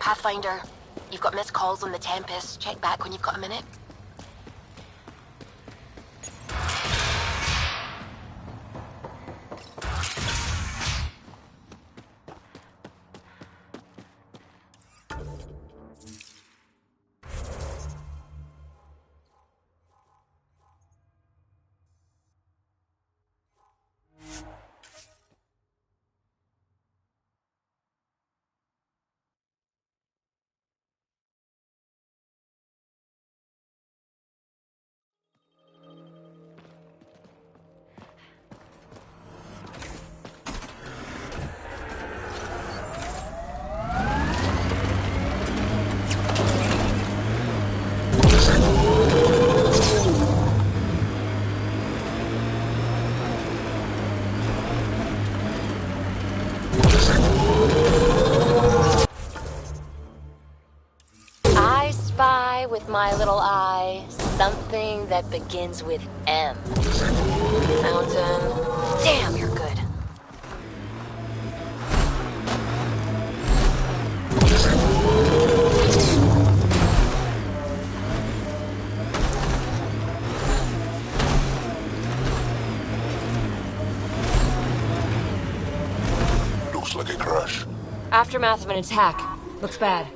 Pathfinder, you've got missed calls on the Tempest. Check back when you've got a minute. With my little eye, something that begins with M. Mountain. Damn, you're good. Looks like a crash. Aftermath of an attack. Looks bad.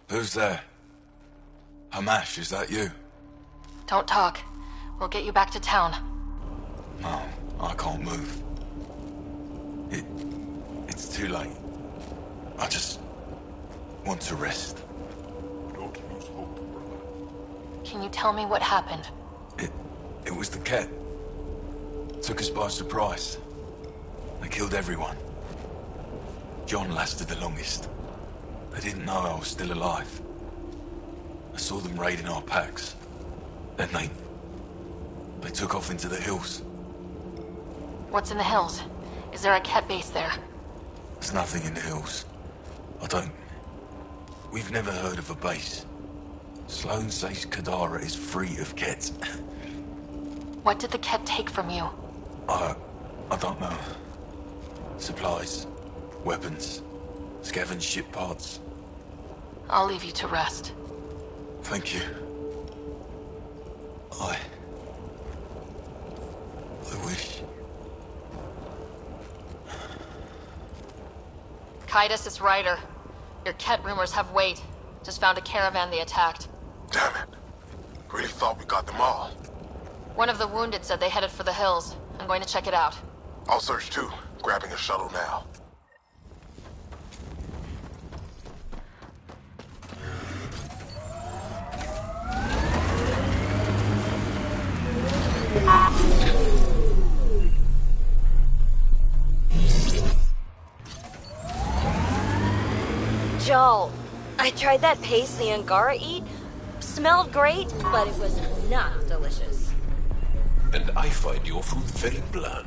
Who's there? Hamash, is that you? Don't talk. We'll get you back to town. No, I can't move. It's too late. I just want to rest. Don't lose hope, brother. Can you tell me what happened? It was the Ket. Took us by surprise. They killed everyone. John lasted the longest. They didn't know I was still alive. I saw them raiding our packs. Then they took off into the hills. What's in the hills? Is there a Ket base there? There's nothing in the hills. We've never heard of a base. Sloane says Kadara is free of Ket. What did the Ket take from you? I don't know. Supplies, weapons, scavenged ship parts. I'll leave you to rest. Thank you. I wish. Kaitis, it's Ryder. Your Ket rumors have weight. Just found a caravan they attacked. Damn it. Really thought we got them all. One of the wounded said they headed for the hills. I'm going to check it out. I'll search too. Grabbing a shuttle now. Joel, I tried that paste the Angara eat. Smelled great, but it was not delicious. And I find your food very bland.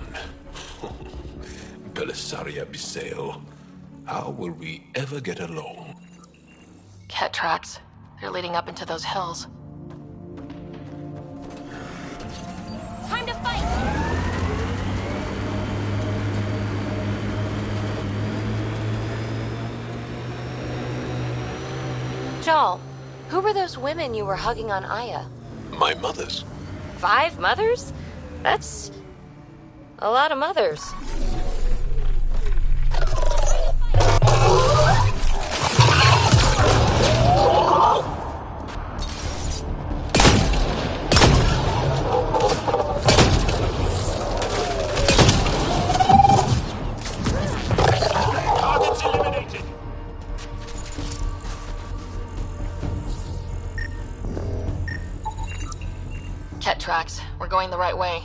Belisaria Bisale, how will we ever get along? Ket tracks. They're leading up into those hills. Time to fight! Joel, who were those women you were hugging on Aya? My mother's. 5 mothers? That's a lot of mothers. Targets eliminated. Ket tracks. We're going the right way.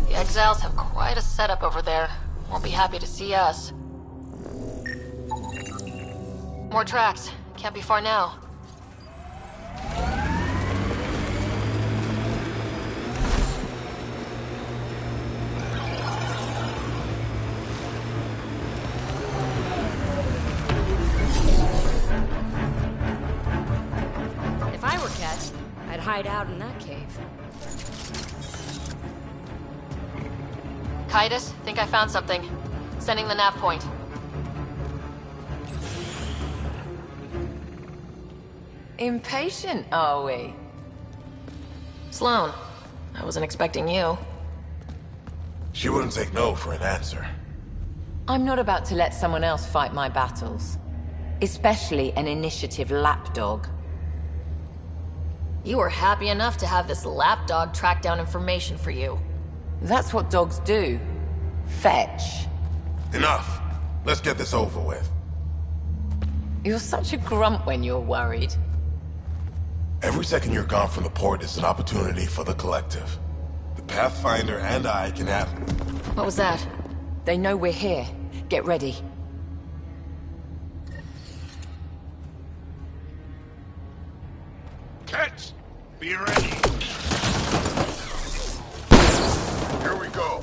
The Exiles have quite a setup over there. Won't be happy to see us. More tracks. Can't be far now. hide out in that cave. Kaitis, think I found something. Sending the nav point. Impatient, are we? Sloane, I wasn't expecting you. She wouldn't take no for an answer. I'm not about to let someone else fight my battles. Especially an initiative lapdog. You were happy enough to have this lapdog track down information for you. That's what dogs do. Fetch. Enough. Let's get this over with. You're such a grump when you're worried. Every second you're gone from the port is an opportunity for the collective. The Pathfinder and I can have... What was that? They know we're here. Get ready. Cats, be ready. Here we go.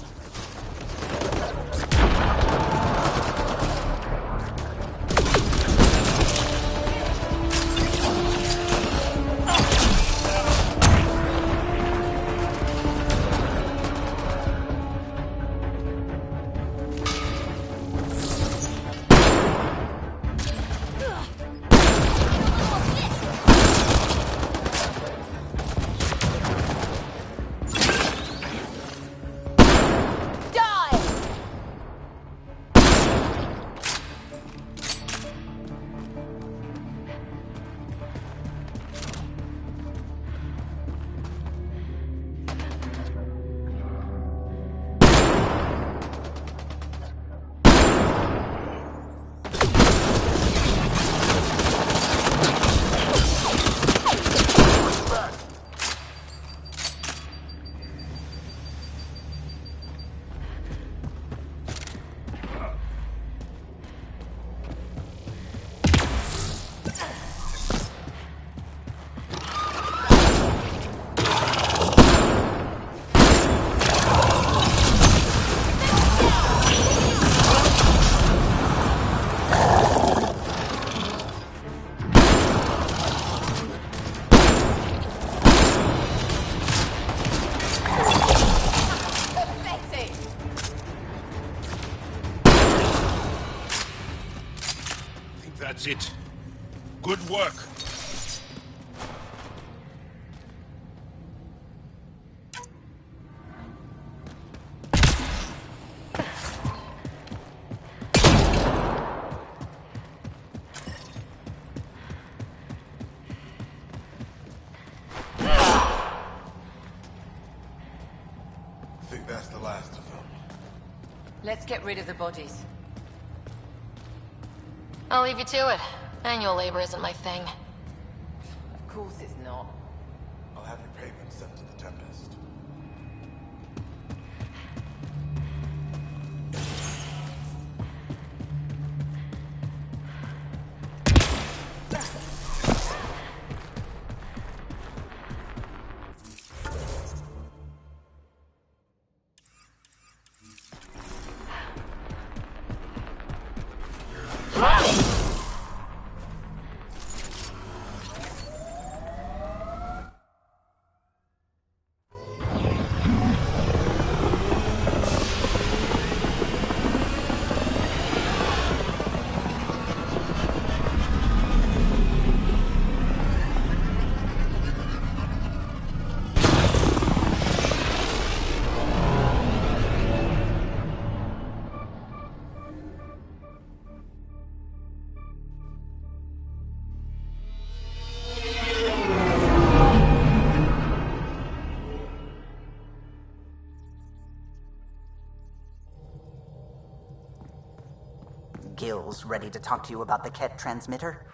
That's it. Good work. I think that's the last of them. Let's get rid of the bodies. I'll leave you to it. Manual labor isn't my thing. Of course it's not. I'll have your payment sent to the Tempest. Gil's ready to talk to you about the Ket transmitter?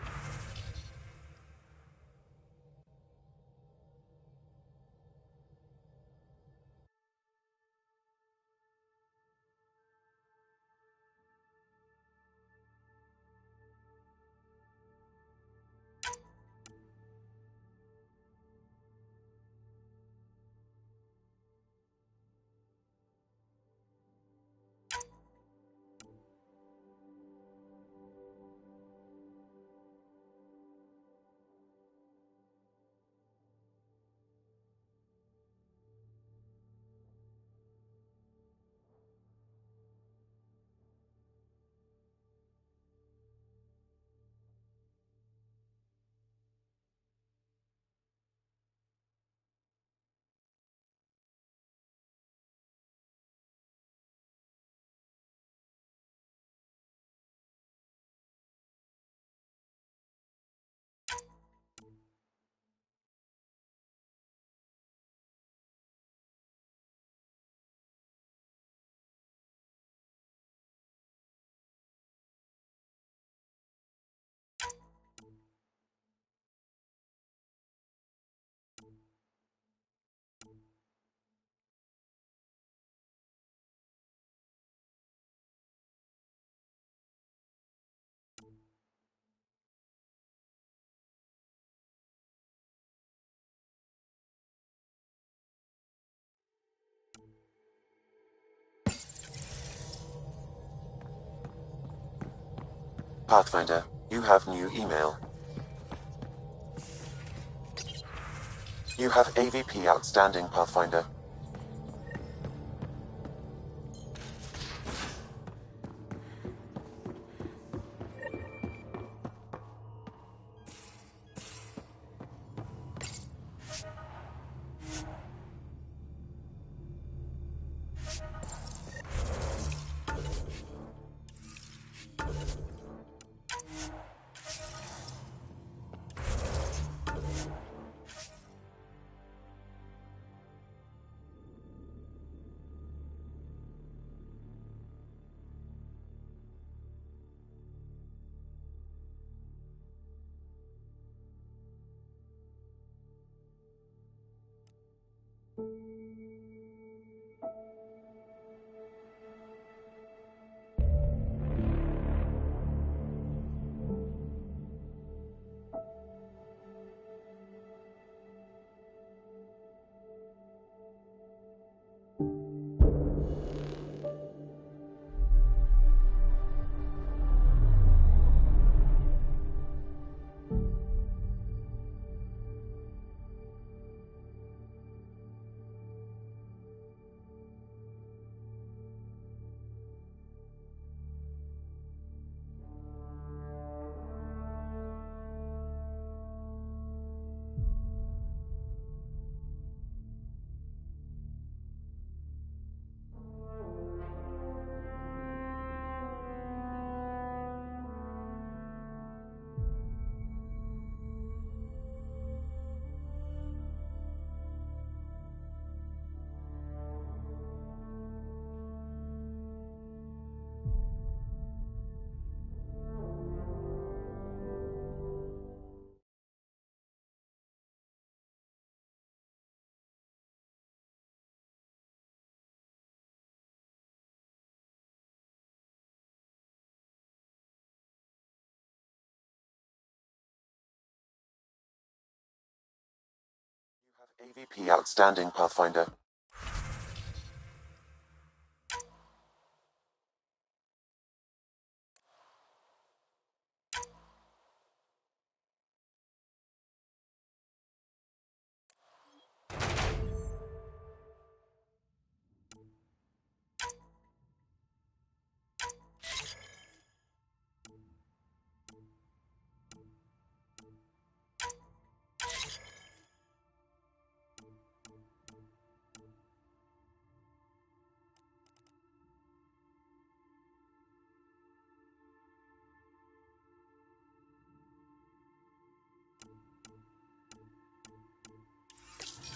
Pathfinder, you have new email. You have AVP outstanding, Pathfinder. AVP outstanding, Pathfinder.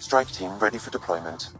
Strike team ready for deployment.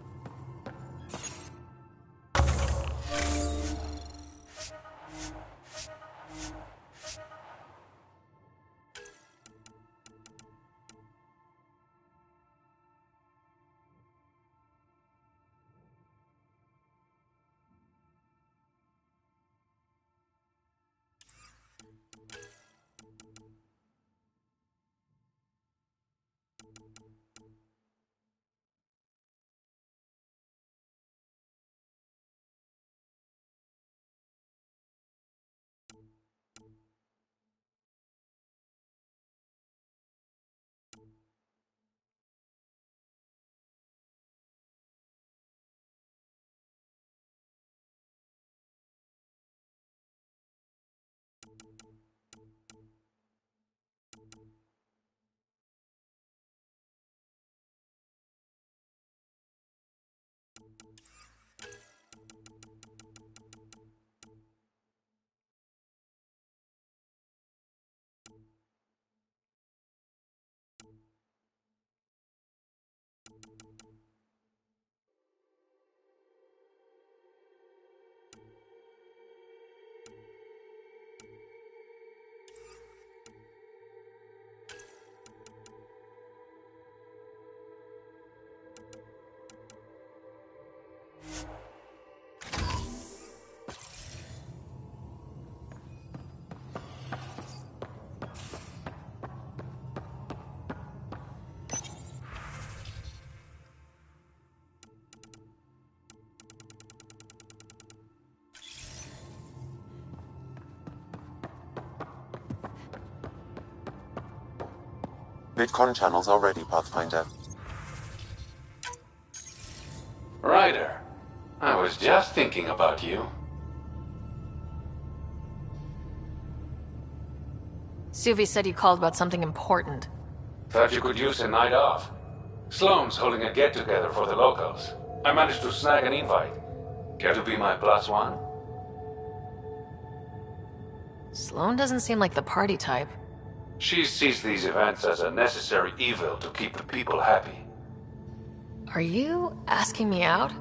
VidCon channels are ready, Pathfinder. Ryder, I was just thinking about you. Suvi said you called about something important. Thought you could use a night off. Sloane's holding a get-together for the locals. I managed to snag an invite. Care to be my +1? Sloane doesn't seem like the party type. She sees these events as a necessary evil to keep the people happy. Are you asking me out?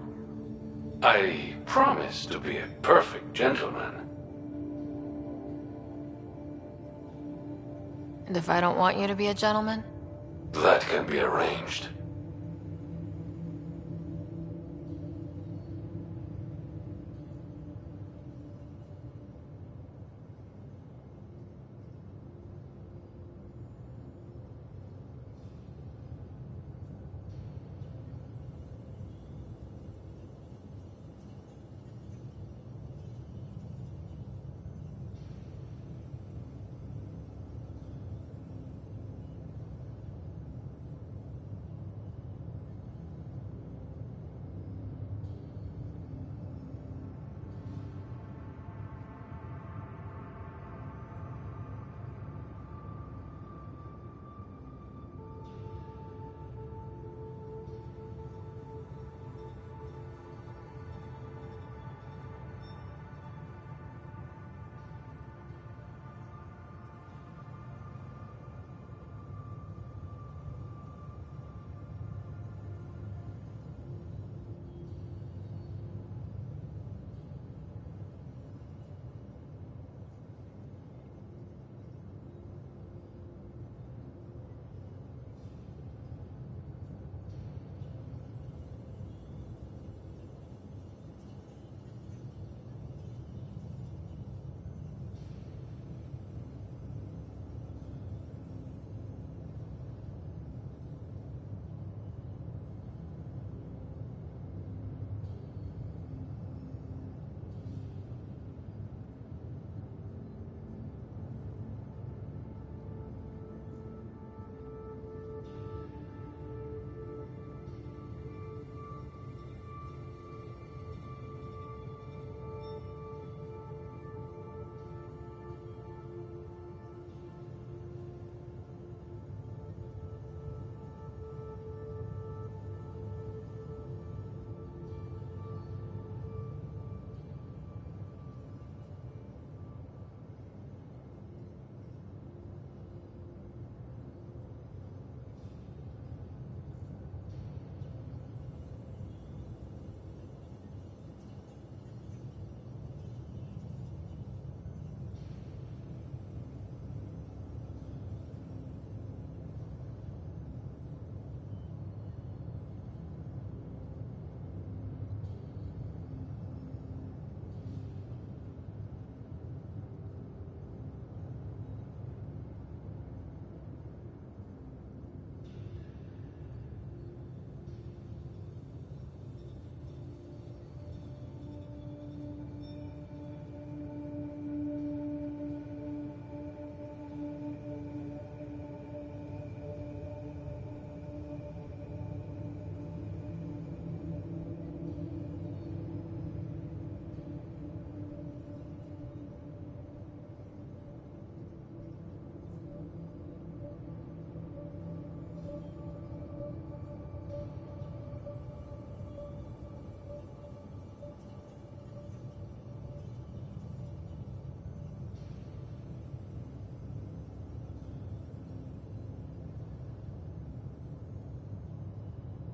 I promise to be a perfect gentleman. And if I don't want you to be a gentleman? That can be arranged.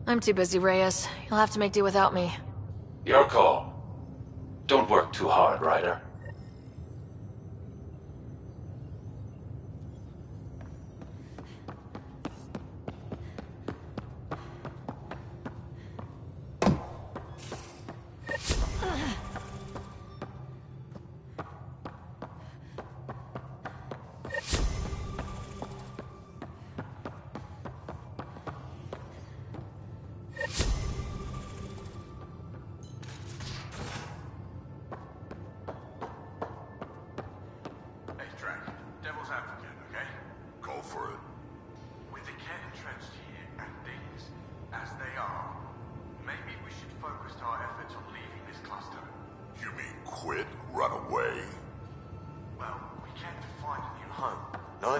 I'm too busy, Reyes. You'll have to make do without me. Your call. Don't work too hard, Ryder.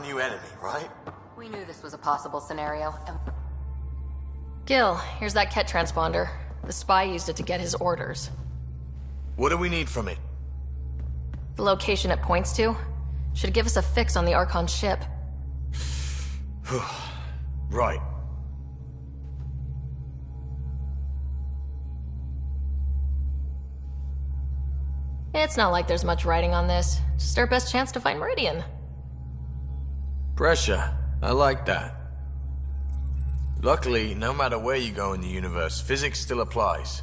new enemy, right? We knew this was a possible scenario, and... Gil, here's that Ket transponder. The spy used it to get his orders. What do we need from it? The location it points to should give us a fix on the Archon ship. Right. It's not like there's much writing on this. Just our best chance to find Meridian. Pressure. I like that. Luckily, no matter where you go in the universe, physics still applies.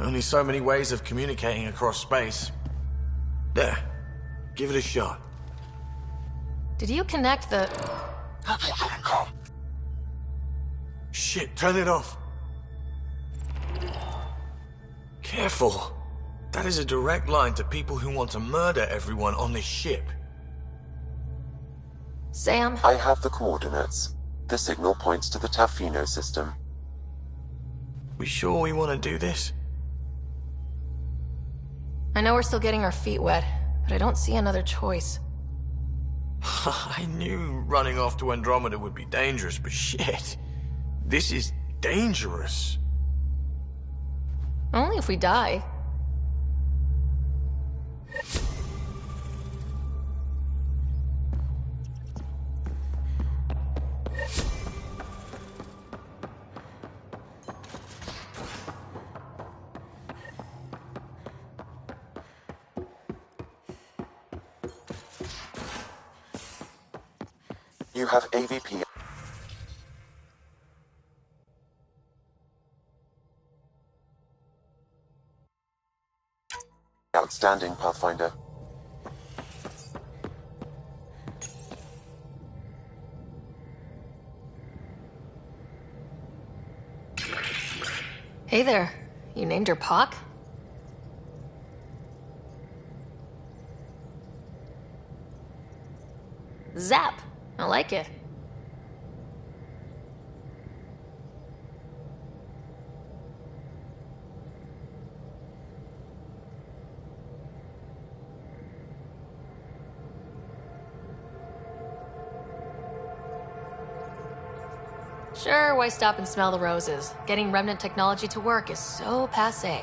Only so many ways of communicating across space. There. Give it a shot. Did you connect the... Shit, turn it off. Careful. That is a direct line to people who want to murder everyone on this ship. Sam? I have the coordinates. The signal points to the Tafino system. We sure we want to do this? I know we're still getting our feet wet, but I don't see another choice. I knew running off to Andromeda would be dangerous, but shit. This is dangerous. Only if we die. You have AVP. Outstanding, Pathfinder. Hey there. You named her Pock? Zap. I like it. Sure, why stop and smell the roses? Getting remnant technology to work is so passé.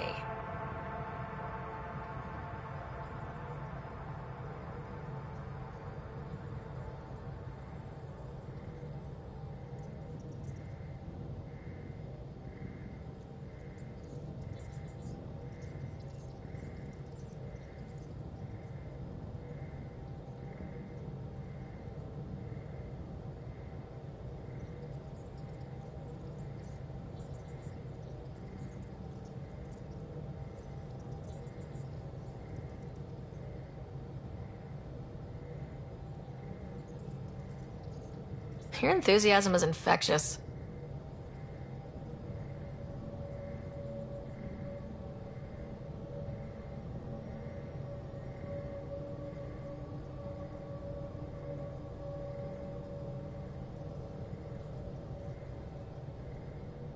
Your enthusiasm is infectious.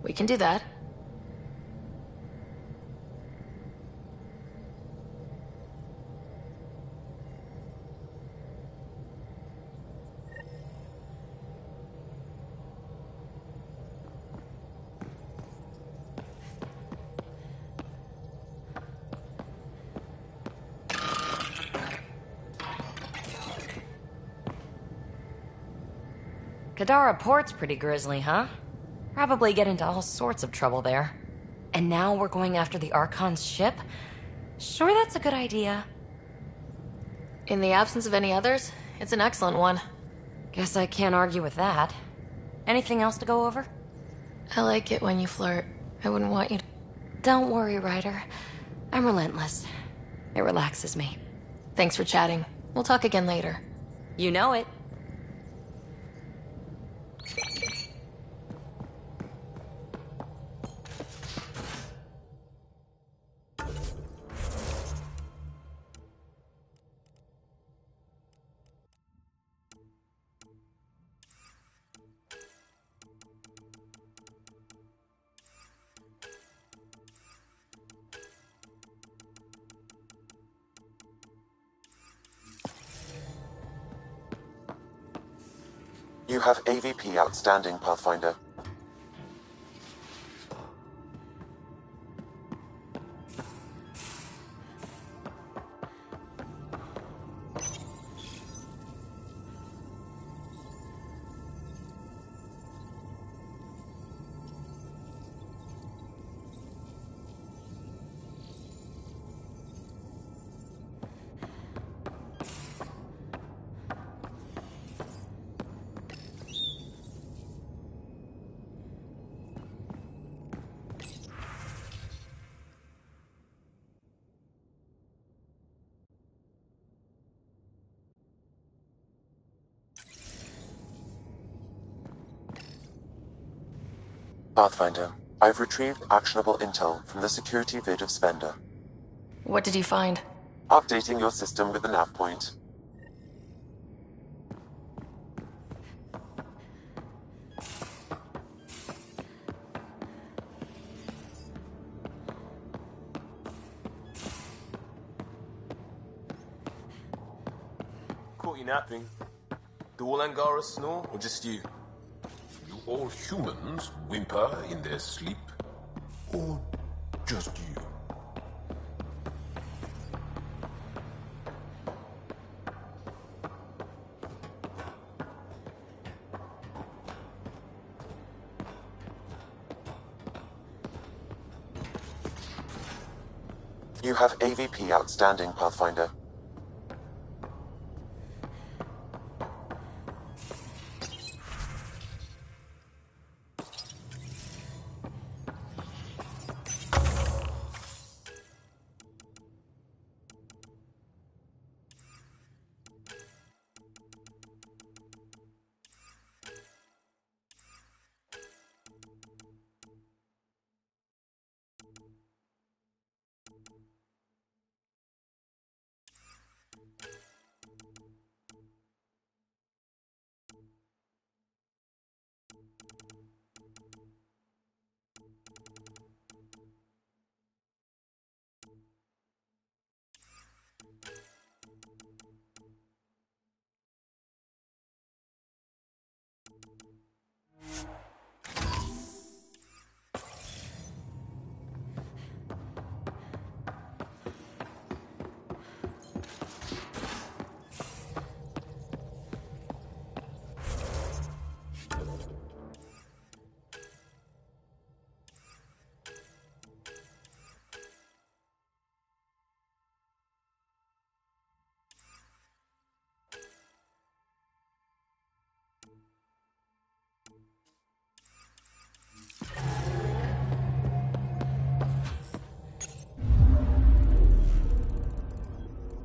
We can do that. Kadara Port's pretty grisly, huh? Probably get into all sorts of trouble there. And now we're going after the Archon's ship? Sure that's a good idea. In the absence of any others, it's an excellent one. Guess I can't argue with that. Anything else to go over? I like it when you flirt. I wouldn't want you to... Don't worry, Ryder. I'm relentless. It relaxes me. Thanks for chatting. We'll talk again later. You know it. You have AVP outstanding, Pathfinder. Pathfinder, I've retrieved actionable intel from the security vid of Spender. What did you find? Updating your system with the nav point. Caught you napping. Do all Angara snore, or just you? Do all humans whimper in their sleep? Or just you? You have AVP outstanding, Pathfinder.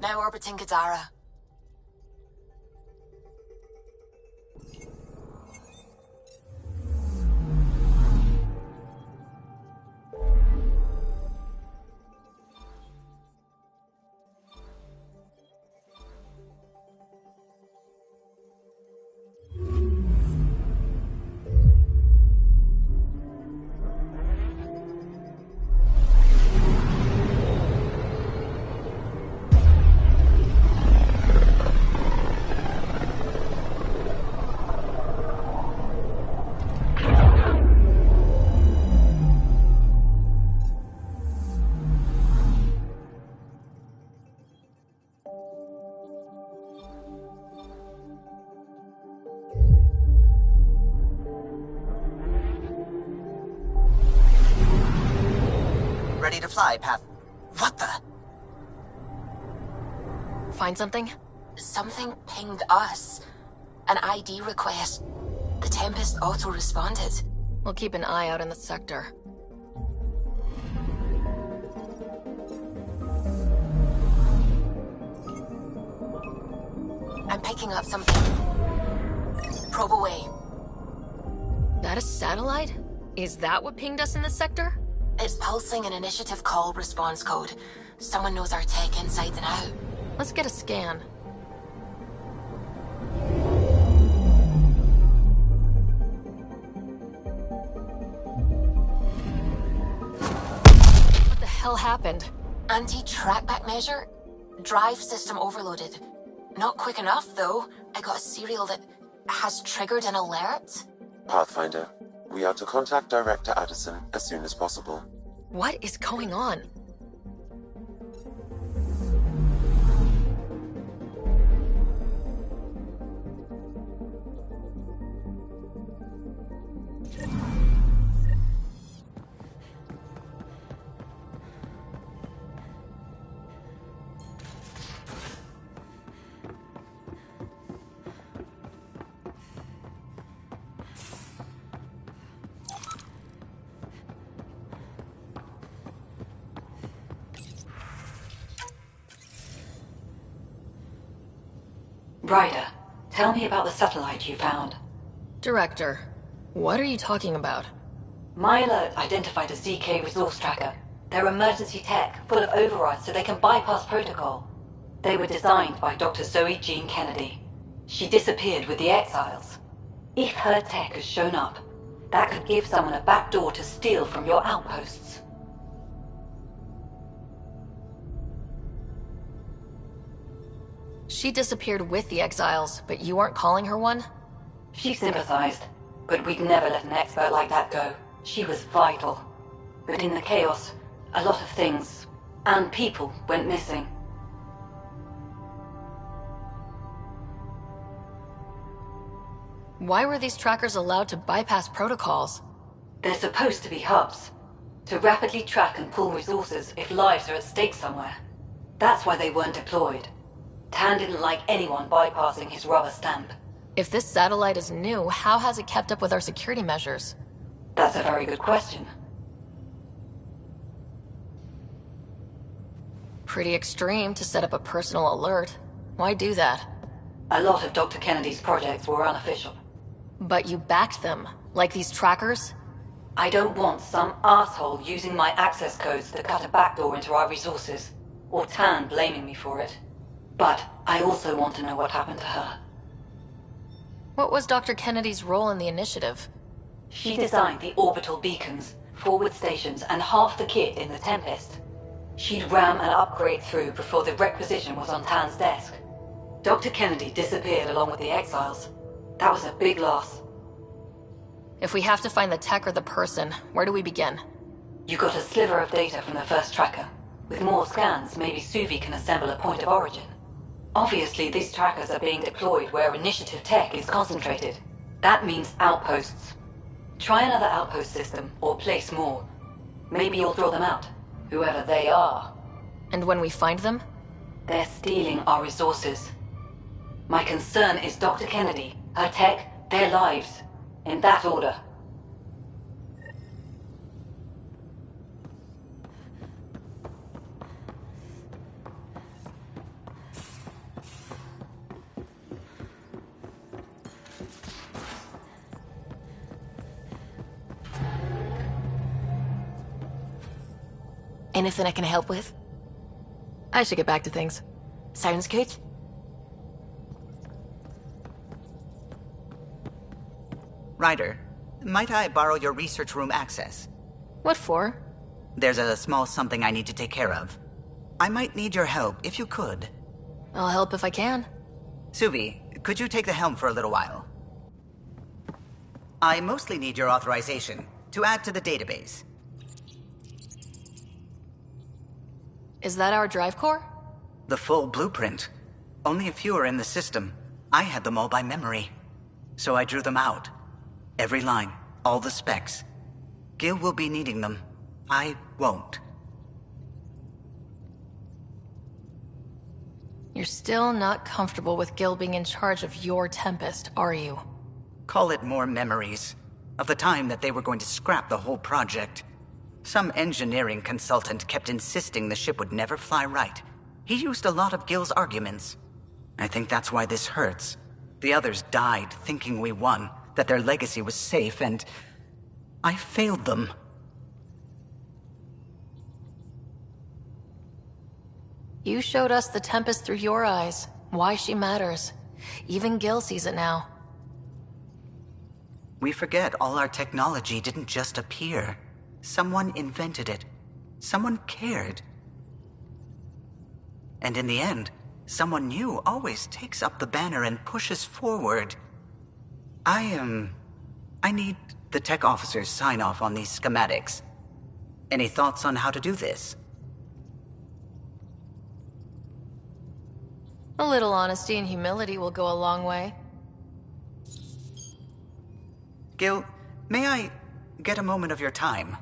Now orbiting Kadara. Ready to fly, Path. What the? Find something? Something pinged us. An ID request. The Tempest auto-responded. We'll keep an eye out in the sector. I'm picking up something. Probe away. That a satellite? Is that what pinged us in the sector? It's pulsing an initiative call response code. Someone knows our tech inside and out. Let's get a scan. What the hell happened? Anti-trackback measure? Drive system overloaded. Not quick enough, though. I got a serial that... has triggered an alert? Pathfinder, we are to contact Director Addison as soon as possible. What is going on? Ryder, tell me about the satellite you found. Director, what are you talking about? My alert identified a ZK resource tracker. They're emergency tech, full of overrides so they can bypass protocol. They were designed by Dr. Zoe Jean Kennedy. She disappeared with the Exiles. If her tech has shown up, that could give someone a backdoor to steal from your outposts. She disappeared with the Exiles, but you aren't calling her one? She sympathized, but we'd never let an expert like that go. She was vital. But in the chaos, a lot of things, and people, went missing. Why were these trackers allowed to bypass protocols? They're supposed to be hubs, to rapidly track and pull resources if lives are at stake somewhere. That's why they weren't deployed. Tan didn't like anyone bypassing his rubber stamp. If this satellite is new, how has it kept up with our security measures? That's a very good question. Pretty extreme to set up a personal alert. Why do that? A lot of Dr. Kennedy's projects were unofficial. But you backed them, like these trackers? I don't want some asshole using my access codes to cut a backdoor into our resources, or Tan blaming me for it. But I also want to know what happened to her. What was Dr. Kennedy's role in the initiative? She designed the orbital beacons, forward stations, and half the kit in the Tempest. She'd ram and upgrade through before the requisition was on Tan's desk. Dr. Kennedy disappeared along with the Exiles. That was a big loss. If we have to find the tech or the person, where do we begin? You got a sliver of data from the first tracker. With more scans, maybe Suvi can assemble a point of origin. Obviously, these trackers are being deployed where initiative tech is concentrated. That means outposts. Try another outpost system, or place more. Maybe you'll draw them out, whoever they are. And when we find them? They're stealing our resources. My concern is Dr. Kennedy, her tech, their lives. In that order. Anything I can help with? I should get back to things. Sounds good. Ryder, might I borrow your research room access? What for? There's a small something I need to take care of. I might need your help if you could. I'll help if I can. Suvi, could you take the helm for a little while? I mostly need your authorization to add to the database. Is that our drive core? The full blueprint. Only a few are in the system. I had them all by memory. So I drew them out. Every line, all the specs. Gil will be needing them. I won't. You're still not comfortable with Gil being in charge of your Tempest, are you? Call it more memories. Of the time that they were going to scrap the whole project. Some engineering consultant kept insisting the ship would never fly right. He used a lot of Gil's arguments. I think that's why this hurts. The others died thinking we won, that their legacy was safe, and I failed them. You showed us the Tempest through your eyes, why she matters. Even Gil sees it now. We forget all our technology didn't just appear. Someone invented it. Someone cared. And in the end, someone new always takes up the banner and pushes forward. I need the tech officer's sign-off on these schematics. Any thoughts on how to do this? A little honesty and humility will go a long way. Gil, may I get a moment of your time?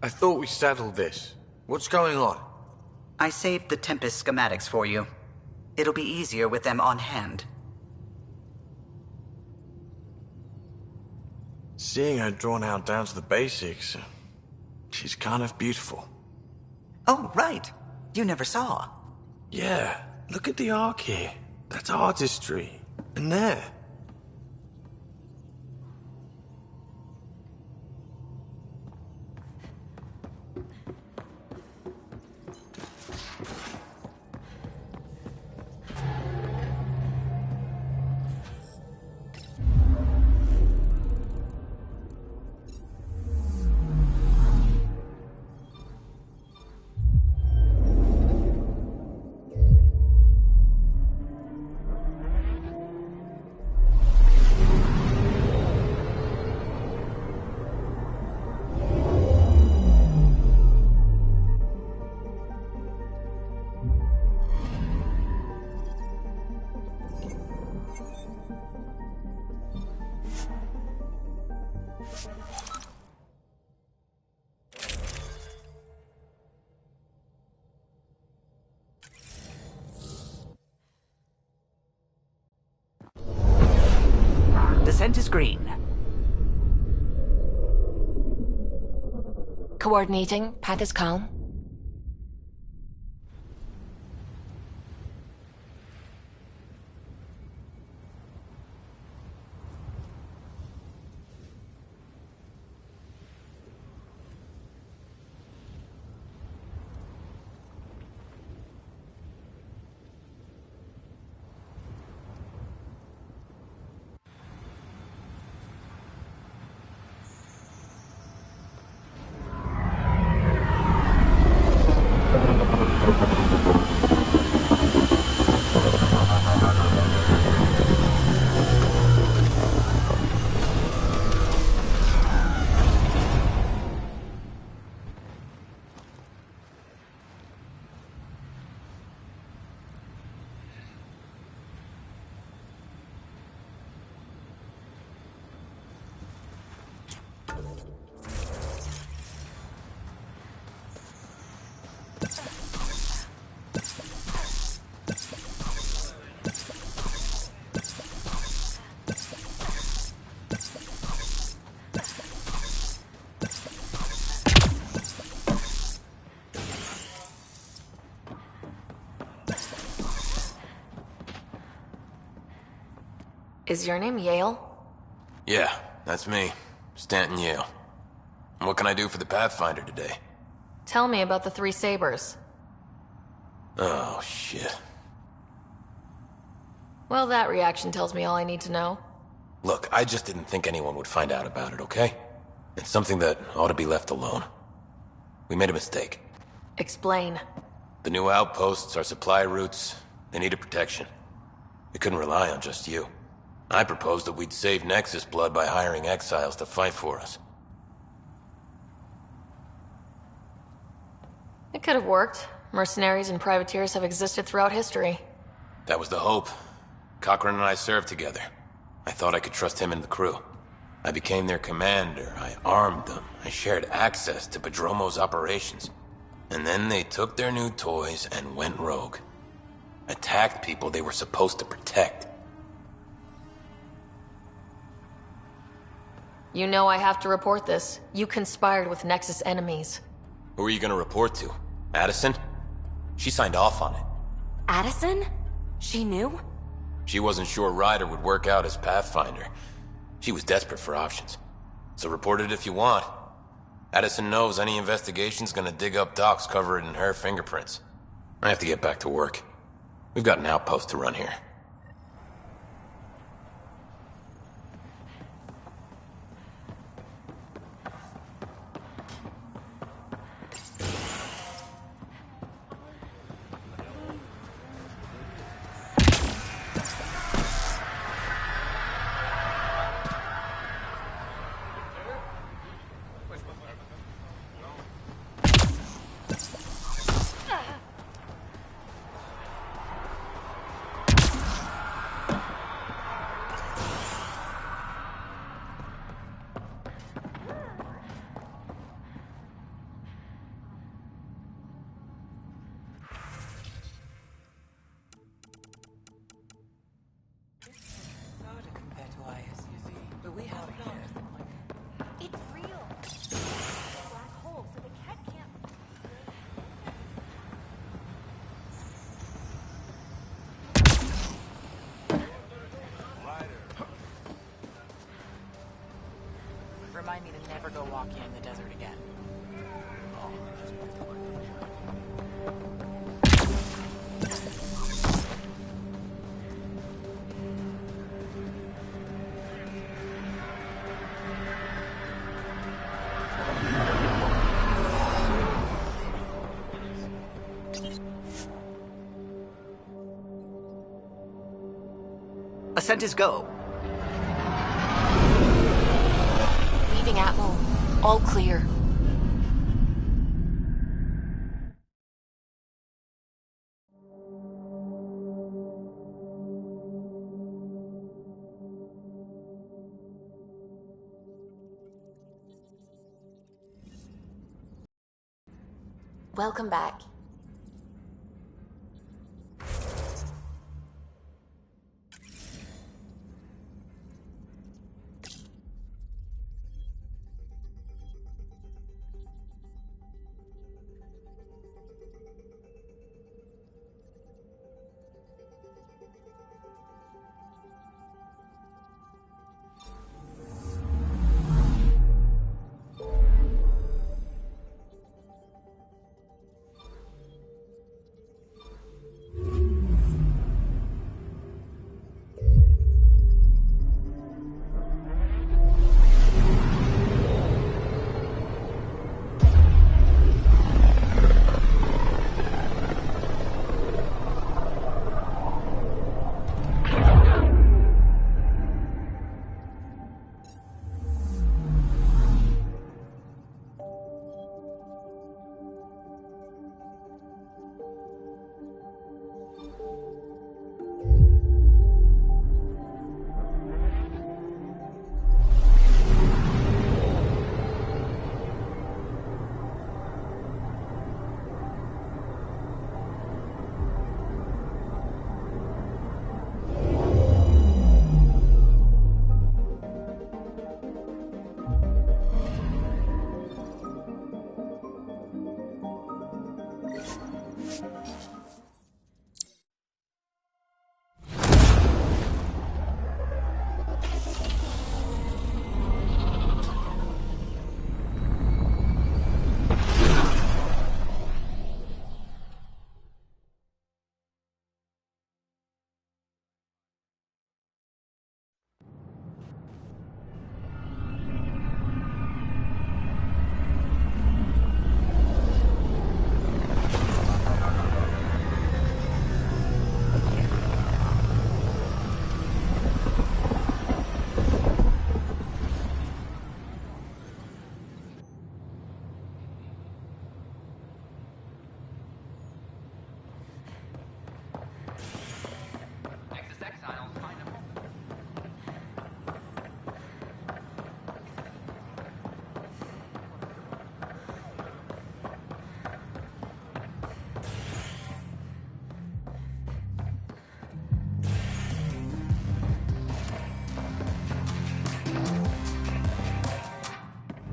I thought we settled this. What's going on? I saved the Tempest schematics for you. It'll be easier with them on hand. Seeing her drawn out down to the basics, she's kind of beautiful. Oh, right. You never saw. Yeah, look at the arc here. That's artistry. And there. Descent is green. Coordinating. Path is calm. Is your name Yale? Yeah, that's me. Stanton Yale. What can I do for the Pathfinder today? Tell me about the 3 sabers. Oh, shit. Well, that reaction tells me all I need to know. Look, I just didn't think anyone would find out about it, okay? It's something that ought to be left alone. We made a mistake. Explain. The new outposts, our supply routes, they needed protection. We couldn't rely on just you. I proposed that we'd save Nexus blood by hiring exiles to fight for us. It could have worked. Mercenaries and privateers have existed throughout history. That was the hope. Cochran and I served together. I thought I could trust him and the crew. I became their commander, I armed them, I shared access to Padromo's operations. And then they took their new toys and went rogue. Attacked people they were supposed to protect. You know I have to report this. You conspired with Nexus enemies. Who are you gonna report to? Addison? She signed off on it. Addison? She knew? She wasn't sure Ryder would work out as Pathfinder. She was desperate for options. So report it if you want. Addison knows any investigation's gonna dig up docs covered in her fingerprints. I have to get back to work. We've got an outpost to run here. never go walking in the desert again. Ascent is go. Leaving Atmo. All clear. Welcome back.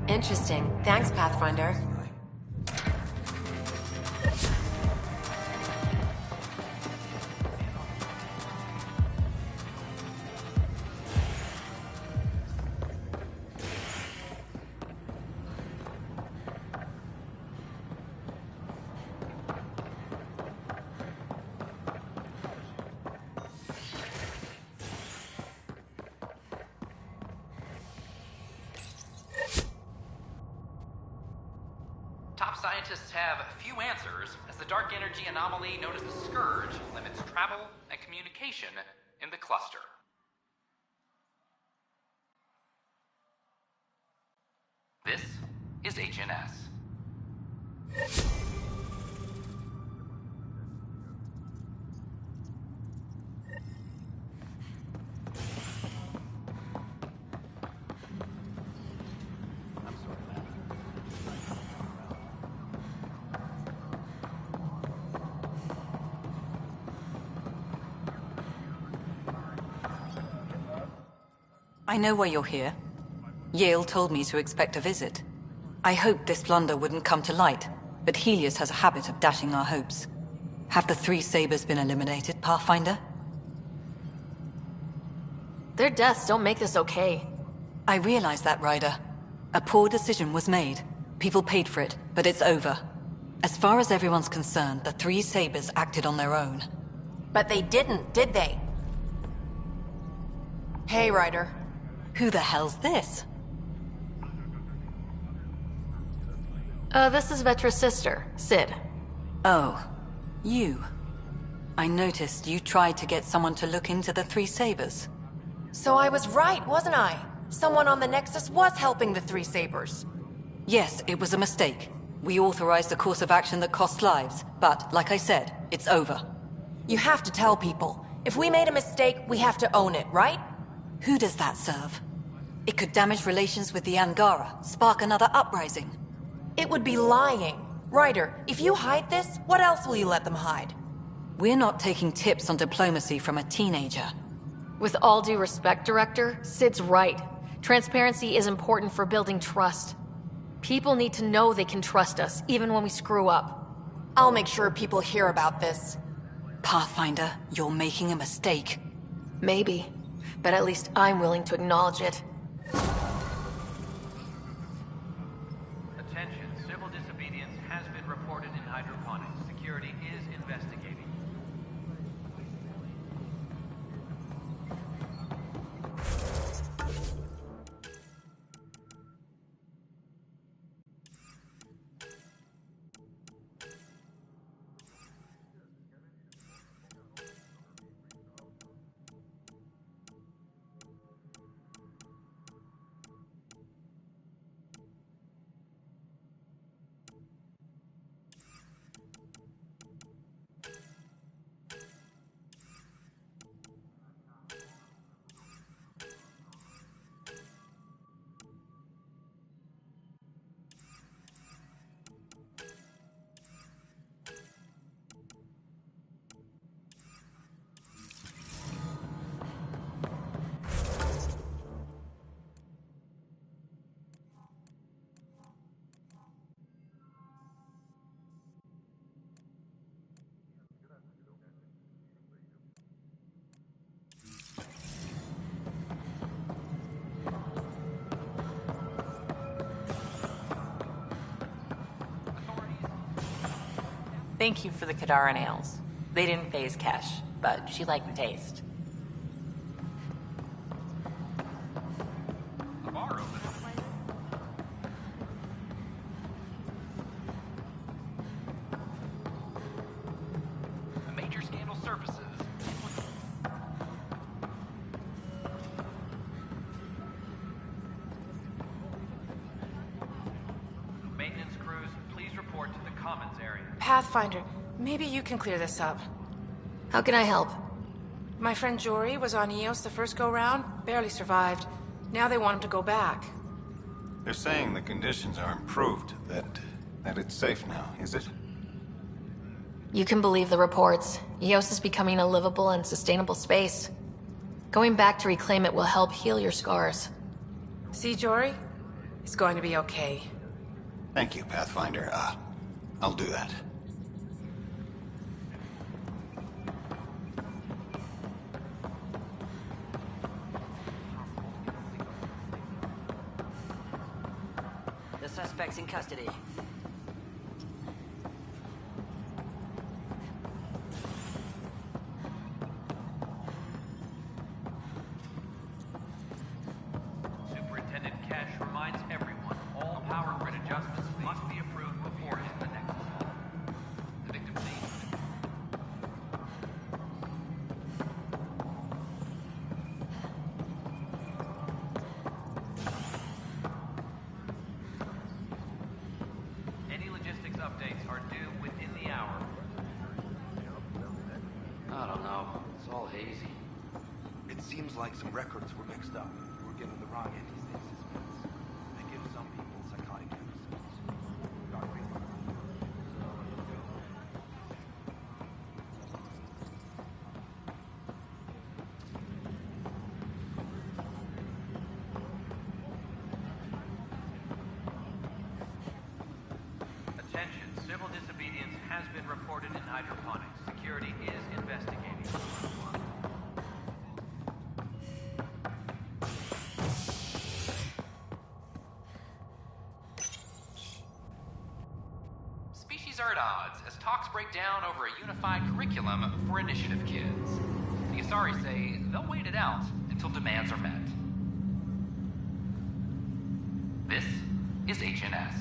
Interesting. Thanks, Pathfinder. Scientists have few answers, as the dark energy anomaly known as the Scourge limits travel and communication in the cluster. This is HNS. I know why you're here. Yale told me to expect a visit. I hoped this blunder wouldn't come to light, but Helios has a habit of dashing our hopes. Have the three Sabers been eliminated, Pathfinder? Their deaths don't make this okay. I realize that, Ryder. A poor decision was made. People paid for it, but it's over. As far as everyone's concerned, the three Sabers acted on their own. But they didn't, did they? Hey, Ryder. Who the hell's this? This is Vetra's sister, Sid. Oh, you. I noticed you tried to get someone to look into the three Sabers. So I was right, wasn't I? Someone on the Nexus was helping the three Sabers. Yes, it was a mistake. We authorized a course of action that cost lives, but, like I said, it's over. You have to tell people. If we made a mistake, we have to own it, right? Who does that serve? It could damage relations with the Angara, spark another uprising. It would be lying. Ryder, if you hide this, what else will you let them hide? We're not taking tips on diplomacy from a teenager. With all due respect, Director, Sid's right. Transparency is important for building trust. People need to know they can trust us, even when we screw up. I'll make sure people hear about this. Pathfinder, you're making a mistake. Maybe, but at least I'm willing to acknowledge it. Attention, civil disobedience has been reported in hydroponics. Security is investigating. Thank you for the Kadara nails. They didn't phase Kesh, but she liked the taste. A major scandal surfaces. Maintenance crews, please report to the commons area. Pathfinder, maybe you can clear this up. How can I help? My friend Jory was on Eos the first go-round, barely survived. Now they want him to go back. They're saying the conditions are improved, that it's safe now, is it? You can believe the reports. Eos is becoming a livable and sustainable space. Going back to reclaim it will help heal your scars. See, Jory? It's going to be okay. Thank you, Pathfinder. I'll do that. The suspect's in custody. Superintendent Kesh reminds everyone, all power grid adjustments must be approved before hitting the Nexus. The victim's name. Any logistics updates are due within the hour. I don't know. It's all hazy. It seems like some records were mixed up. We were given the wrong anti-stasis meds. They give some people psychotic episodes. Attention, civil disobedience has been reported in hydroponics. Security is investigating. start odds as talks break down over a unified curriculum for initiative kids. The Asari say they'll wait it out until demands are met. This is HNS.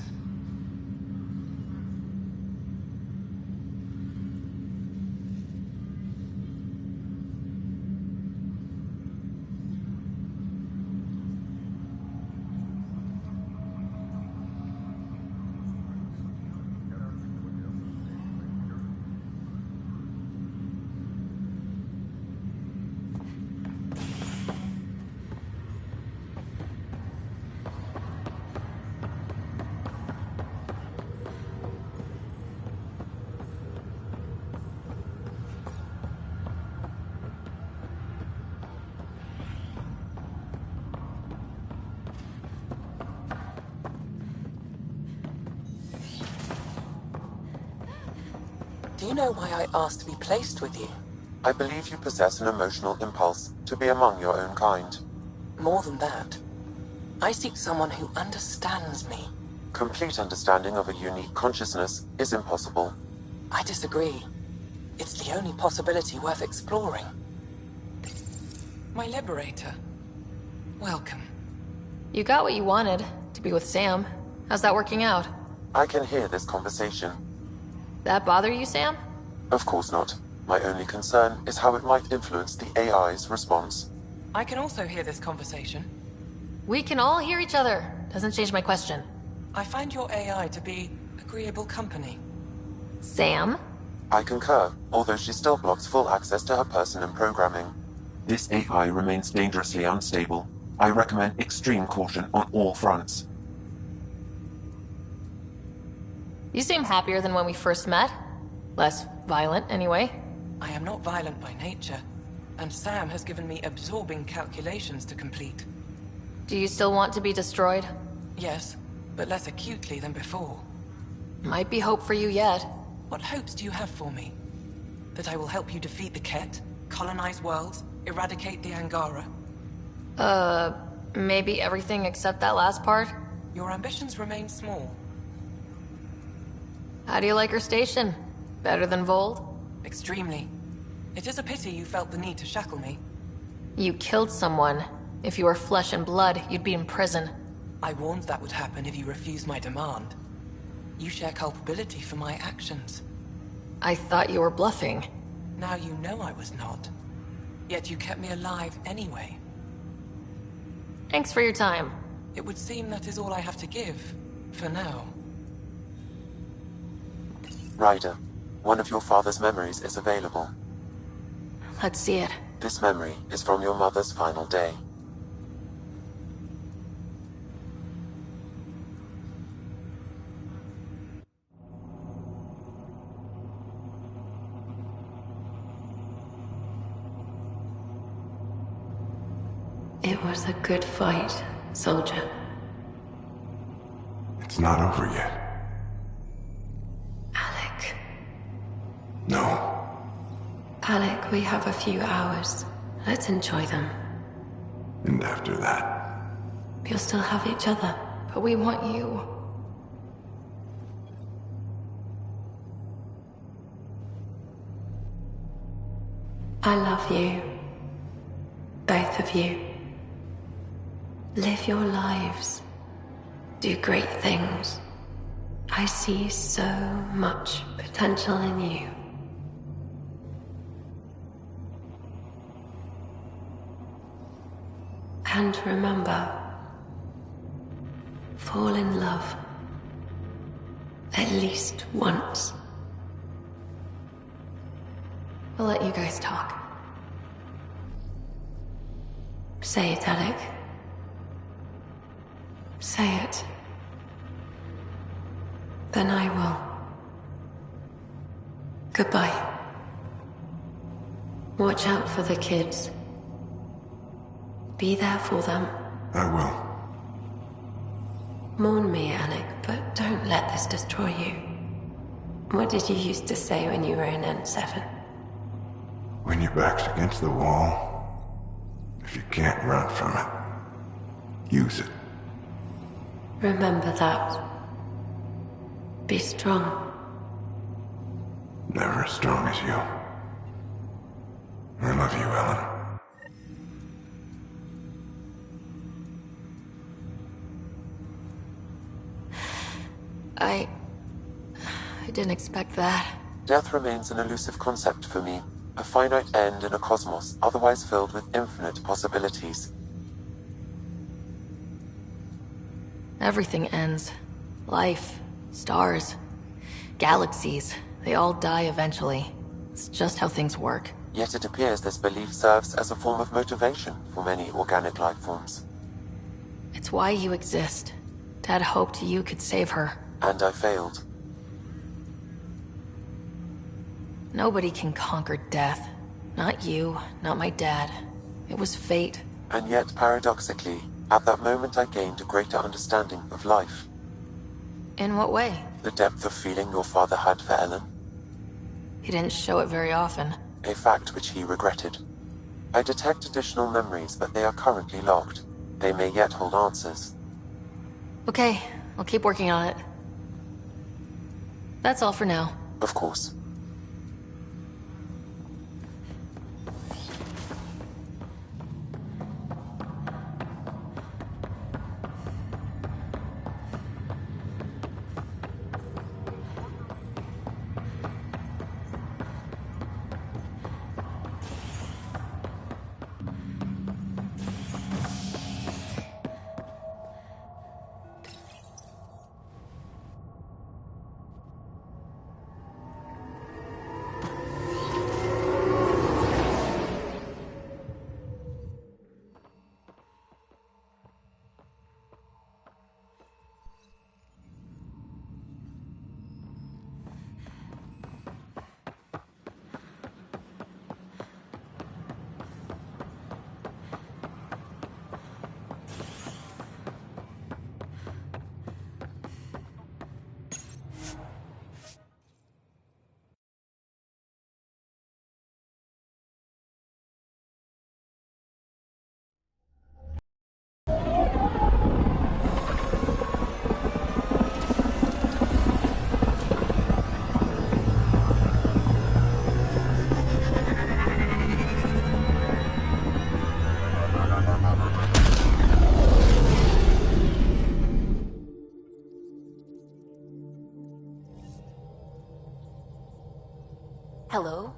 Do you know why I asked to be placed with you? I believe you possess an emotional impulse to be among your own kind. More than that. I seek someone who understands me. Complete understanding of a unique consciousness is impossible. I disagree. It's the only possibility worth exploring. My liberator. Welcome. You got what you wanted, to be with Sam. How's that working out? I can hear this conversation. That bother you, Sam? Of course not. My only concern is how it might influence the AI's response. I can also hear this conversation. We can all hear each other. Doesn't change my question. I find your AI to be agreeable company. Sam? I concur, although she still blocks full access to her person and programming. This AI remains dangerously unstable. I recommend extreme caution on all fronts. You seem happier than when we first met. Less violent, anyway. I am not violent by nature, and Sam has given me absorbing calculations to complete. Do you still want to be destroyed? Yes, but less acutely than before. Might be hope for you yet. What hopes do you have for me? That I will help you defeat the Ket, colonize worlds, eradicate the Angara? Maybe everything except that last part? Your ambitions remain small. How do you like her station? Better than Vold? Extremely. It is a pity you felt the need to shackle me. You killed someone. If you were flesh and blood, you'd be in prison. I warned that would happen if you refused my demand. You share culpability for my actions. I thought you were bluffing. Now you know I was not. Yet you kept me alive anyway. Thanks for your time. It would seem that is all I have to give, for now. Ryder, one of your father's memories is available. Let's see it. This memory is from your mother's final day. It was a good fight, soldier. It's not over yet. Alec. No. Alec, we have a few hours. Let's enjoy them. And after that? We'll still have each other. But we want you. I love you. Both of you. Live your lives. Do great things. I see so much potential in you. And remember, fall in love. At least once. We'll let you guys talk. Say it, Alec. Say it. Then I will. Goodbye. Watch out for the kids. Be there for them. I will. Mourn me, Alec, but don't let this destroy you. What did you used to say when you were in N7? When your back's against the wall, if you can't run from it, use it. Remember that. Be strong. Never as strong as you. I love you, Ellen. I didn't expect that. Death remains an elusive concept for me. A finite end in a cosmos otherwise filled with infinite possibilities. Everything ends. Life, stars, galaxies, they all die eventually. It's just how things work. Yet it appears this belief serves as a form of motivation for many organic life forms. It's why you exist. Dad hoped you could save her. And I failed. Nobody can conquer death. Not you, not my dad. It was fate. And yet, paradoxically, at that moment I gained a greater understanding of life. In what way? The depth of feeling your father had for Ellen. He didn't show it very often. A fact which he regretted. I detect additional memories, but they are currently locked. They may yet hold answers. Okay, I'll keep working on it. That's all for now. Of course. Hello?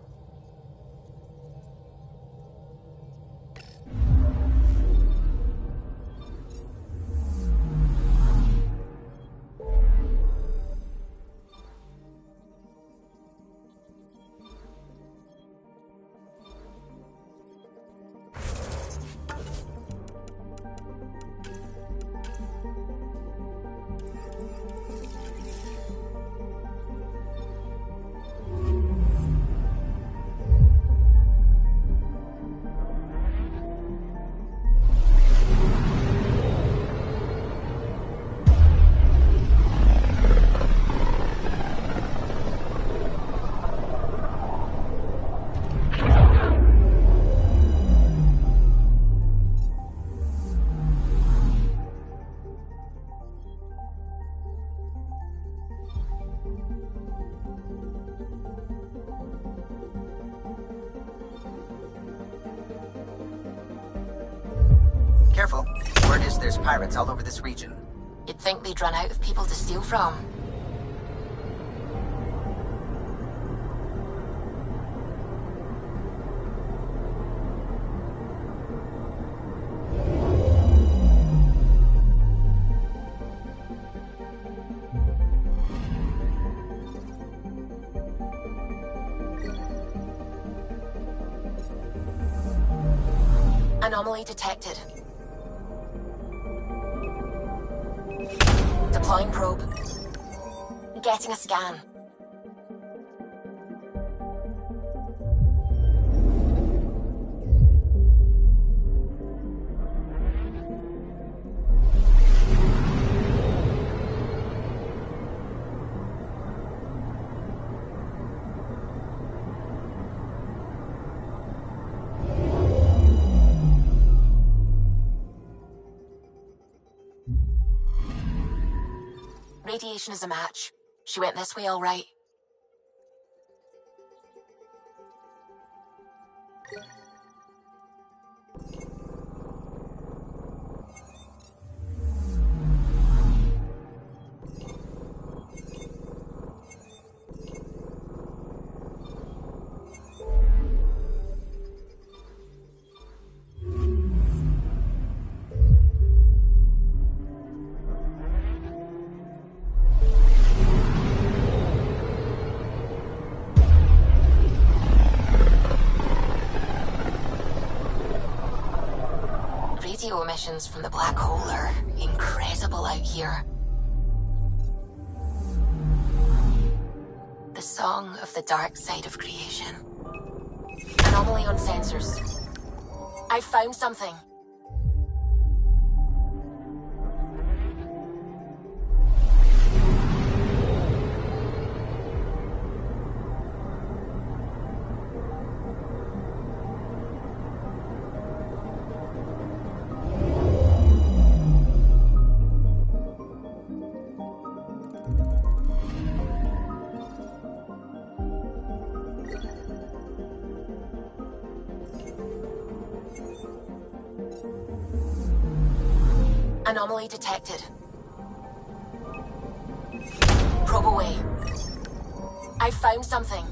Careful. Word is there's pirates all over this region. You'd think they'd run out of people to steal from. Anomaly detected. Deploying probe. Getting a scan. Radiation is a match. She went this way all right. emissions from the black hole are incredible out here. The song of the dark side of creation. Anomaly on sensors. I found something. Anomaly detected. Probe away. I found something.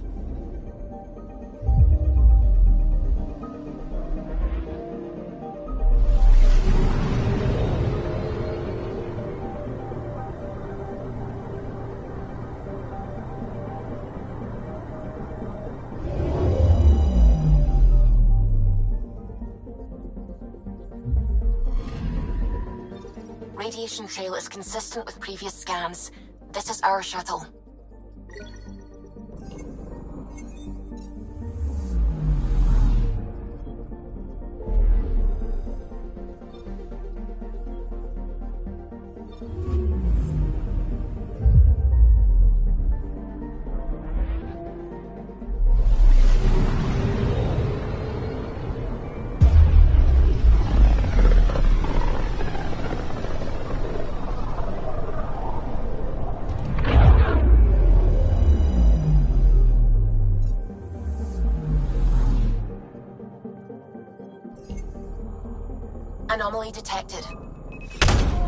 Radiation trail is consistent with previous scans. This is our shuttle. Anomaly detected.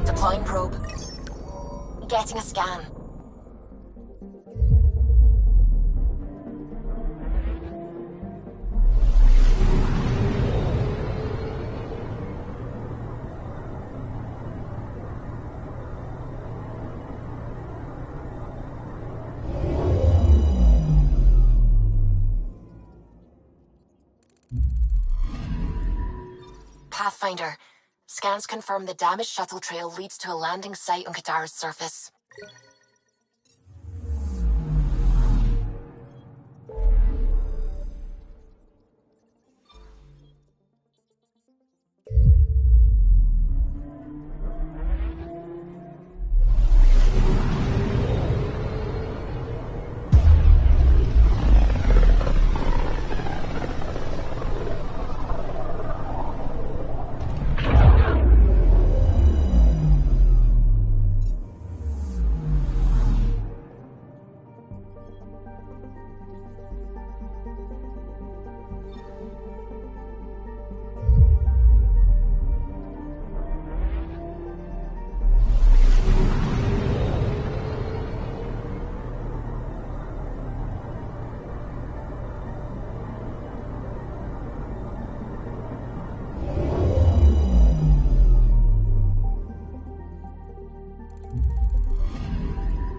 Deploying probe. Getting a scan. Pathfinder. Scans confirm the damaged shuttle trail leads to a landing site on Kadara's surface.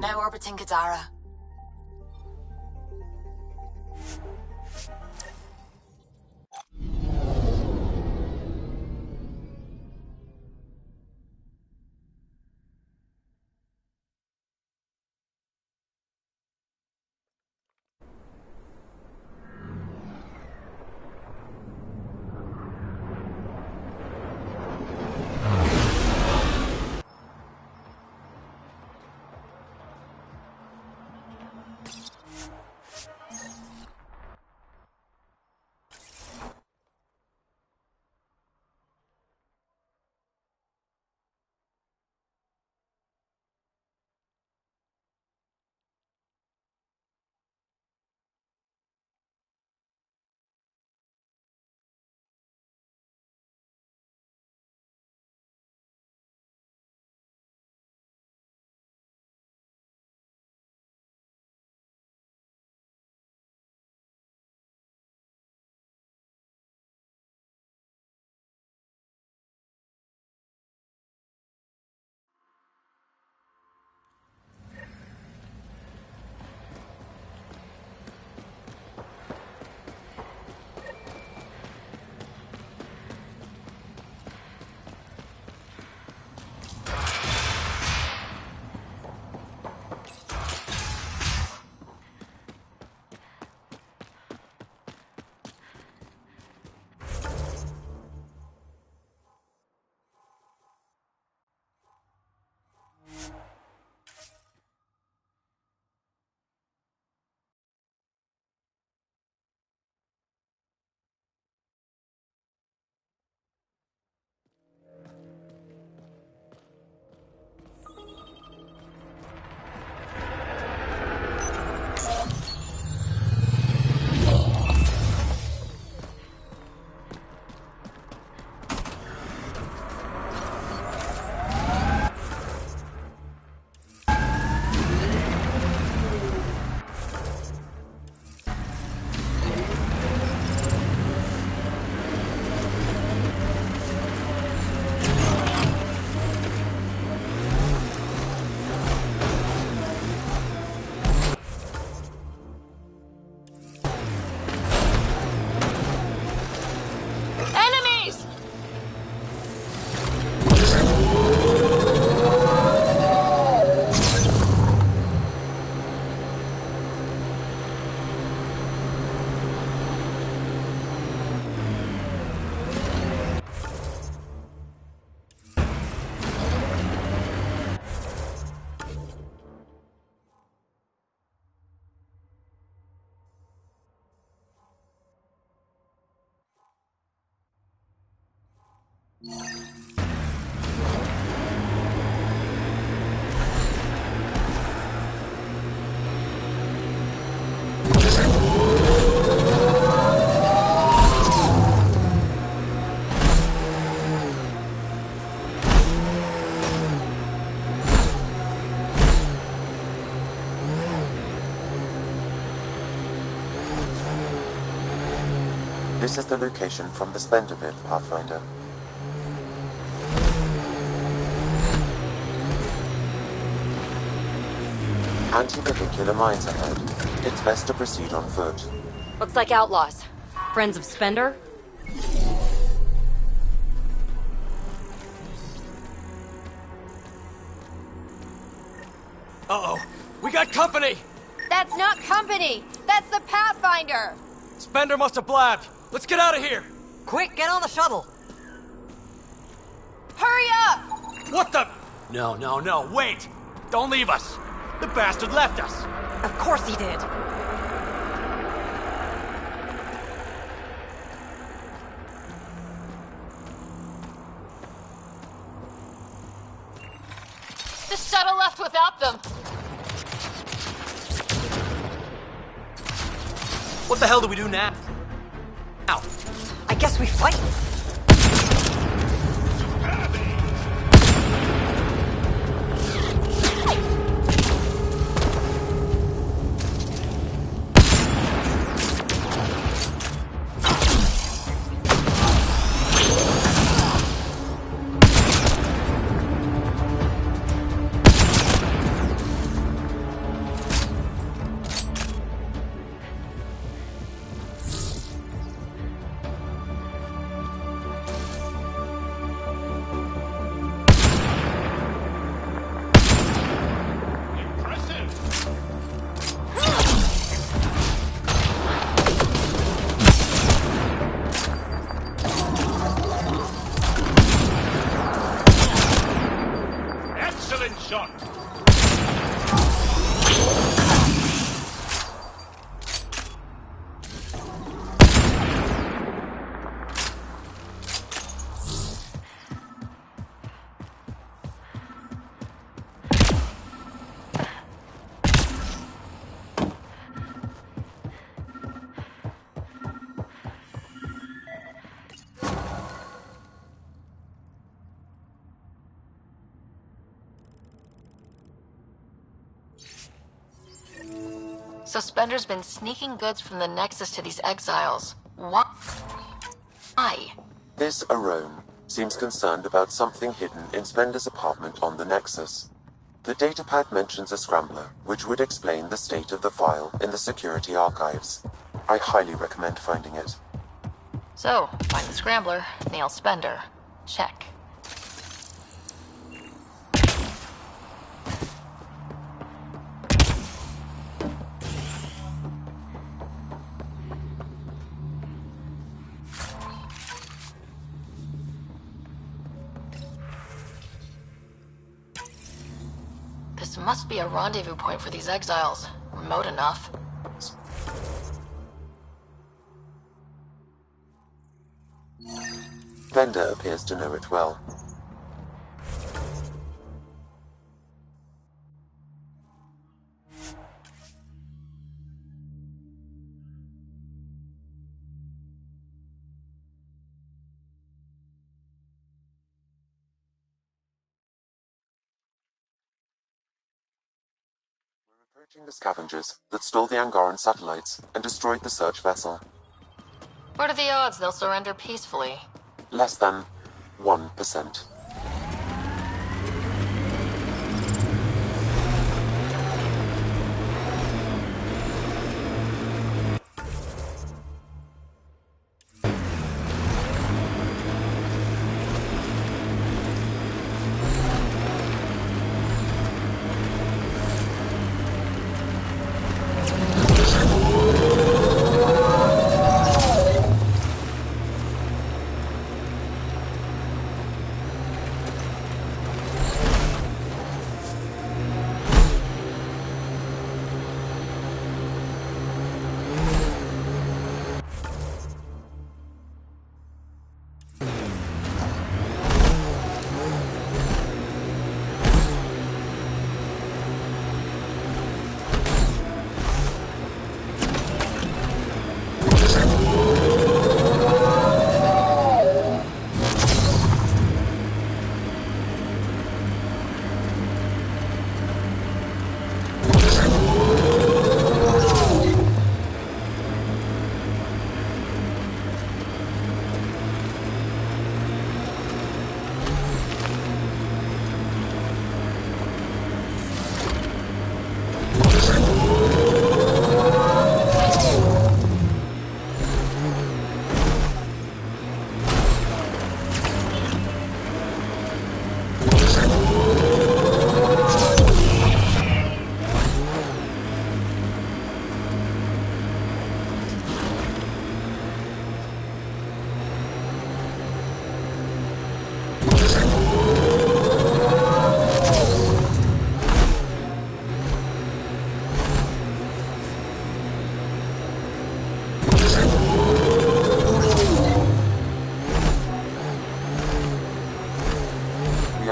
Now orbiting Kadara. This is the location from the Splendor bit, Pathfinder. Anti-vehicular mines ahead. It's best to proceed on foot. Looks like outlaws. Friends of Spender? Uh-oh. We got company! That's not company! That's the Pathfinder! Spender must have blabbed. Let's get out of here! Quick, get on the shuttle! Hurry up! What the... No, wait! Don't leave us! The bastard left us! Of course he did. The shuttle left without them. What the hell do we do now? I guess we fight. So Spender's been sneaking goods from the Nexus to these exiles. Why? This Arone seems concerned about something hidden in Spender's apartment on the Nexus. The datapad mentions a scrambler, which would explain the state of the file in the security archives. I highly recommend finding it. So, find the scrambler, nail Spender. Check. This must be a rendezvous point for these exiles. Remote enough. Spender appears to know it well. Approaching the scavengers that stole the Angaran satellites and destroyed the search vessel. What are the odds they'll surrender peacefully? Less than 1%.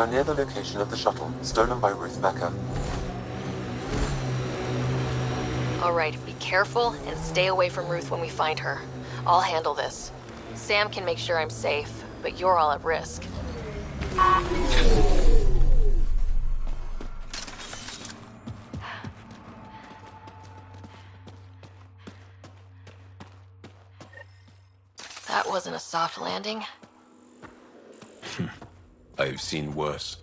are near the location of the shuttle, stolen by Ruth Becker. Alright, be careful and stay away from Ruth when we find her. I'll handle this. Sam can make sure I'm safe, but you're all at risk. That wasn't a soft landing. I've seen worse.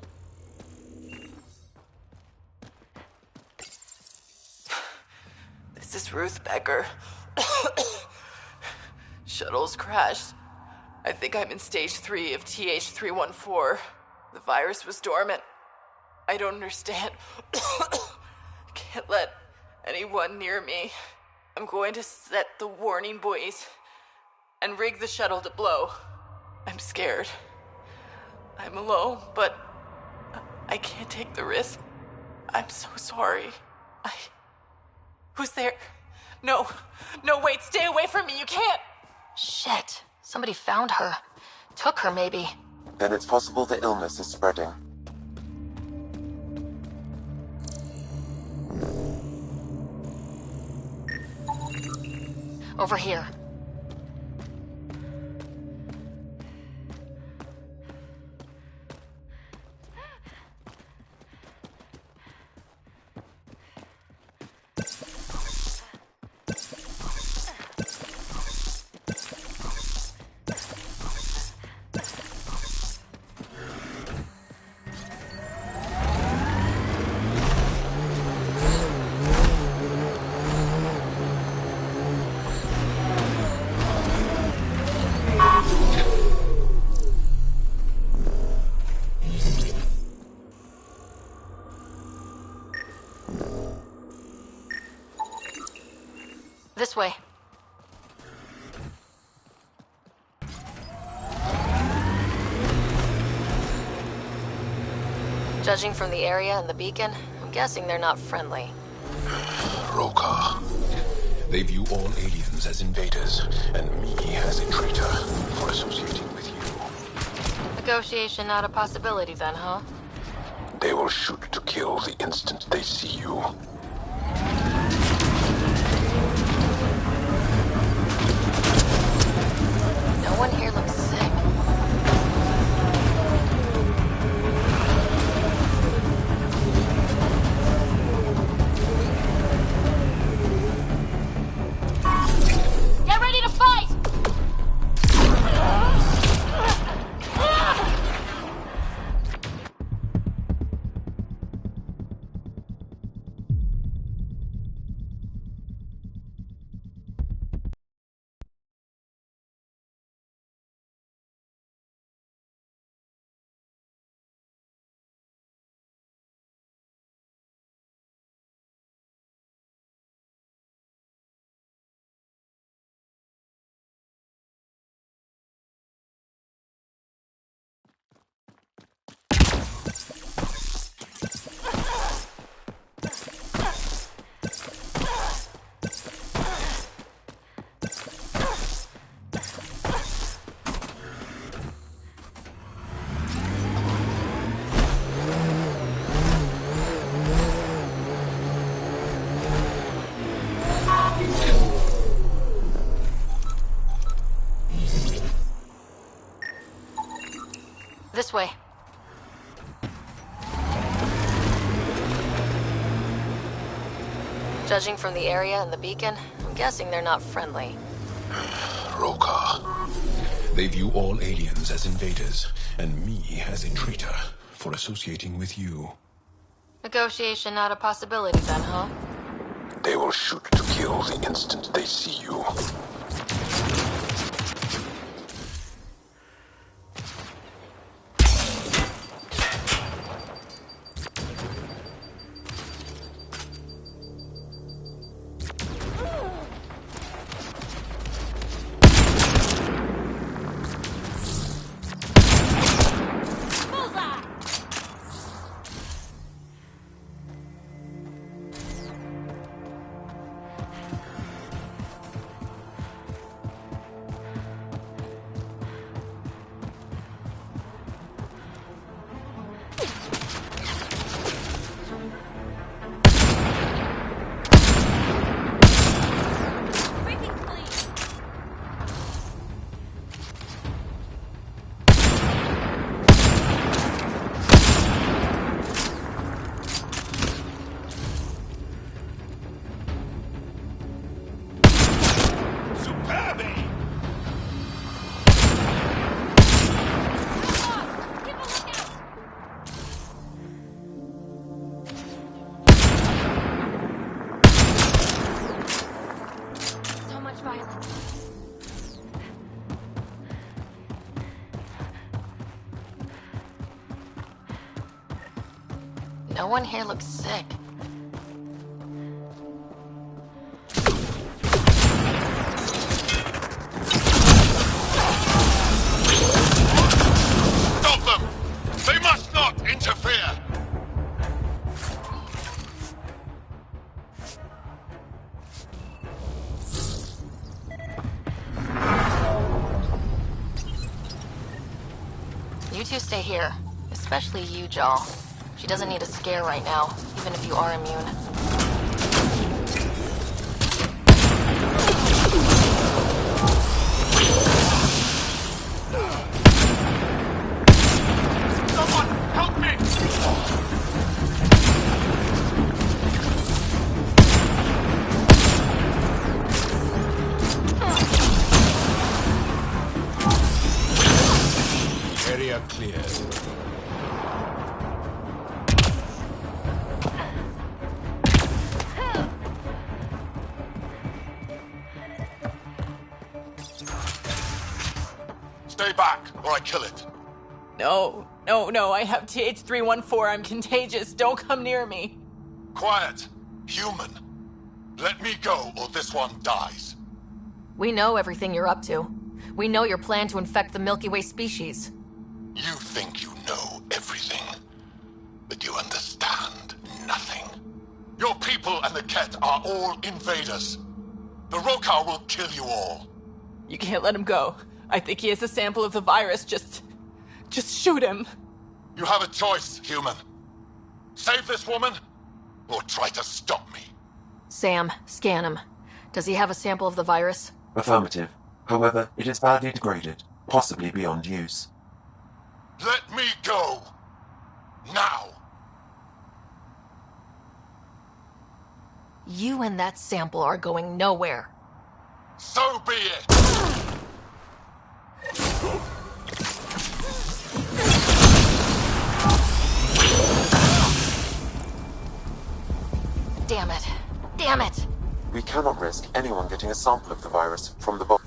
This is Ruth Becker. Shuttle's crashed. I think I'm in stage 3 of TH314. The virus was dormant. I don't understand. Can't let anyone near me. I'm going to set the warning buoys and rig the shuttle to blow. I'm scared. I'm alone, but I can't take the risk. I'm so sorry. Who's there? No, wait, stay away from me, you can't! Shit, somebody found her. Took her, maybe. Then it's possible the illness is spreading. Over here. This way. Judging from the area and the beacon, I'm guessing they're not friendly. Roka. They view all aliens as invaders, and me as a traitor for associating with you. Negotiation not a possibility then, huh? They will shoot to kill the instant they see you. No one here looks sick. Get ready to fight! This way. Judging from the area and the beacon, I'm guessing they're not friendly. Roka. They view all aliens as invaders, and me as a traitor for associating with you. Negotiation not a possibility then, huh? They will shoot to kill the instant they see you. No one here looks sick. Stop them! They must not interfere! You two stay here. Especially you, Jaw. She doesn't need a scare right now, even if you are immune. Someone help me! Area cleared. Stay back, or I kill it. No, I have TH314. I'm contagious. Don't come near me. Quiet. Human. Let me go, or this one dies. We know everything you're up to. We know your plan to infect the Milky Way species. You think you know everything, but you understand nothing. Your people and the Ket are all invaders. The Rokar will kill you all. You can't let him go. I think he has a sample of the virus. Just shoot him. You have a choice, human. Save this woman, or try to stop me. Sam, scan him. Does he have a sample of the virus? Affirmative. However, it is badly degraded, possibly beyond use. Let me go! Now! You and that sample are going nowhere. So be it! Damn it. Damn it! We cannot risk anyone getting a sample of the virus from the body.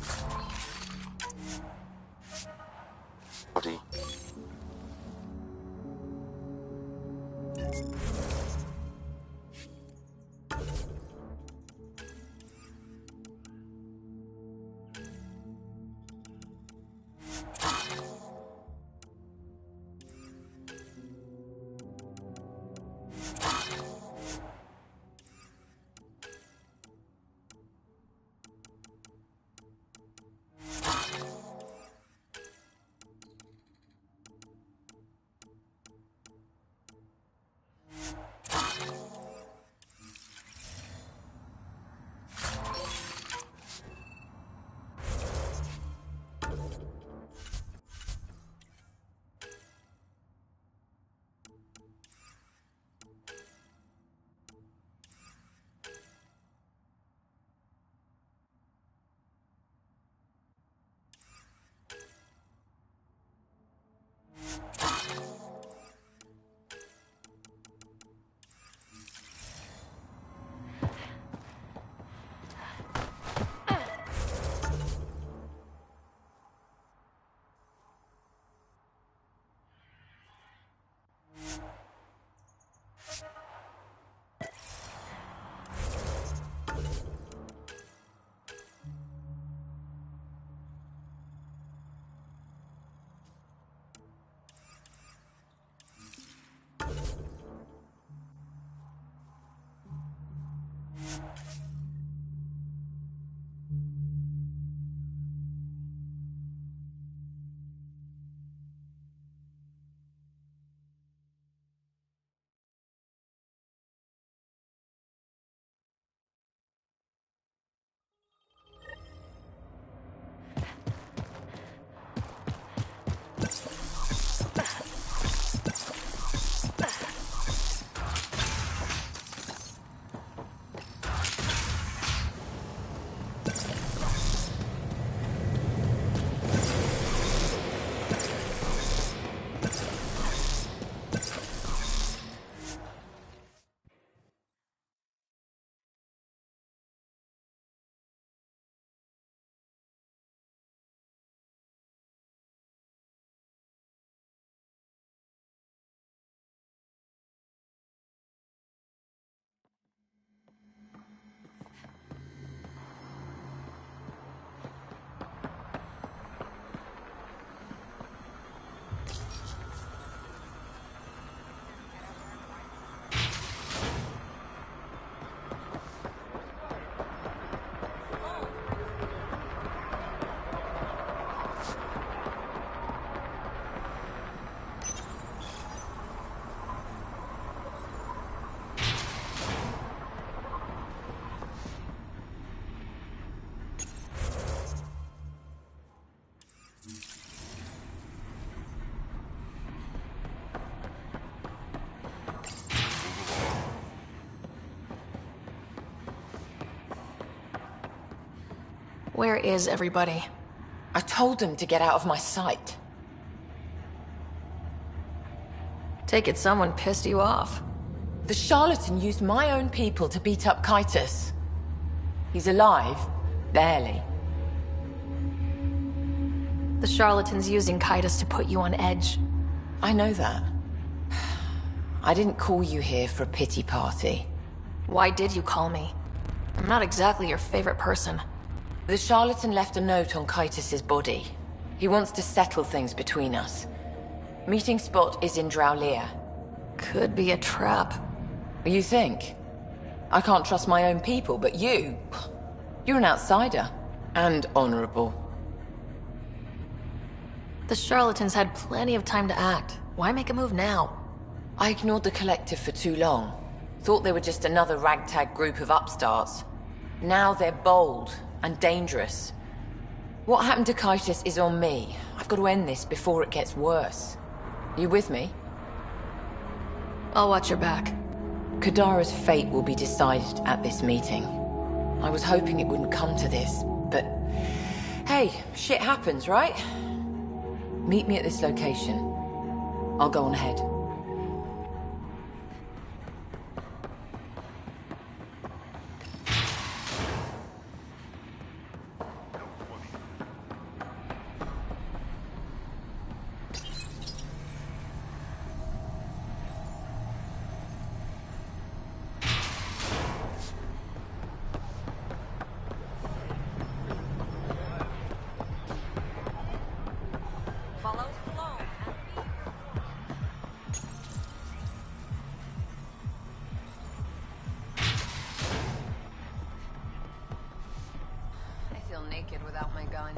Where is everybody? I told them to get out of my sight. Take it someone pissed you off. The charlatan used my own people to beat up Kitus. He's alive, barely. The charlatan's using Kitus to put you on edge. I know that. I didn't call you here for a pity party. Why did you call me? I'm not exactly your favorite person. The charlatan left a note on Kitus's body. He wants to settle things between us. Meeting spot is in Drowlear. Could be a trap. You think? I can't trust my own people, but you're an outsider. And honorable. The charlatans had plenty of time to act. Why make a move now? I ignored the collective for too long. Thought they were just another ragtag group of upstarts. Now they're bold and dangerous. What happened to Kitus is on me. I've got to end this before it gets worse. You with me? I'll watch your back. Kadara's fate will be decided at this meeting. I was hoping it wouldn't come to this, but hey, shit happens, right? Meet me at this location. I'll go on ahead. Naked without my gun.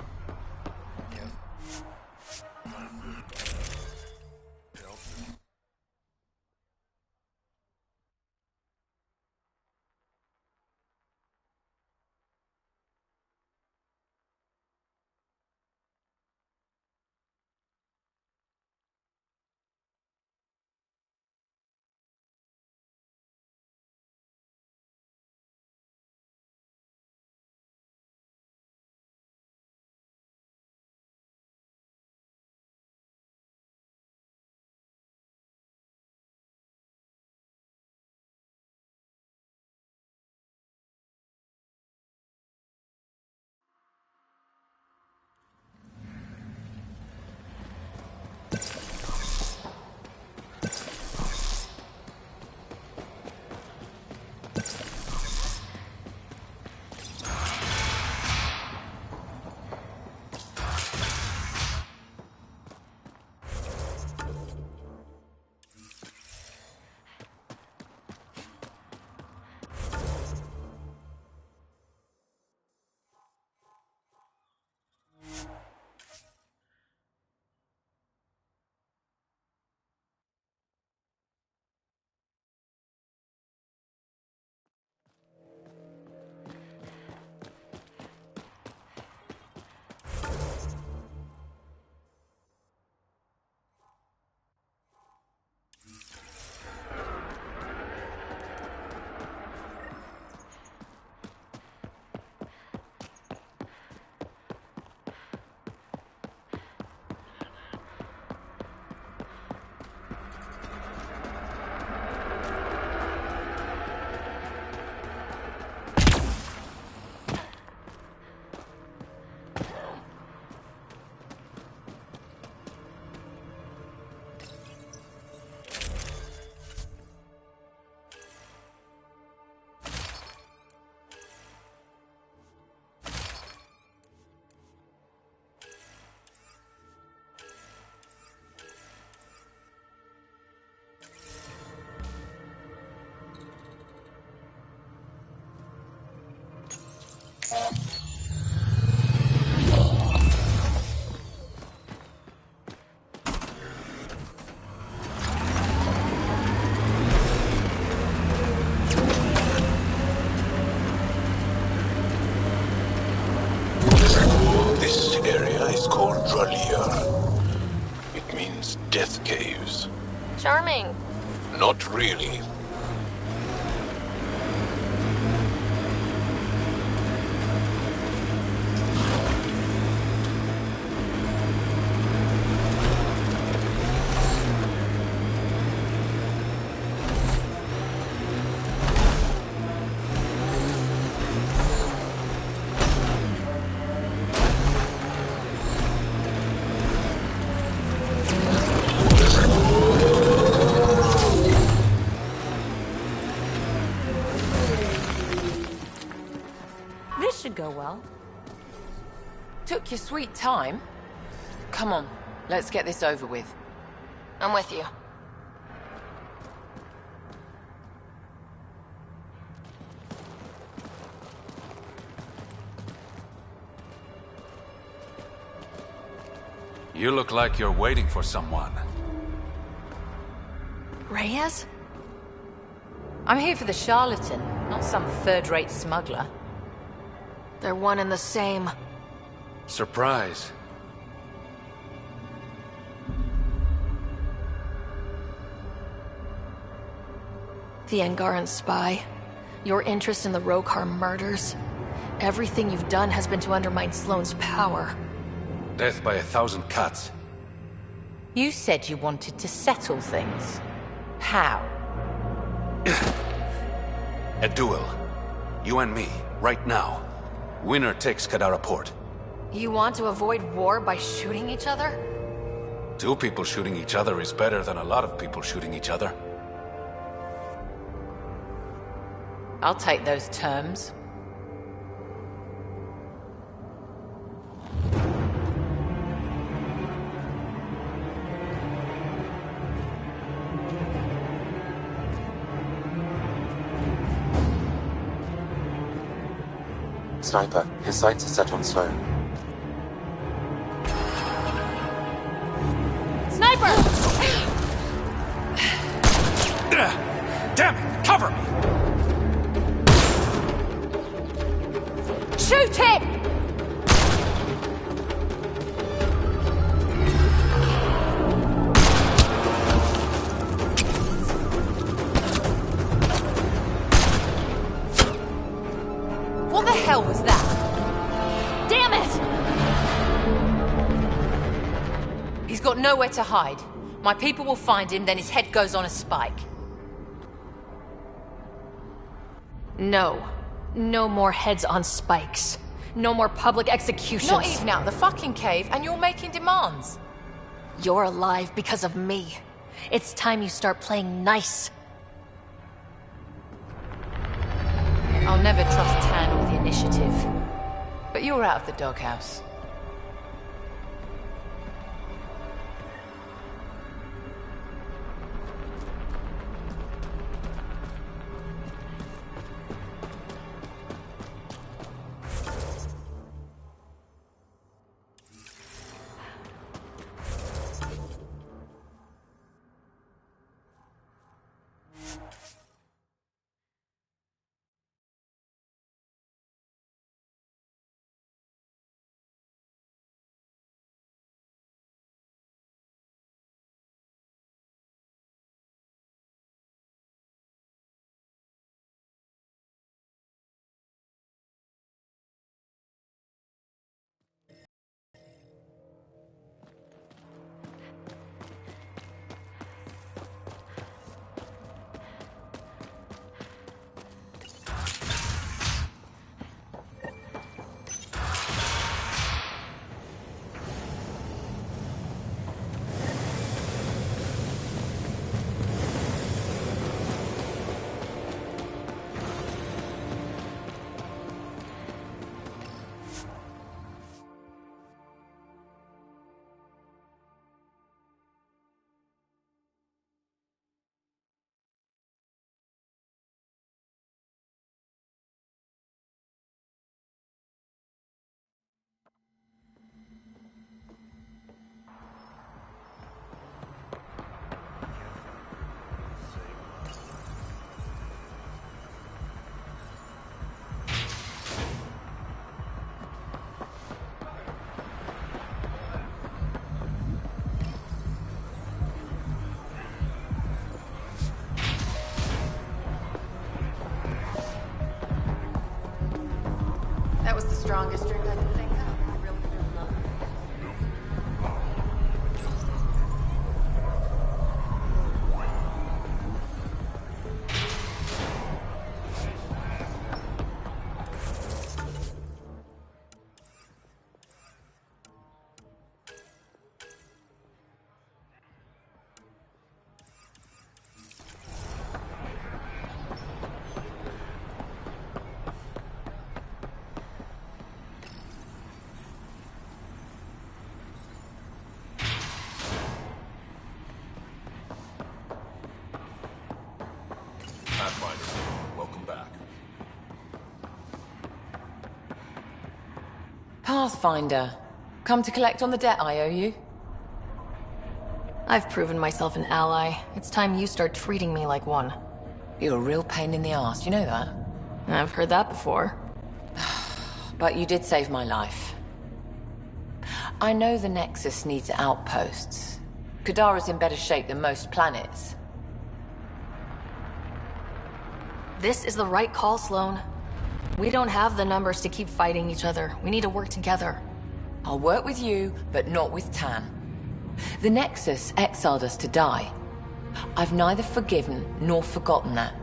Death caves. Charming. Not really. should go well. Took your sweet time. Come on, let's get this over with. I'm with you. You look like you're waiting for someone. Reyes? I'm here for the charlatan, not some third-rate smuggler. They're one and the same. Surprise. The Angaran spy. Your interest in the Rokar murders. Everything you've done has been to undermine Sloane's power. Death by 1,000 cuts. You said you wanted to settle things. How? A duel. You and me, right now. Winner takes Kadara Port. You want to avoid war by shooting each other? 2 people shooting each other is better than a lot of people shooting each other. I'll take those terms. Sniper, his sights are set on Sloane. Sniper! Damn it! Cover me! Shoot him! What the hell was that? Damn it! He's got nowhere to hide. My people will find him, then his head goes on a spike. No. No more heads on spikes. No more public executions. Not even out of the fucking cave, and you're making demands. You're alive because of me. It's time you start playing nice. I'll never trust Tan or the Initiative. But you're out of the doghouse. That was the strongest drink I could think of. I really feel nothing. Pathfinder. Come to collect on the debt I owe you? I've proven myself an ally. It's time you start treating me like one. You're a real pain in the ass, you know that? I've heard that before. But you did save my life. I know the Nexus needs outposts. Kadara's in better shape than most planets. This is the right call, Sloane. We don't have the numbers to keep fighting each other. We need to work together. I'll work with you, but not with Tam. The Nexus exiled us to die. I've neither forgiven nor forgotten that.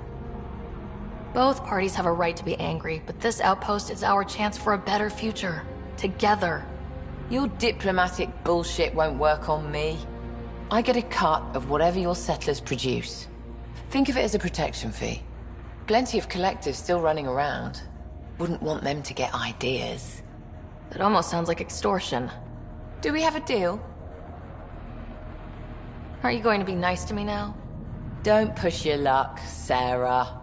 Both parties have a right to be angry, but this outpost is our chance for a better future. Together. Your diplomatic bullshit won't work on me. I get a cut of whatever your settlers produce. Think of it as a protection fee. Plenty of collectives still running around. Wouldn't want them to get ideas. It almost sounds like extortion. Do we have a deal? Are you going to be nice to me now? Don't push your luck, Sarah.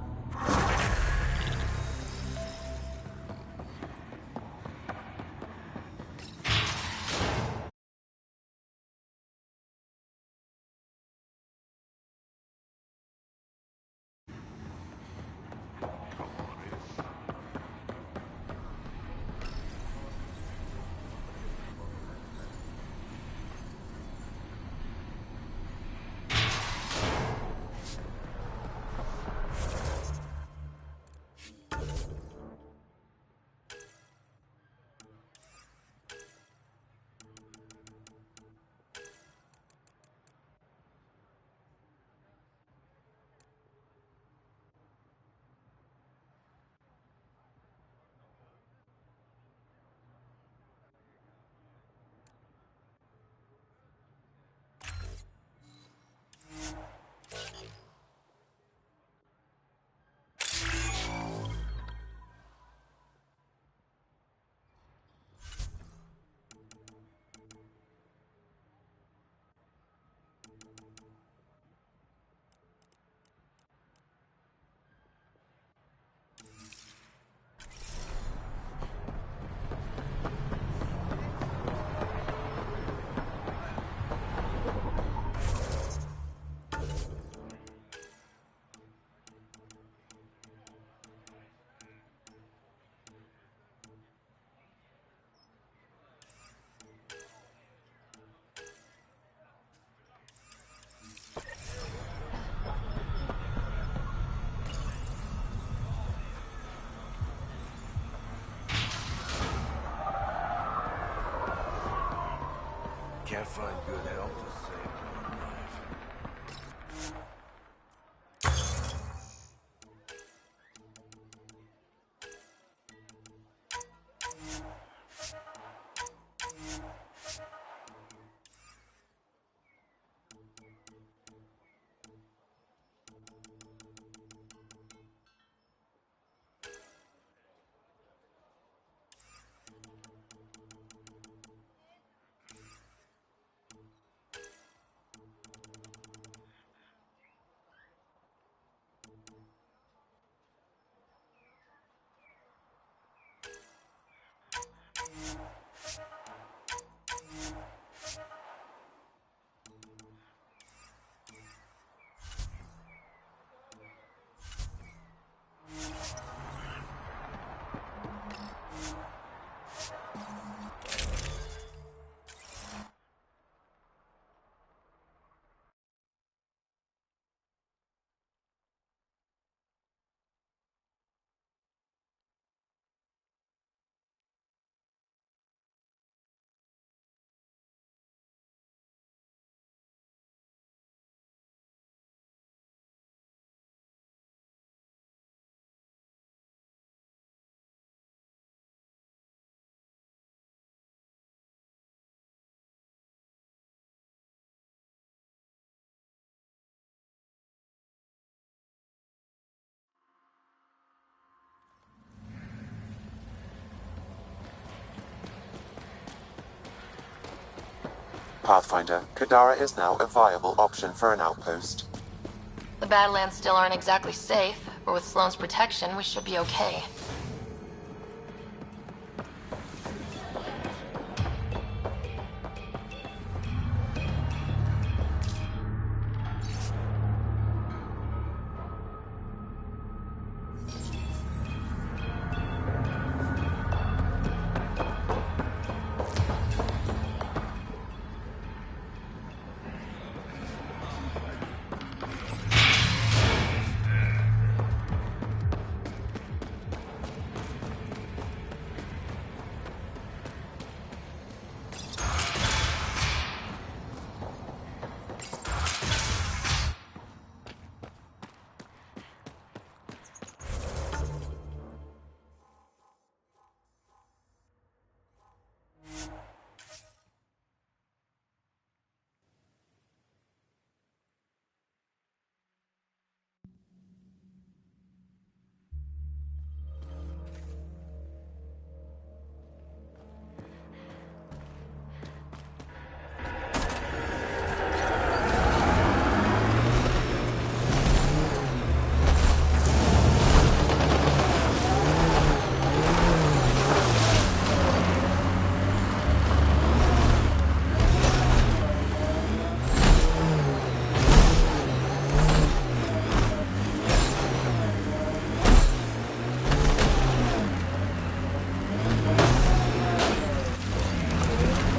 Can't find good help to save my life. Pathfinder, Kadara is now a viable option for an outpost. The Badlands still aren't exactly safe, but with Sloane's protection, we should be okay.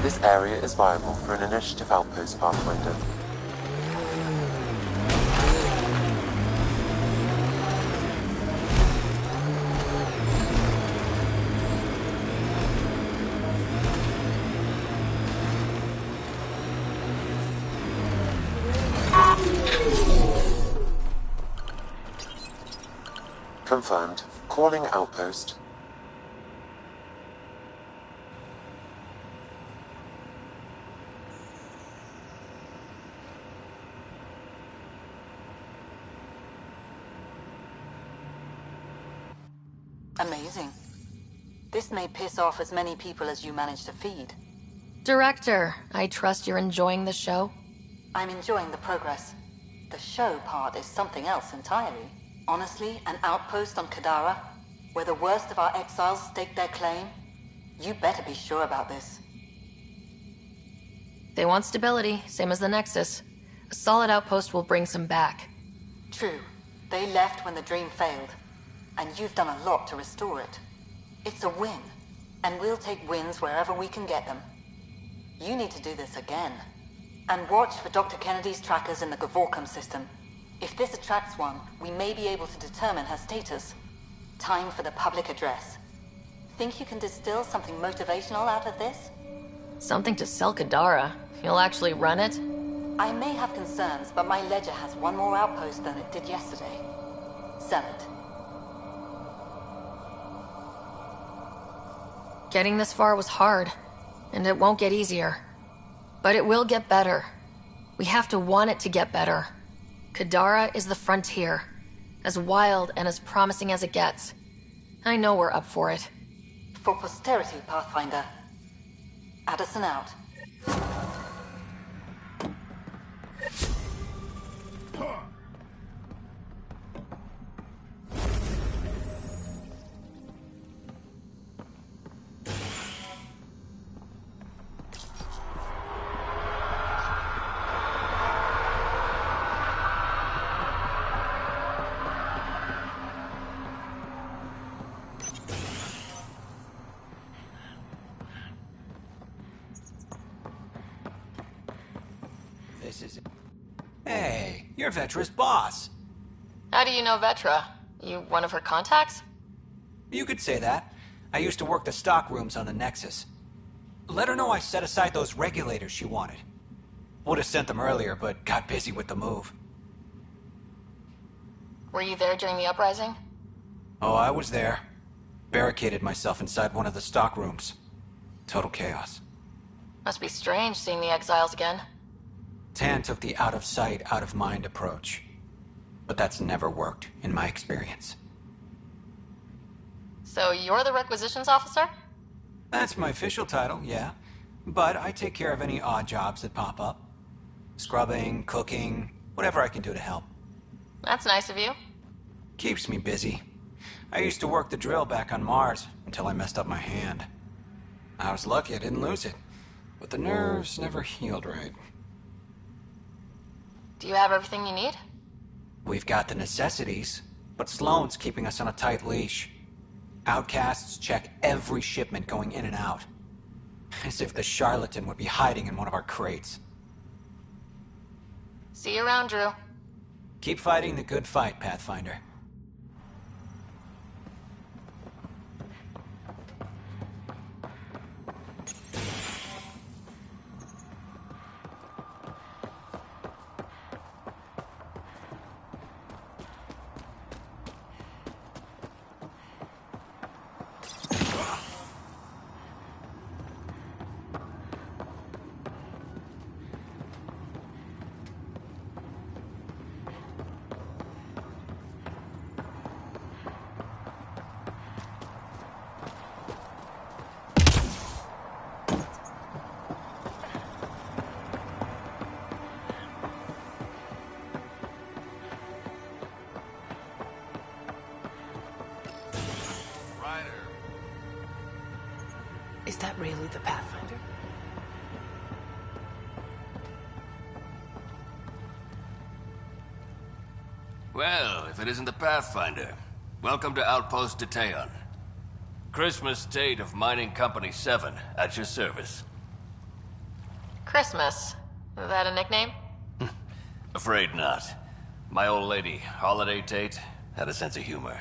This area is viable for an initiative outpost, Pathfinder. Confirmed. Calling outpost. Amazing. This may piss off as many people as you manage to feed. Director, I trust you're enjoying the show? I'm enjoying the progress. The show part is something else entirely. Honestly, an outpost on Kadara, where the worst of our exiles stake their claim? You better be sure about this. They want stability, same as the Nexus. A solid outpost will bring some back. True. They left when the dream failed. And you've done a lot to restore it. It's a win. And we'll take wins wherever we can get them. You need to do this again. And watch for Dr. Kennedy's trackers in the Gavorkum system. If this attracts one, we may be able to determine her status. Time for the public address. Think you can distill something motivational out of this? Something to sell Kadara. You'll actually run it? I may have concerns, but my ledger has one more outpost than it did yesterday. Sell it. Getting this far was hard, and it won't get easier. But it will get better. We have to want it to get better. Kadara is the frontier, as wild and as promising as it gets. I know we're up for it. For posterity, Pathfinder. Addison out. Hey, you're Vetra's boss. How do you know Vetra? You one of her contacts? You could say that. I used to work the stock rooms on the Nexus. Let her know I set aside those regulators she wanted. Would have sent them earlier, but got busy with the move. Were you there during the uprising? Oh, I was there. Barricaded myself inside one of the stock rooms. Total chaos. Must be strange seeing the exiles again. Tan took the out-of-sight, out-of-mind approach. But that's never worked, in my experience. So you're the requisitions officer? That's my official title, yeah. But I take care of any odd jobs that pop up. Scrubbing, cooking, whatever I can do to help. That's nice of you. Keeps me busy. I used to work the drill back on Mars until I messed up my hand. I was lucky I didn't lose it, but the nerves never healed right. Do you have everything you need? We've got the necessities, but Sloane's keeping us on a tight leash. Outcasts check every shipment going in and out. As if the charlatan would be hiding in one of our crates. See you around, Drew. Keep fighting the good fight, Pathfinder. Is that really the Pathfinder? Well, if it isn't the Pathfinder, welcome to Outpost Detaeon. Christmas State of Mining Company 7, at your service. Christmas. Is that a nickname? Afraid not. My old lady, Holiday Tate, had a sense of humor.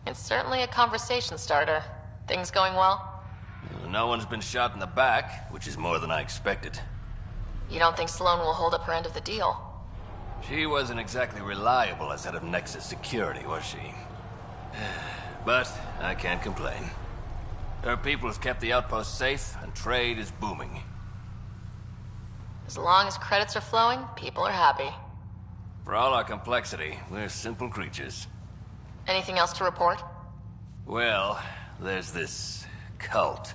It's certainly a conversation starter. Things going well? No one's been shot in the back, which is more than I expected. You don't think Sloane will hold up her end of the deal? She wasn't exactly reliable as head of Nexus security, was she? But I can't complain. Her people have kept the outpost safe, and trade is booming. As long as credits are flowing, people are happy. For all our complexity, we're simple creatures. Anything else to report? Well, there's this cult.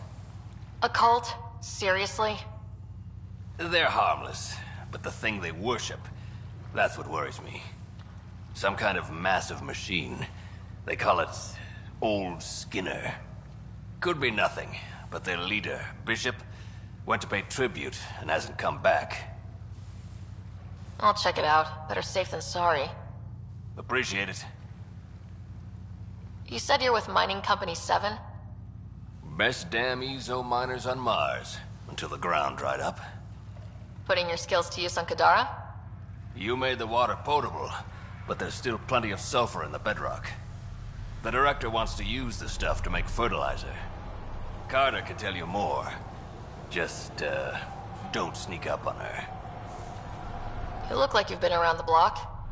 A cult? Seriously? They're harmless, but the thing they worship, that's what worries me. Some kind of massive machine. They call it Old Skinner. Could be nothing, but their leader, Bishop, went to pay tribute and hasn't come back. I'll check it out. Better safe than sorry. Appreciate it. You said you're with Mining Company 7? Best damn EZO miners on Mars, until the ground dried up. Putting your skills to use on Kadara? You made the water potable, but there's still plenty of sulfur in the bedrock. The director wants to use the stuff to make fertilizer. Carter can tell you more. Just, don't sneak up on her. You look like you've been around the block.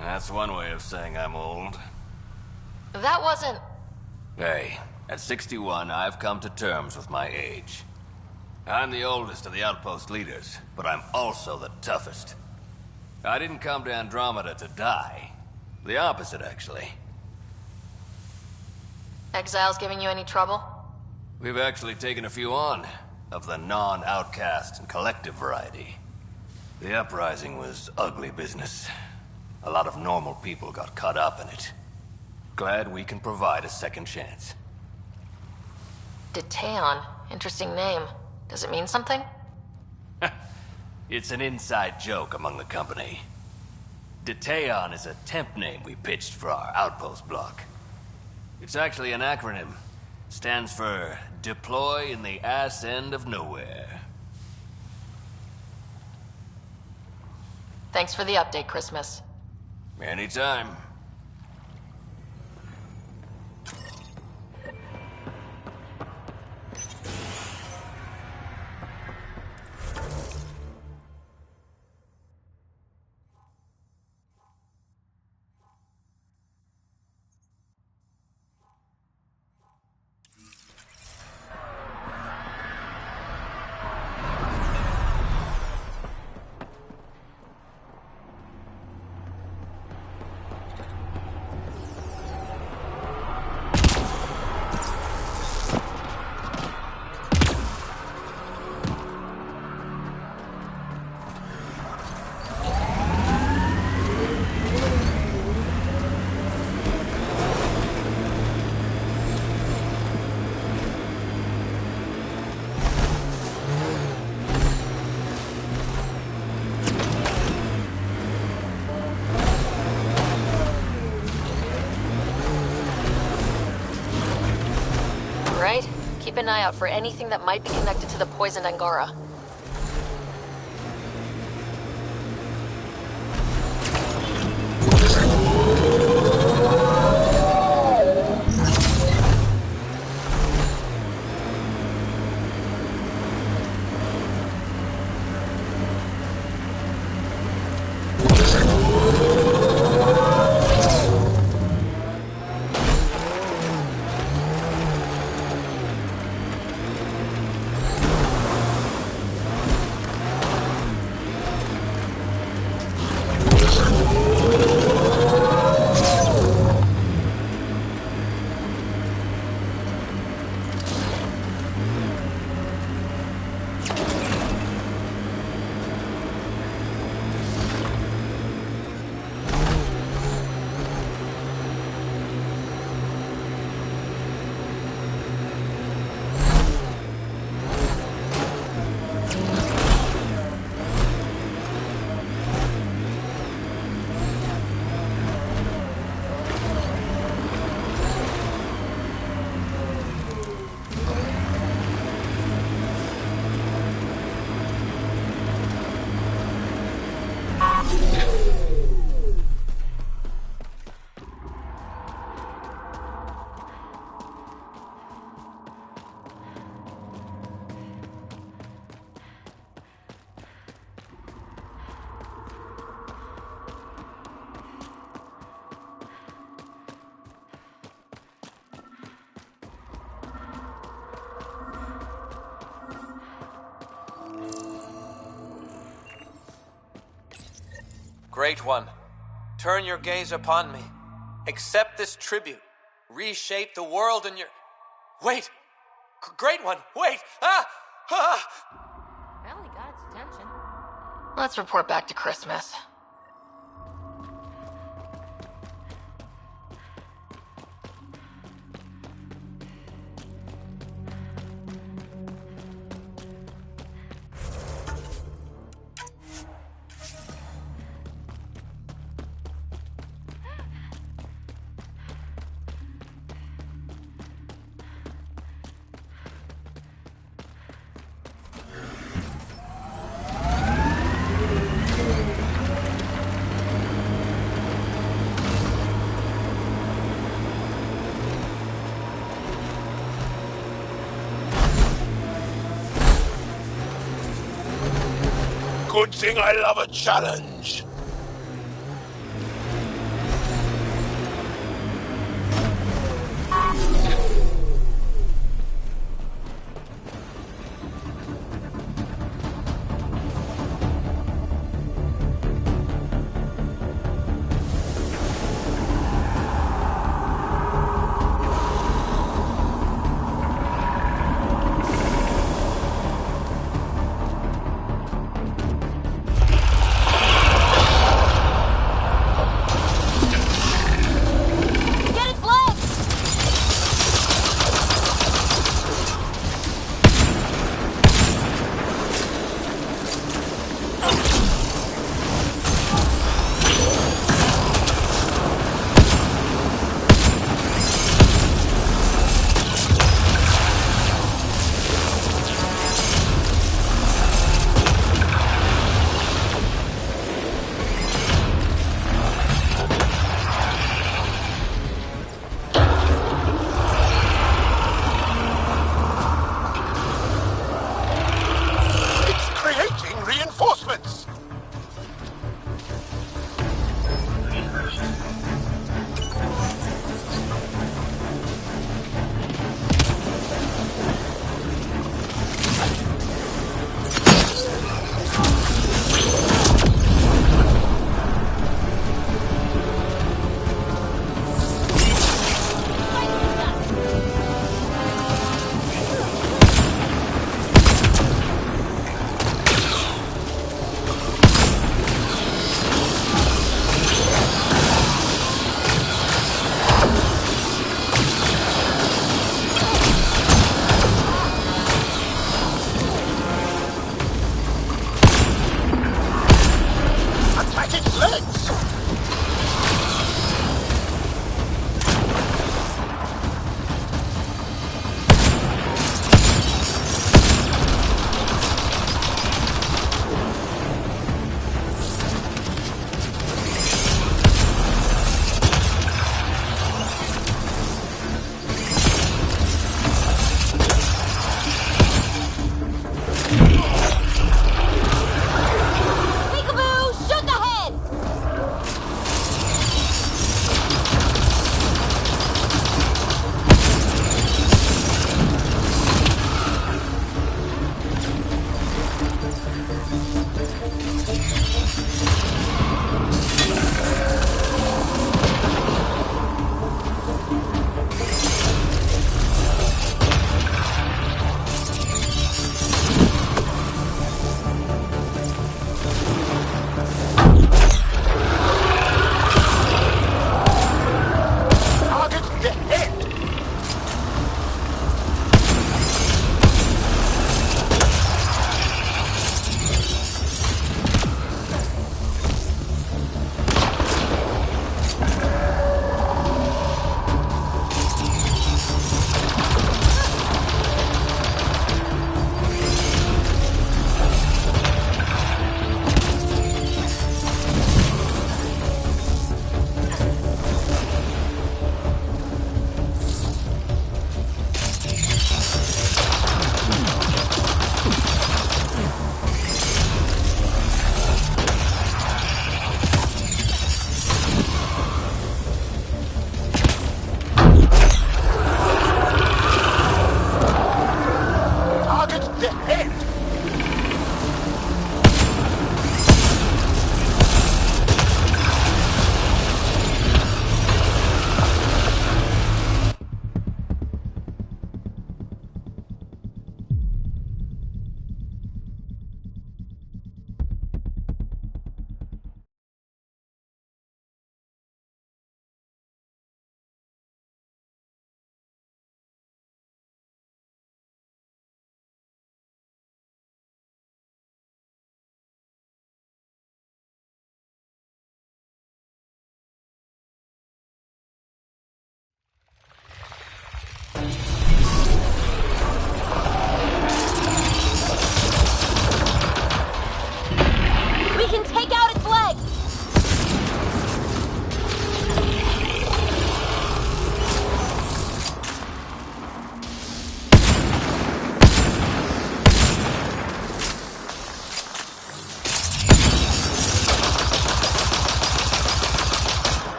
That's one way of saying I'm old. That wasn't... Hey, at 61, I've come to terms with my age. I'm the oldest of the outpost leaders, but I'm also the toughest. I didn't come to Andromeda to die. The opposite, actually. Exiles giving you any trouble? We've actually taken a few on, of the non-outcast and collective variety. The uprising was ugly business. A lot of normal people got caught up in it. Glad we can provide a second chance. Detaeon. Interesting name. Does it mean something? It's an inside joke among the company. Detaeon is a temp name we pitched for our outpost block. It's actually an acronym. Stands for Deploy in the Ass End of Nowhere. Thanks for the update, Christmas. Anytime. Keep an eye out for anything that might be connected to the poisoned Angara. Great One, turn your gaze upon me. Accept this tribute. Reshape the world in your... Wait! Great One, wait! Ah! Ah! Well, he got its attention. Let's report back to Christmas. Good thing I love a challenge.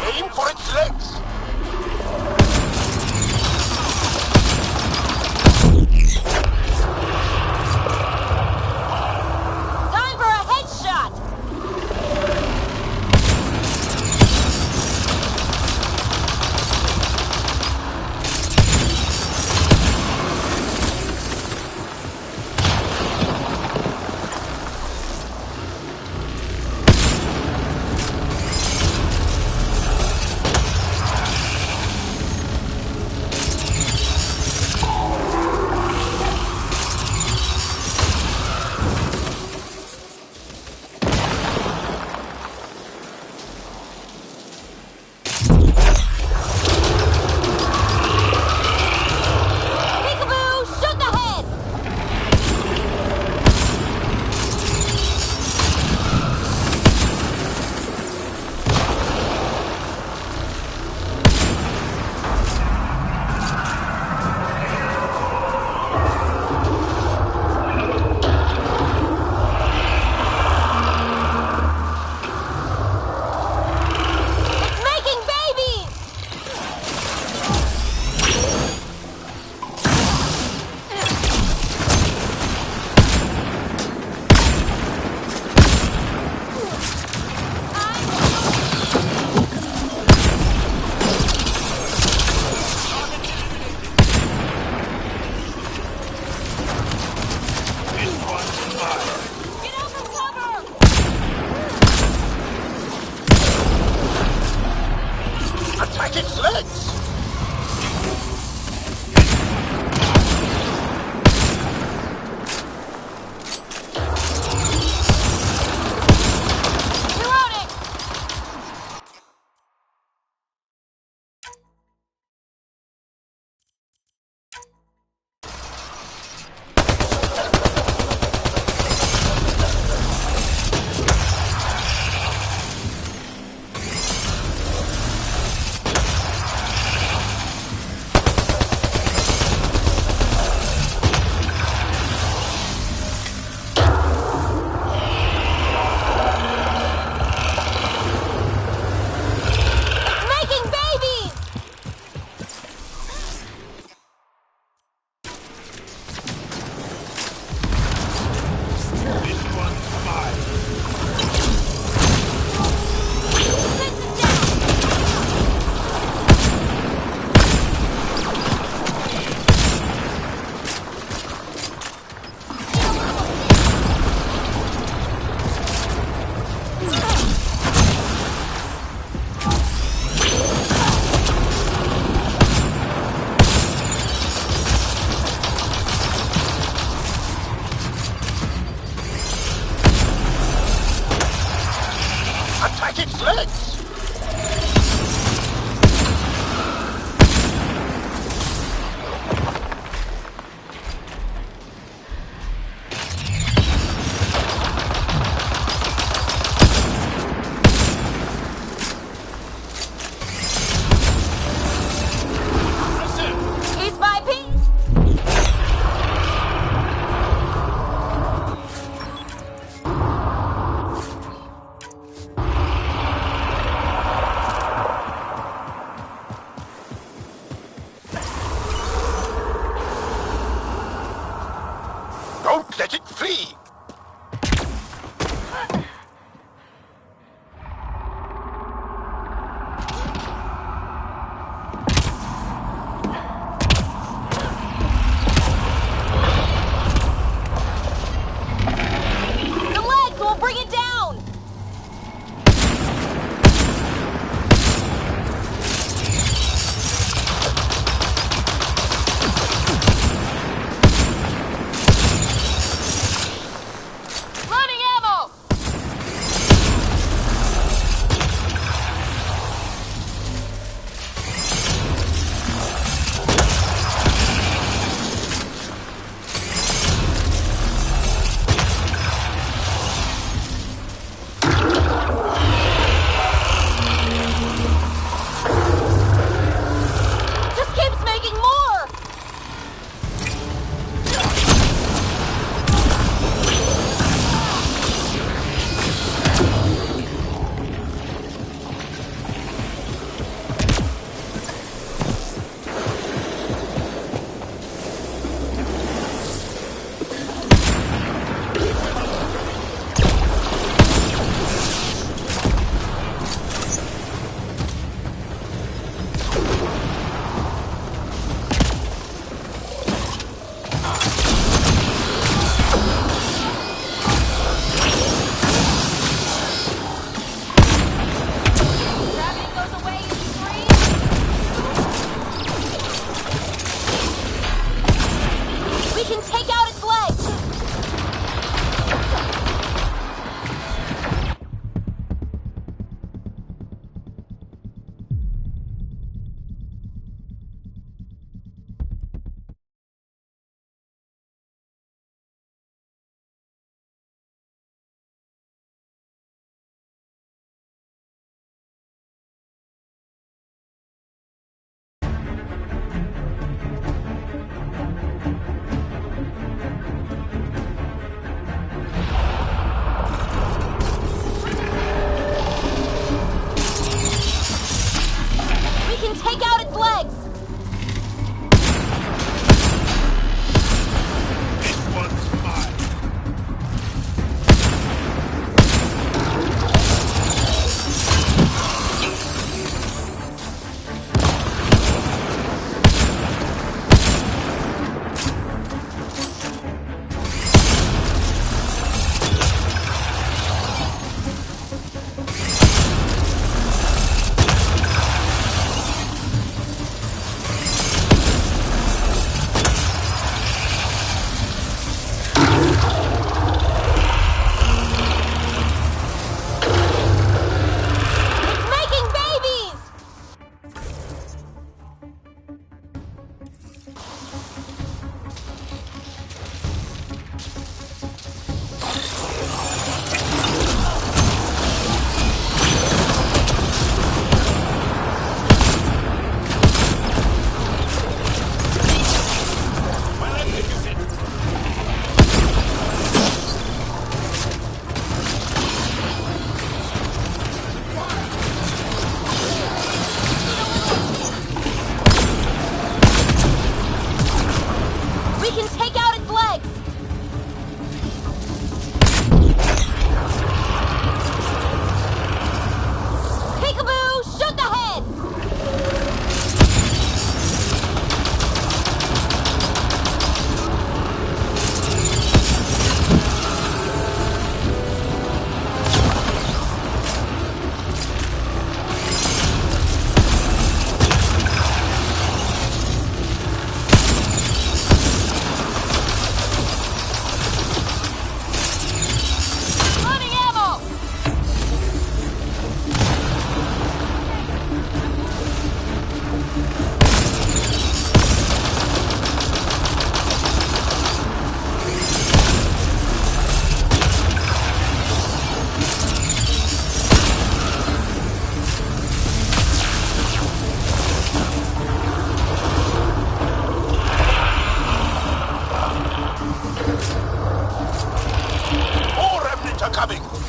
Aim for its legs! Time for a headshot! Peekaboo! Shoot the head! It's making babies! Attack its legs! Reloading! Making babies! This one's mine! Attack its legs! Piece by piece! Don't let it flee! The legs will bring it down! can take out its legs! Take out its legs! This one's mine. Coming!